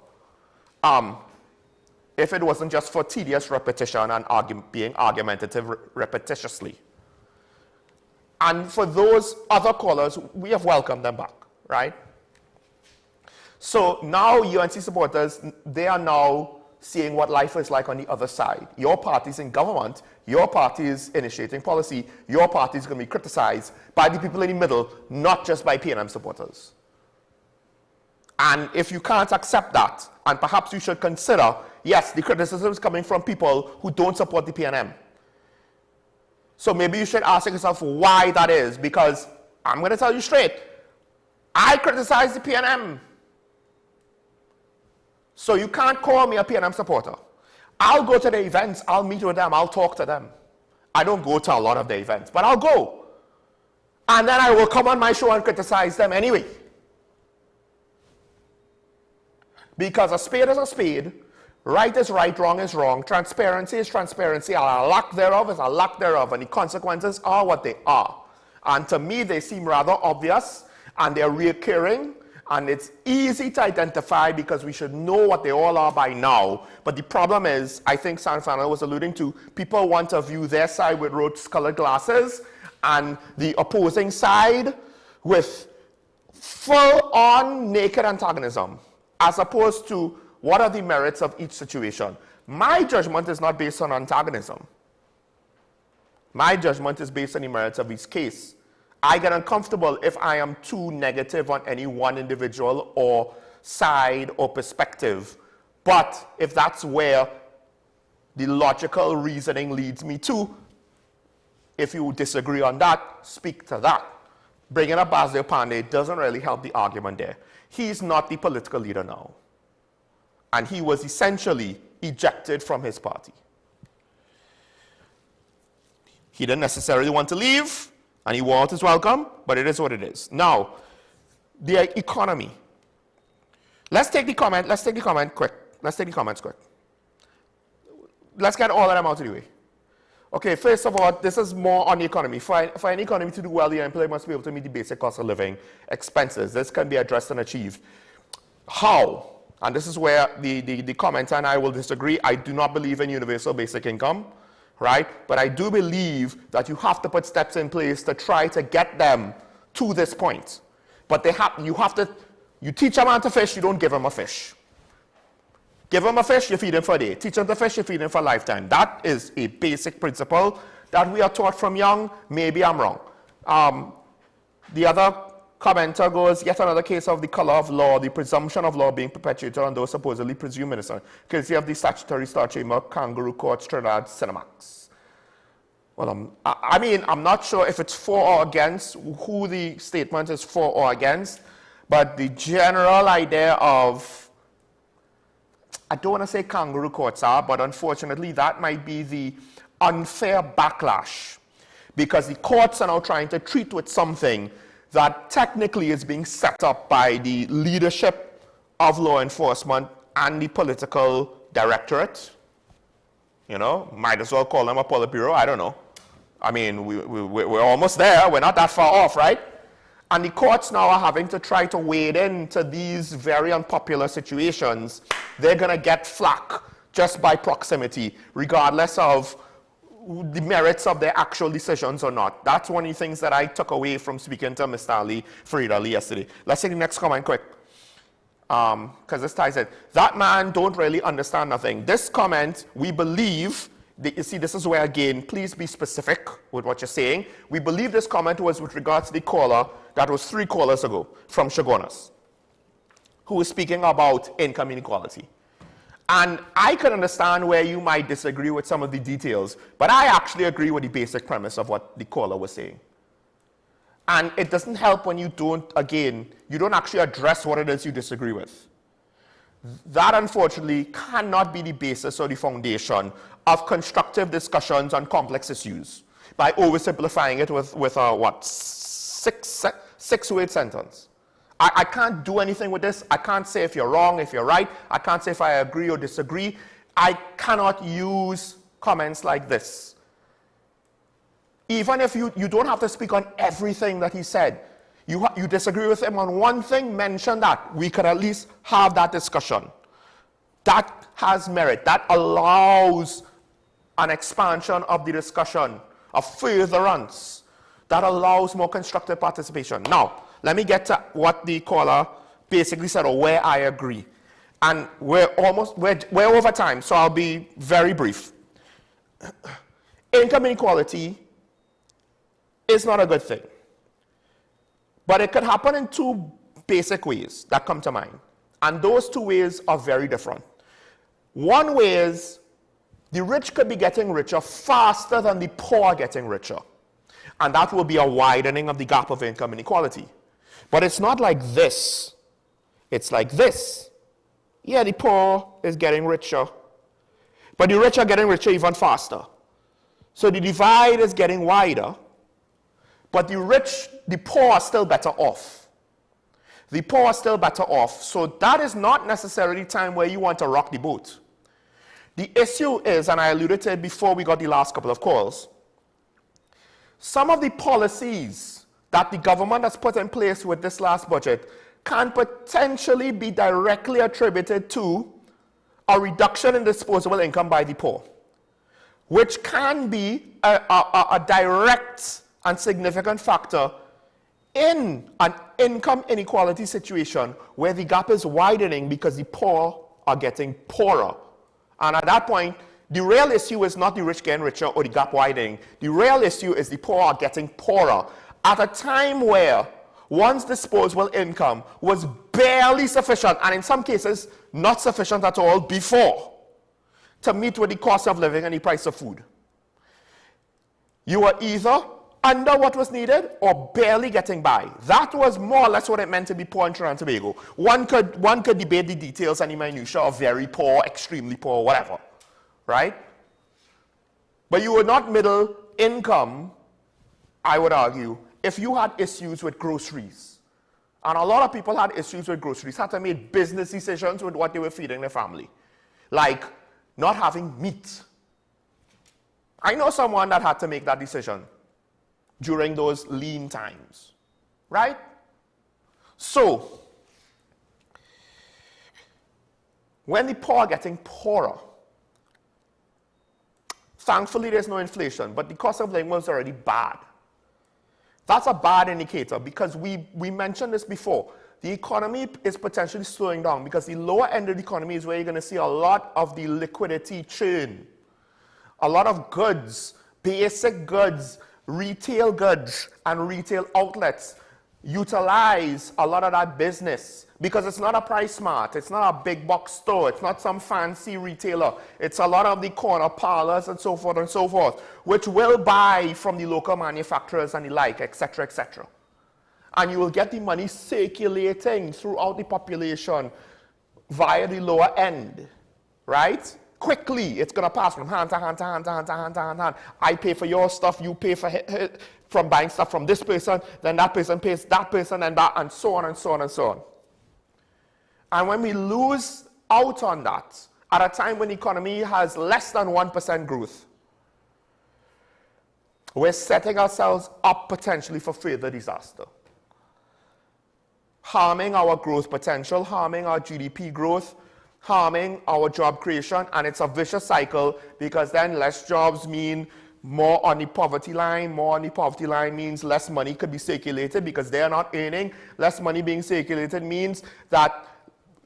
If it wasn't just for tedious repetition and being argumentative repetitiously. And for those other callers, we have welcomed them back, right? So now UNC supporters, they are now seeing what life is like on the other side. Your party's in government, your party is initiating policy, your party is going to be criticized by the people in the middle, not just by PNM supporters. And if you can't accept that, and perhaps you should consider, yes, the criticism is coming from people who don't support the PNM. So maybe you should ask yourself why that is, because I'm going to tell you straight, I criticize the PNM. So you can't call me a PNM supporter. I'll go to the events, I'll meet with them, I'll talk to them. I don't go to a lot of the events, but I'll go. And then I will come on my show and criticize them anyway. Because a spade is a spade, right is right, wrong is wrong, transparency is transparency, and a lack thereof is a lack thereof, and the consequences are what they are. And to me, they seem rather obvious, and they're reoccurring, and it's easy to identify because we should know what they all are by now. But the problem is, I think Sanfana was alluding to, people want to view their side with rose-colored glasses, and the opposing side with full-on naked antagonism, as opposed to what are the merits of each situation. My judgment is not based on antagonism. My judgment is based on the merits of each case. I get uncomfortable if I am too negative on any one individual or side or perspective. But if that's where the logical reasoning leads me to, if you disagree on that, speak to that. Bringing up Basdeo Pandey doesn't really help the argument there. He's not the political leader now. And he was essentially ejected from his party. He didn't necessarily want to leave, and he warned his welcome, but it is what it is. Now, the economy. Let's take the comments quick. Let's get all of them out of the way. Okay, first of all, this is more on the economy. For an economy to do well, the employer must be able to meet the basic cost of living expenses. This can be addressed and achieved. How? And this is where the commenter and I will disagree. I do not believe in universal basic income, right? But I do believe that you have to put steps in place to try to get them to this point. But you teach a man to fish, you don't give him a fish. Give him a fish, you feed him for a day. Teach him to fish, you feed him for a lifetime. That is a basic principle that we are taught from young. Maybe I'm wrong. The other commenter goes, yet another case of the color of law, the presumption of law being perpetuated on those supposedly presumed innocent. Courtesy of the statutory Star Chamber, Kangaroo Courts, Trinidad, Cinemax. Well, I'm not sure if it's for or against, who the statement is for or against, but the general idea of, I don't want to say kangaroo courts are, but unfortunately that might be the unfair backlash, because the courts are now trying to treat with something that technically is being set up by the leadership of law enforcement and the political directorate. You know, might as well call them a Politburo, I don't know. I mean, we're almost there, we're not that far off, right? And the courts now are having to try to wade into these very unpopular situations. They're going to get flack just by proximity, regardless of the merits of their actual decisions or not. That's one of the things that I took away from speaking to Mr. Ali, Farid Ali yesterday. Let's take the next comment quick, because this ties in. That man don't really understand nothing. This comment, we believe, you see, this is where, again, please be specific with what you're saying. We believe this comment was with regards to the caller that was 3 callers ago from Shogunas, who was speaking about income inequality. And I can understand where you might disagree with some of the details, but I actually agree with the basic premise of what the caller was saying. And it doesn't help when you don't actually address what it is you disagree with. That, unfortunately, cannot be the basis or the foundation of constructive discussions on complex issues by oversimplifying it with a, 6-word sentence. I can't do anything with this. I can't say if you're wrong, if you're right. I can't say if I agree or disagree. I cannot use comments like this. Even if you don't have to speak on everything that he said. You disagree with him on one thing, mention that. We could at least have that discussion. That has merit. That allows an expansion of the discussion, a furtherance. That allows more constructive participation. Now, let me get to what the caller basically said, or where I agree. And we're over time, so I'll be very brief. Income inequality is not a good thing. But it could happen in 2 basic ways that come to mind. And those 2 ways are very different. One way is the rich could be getting richer faster than the poor are getting richer. And that will be a widening of the gap of income inequality. But it's not like this. It's like this. Yeah, the poor is getting richer. But the rich are getting richer even faster. So the divide is getting wider. But the poor are still better off. The poor are still better off. So that is not necessarily time where you want to rock the boat. The issue is, and I alluded to it before we got the last couple of calls, some of the policies that the government has put in place with this last budget can potentially be directly attributed to a reduction in disposable income by the poor, which can be a direct and significant factor in an income inequality situation where the gap is widening because the poor are getting poorer. And at that point, the real issue is not the rich getting richer or the gap widening. The real issue is the poor are getting poorer at a time where one's disposable income was barely sufficient, and in some cases, not sufficient at all before, to meet with the cost of living and the price of food. You were either under what was needed or barely getting by. That was more or less what it meant to be poor in Trinidad and Tobago. One could debate the details and the minutiae of very poor, extremely poor, whatever, right? But you were not middle income, I would argue, if you had issues with groceries. And a lot of people had issues with groceries, had to make business decisions with what they were feeding their family. Like not having meat. I know someone that had to make that decision during those lean times, right? So, when the poor are getting poorer, thankfully there's no inflation, but the cost of living was already bad. That's a bad indicator because we mentioned this before. The economy is potentially slowing down because the lower end of the economy is where you're going to see a lot of the liquidity churn. A lot of goods, basic goods, retail goods, and retail outlets utilize a lot of that business because it's not a price mart, it's not a big box store, it's not some fancy retailer. It's a lot of the corner parlors and so forth, which will buy from the local manufacturers and the like, etc., etc. And you will get the money circulating throughout the population via the lower end, right? Quickly, it's going to pass from hand to hand to hand to hand to hand to hand. I pay for your stuff, you pay for from buying stuff from this person, then that person pays that person, and that, and so on and so on and so on. And when we lose out on that, at a time when the economy has less than 1% growth, we're setting ourselves up potentially for further disaster. Harming our growth potential, harming our GDP growth, harming our job creation, and it's a vicious cycle because then less jobs mean more on the poverty line. More on the poverty line means less money could be circulated because they are not earning. Less money being circulated means that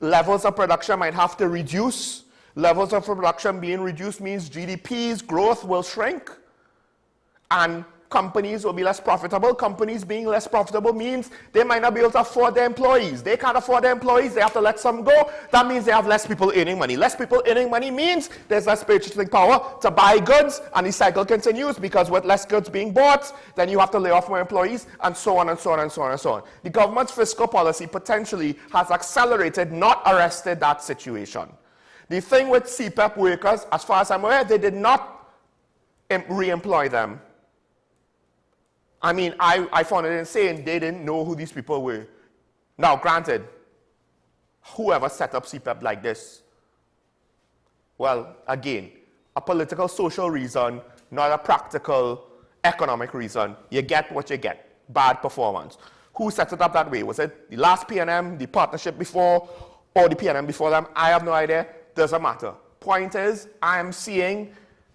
levels of production might have to reduce. Levels of production being reduced means GDP's growth will shrink. And companies will be less profitable. Companies being less profitable means they might not be able to afford their employees. They can't afford their employees. They have to let some go. That means they have less people earning money. Less people earning money means there's less purchasing power to buy goods, and the cycle continues because with less goods being bought, then you have to lay off more employees, and so on and so on and so on and so on. The government's fiscal policy potentially has accelerated, not arrested that situation. The thing with CPEP workers, as far as I'm aware, they did not re-employ them. I mean, I found it insane. They didn't know who these people were. Now, granted, whoever set up CPEP like this, well, again, a political, social reason, not a practical, economic reason. You get what you get. Bad performance. Who set it up that way? Was it the last PNM, the partnership before, or the PNM before them? I have no idea. Doesn't matter. Point is, I am seeing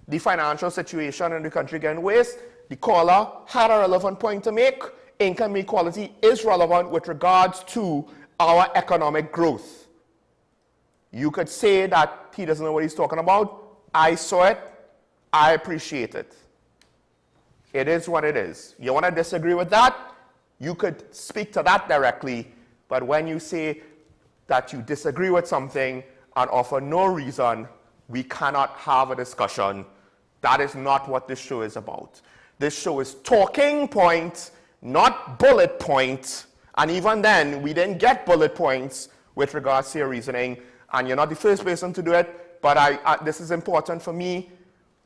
the financial situation in the country getting worse. The caller had a relevant point to make. Income inequality is relevant with regards to our economic growth. You could say that he doesn't know what he's talking about. I saw it. I appreciate it. It is what it is. You want to disagree with that? You could speak to that directly. But when you say that you disagree with something and offer no reason, we cannot have a discussion. That is not what this show is about. This show is talking point, not bullet point. And even then, we didn't get bullet points with regards to your reasoning. And you're not the first person to do it. But this is important for me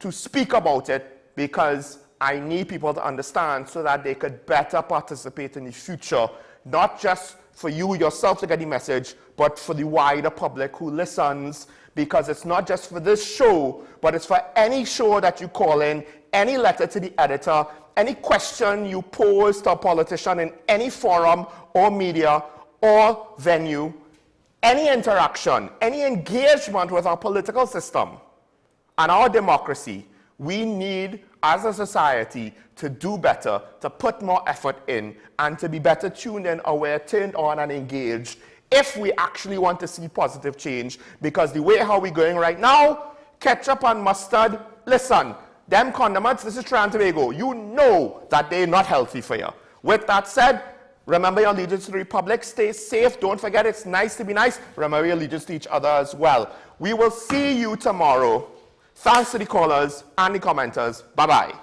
to speak about it because I need people to understand so that they could better participate in the future. Not just for you yourself to get the message, but for the wider public who listens. Because it's not just for this show, but it's for any show that you call in, any letter to the editor, any question you pose to a politician in any forum or media or venue, any interaction, any engagement with our political system and our democracy. We need, as a society, to do better, to put more effort in, and to be better tuned in, aware, turned on, and engaged if we actually want to see positive change. Because the way how we're going right now, ketchup and mustard, listen, them condiments, this is Trinidad and Tobago. You know that they're not healthy for you. With that said, remember your allegiance to the Republic. Stay safe. Don't forget it's nice to be nice. Remember your allegiance to each other as well. We will see you tomorrow. Thanks to the callers and the commenters. Bye-bye.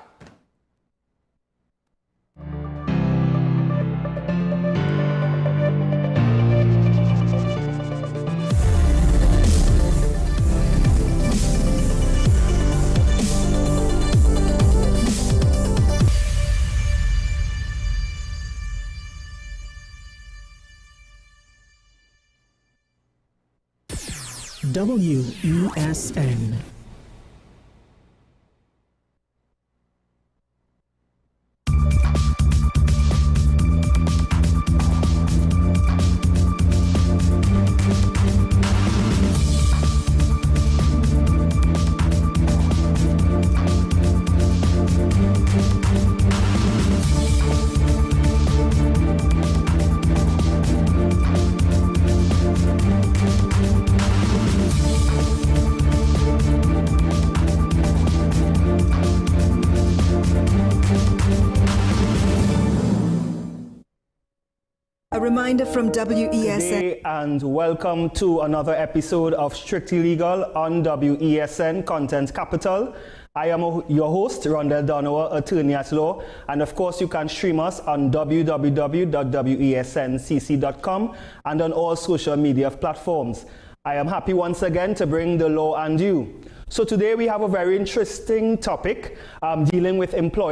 WESN. reminder from WESN. Hey, and welcome to another episode of Strictly Legal on WESN Content Capital. I am your host, Rondell Donowa, attorney at law, and of course you can stream us on www.wesncc.com and on all social media platforms. I am happy once again to bring the law and you. So today we have a very interesting topic dealing with employer